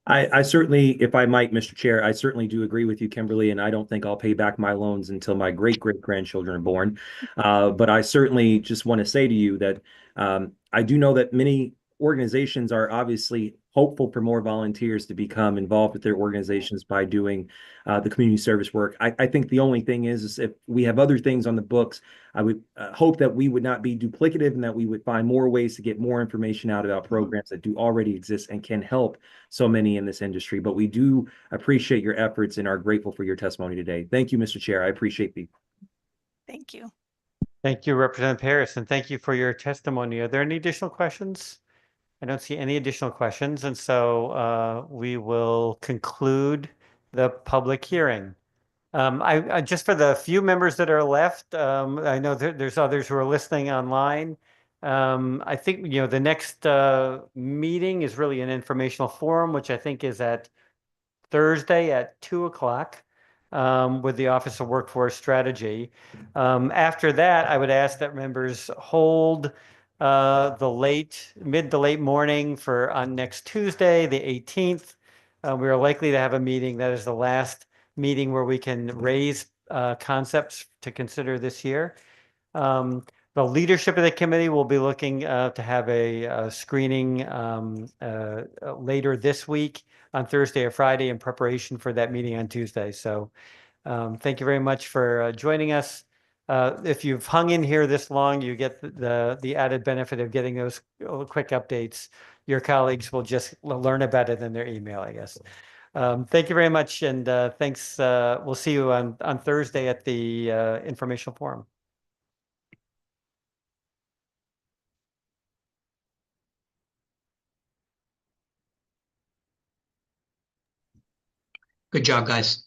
I certainly, if I might, Mr. Chair, I certainly do agree with you, Kimberly, and I don't think I'll pay back my loans until my great-great-grandchildren are born. But I certainly just want to say to you that I do know that many organizations are obviously hopeful for more volunteers to become involved with their organizations by doing the community service work. I think the only thing is if we have other things on the books, I would hope that we would not be duplicative and that we would find more ways to get more information out about programs that do already exist and can help so many in this industry. But we do appreciate your efforts and are grateful for your testimony today. Thank you, Mr. Chair. I appreciate the. Thank you. Thank you, Representative Paris, and thank you for your testimony. Are there any additional questions? I don't see any additional questions, and so we will conclude the public hearing. I just for the few members that are left, I know there's others who are listening online. I think the next meeting is really an informational forum, which I think is at Thursday at 2:00 with the Office of Workforce Strategy. After that, I would ask that members hold the mid to late morning on next Tuesday, the 18th. We are likely to have a meeting that is the last meeting where we can raise concepts to consider this year. The leadership of the committee will be looking to have a screening later this week on Thursday or Friday in preparation for that meeting on Tuesday. So thank you very much for joining us. If you've hung in here this long, you get the added benefit of getting those quick updates. Your colleagues will just learn about it in their email, I guess. Thank you very much, and thanks. We'll see you on Thursday at the informational forum. Good job, guys.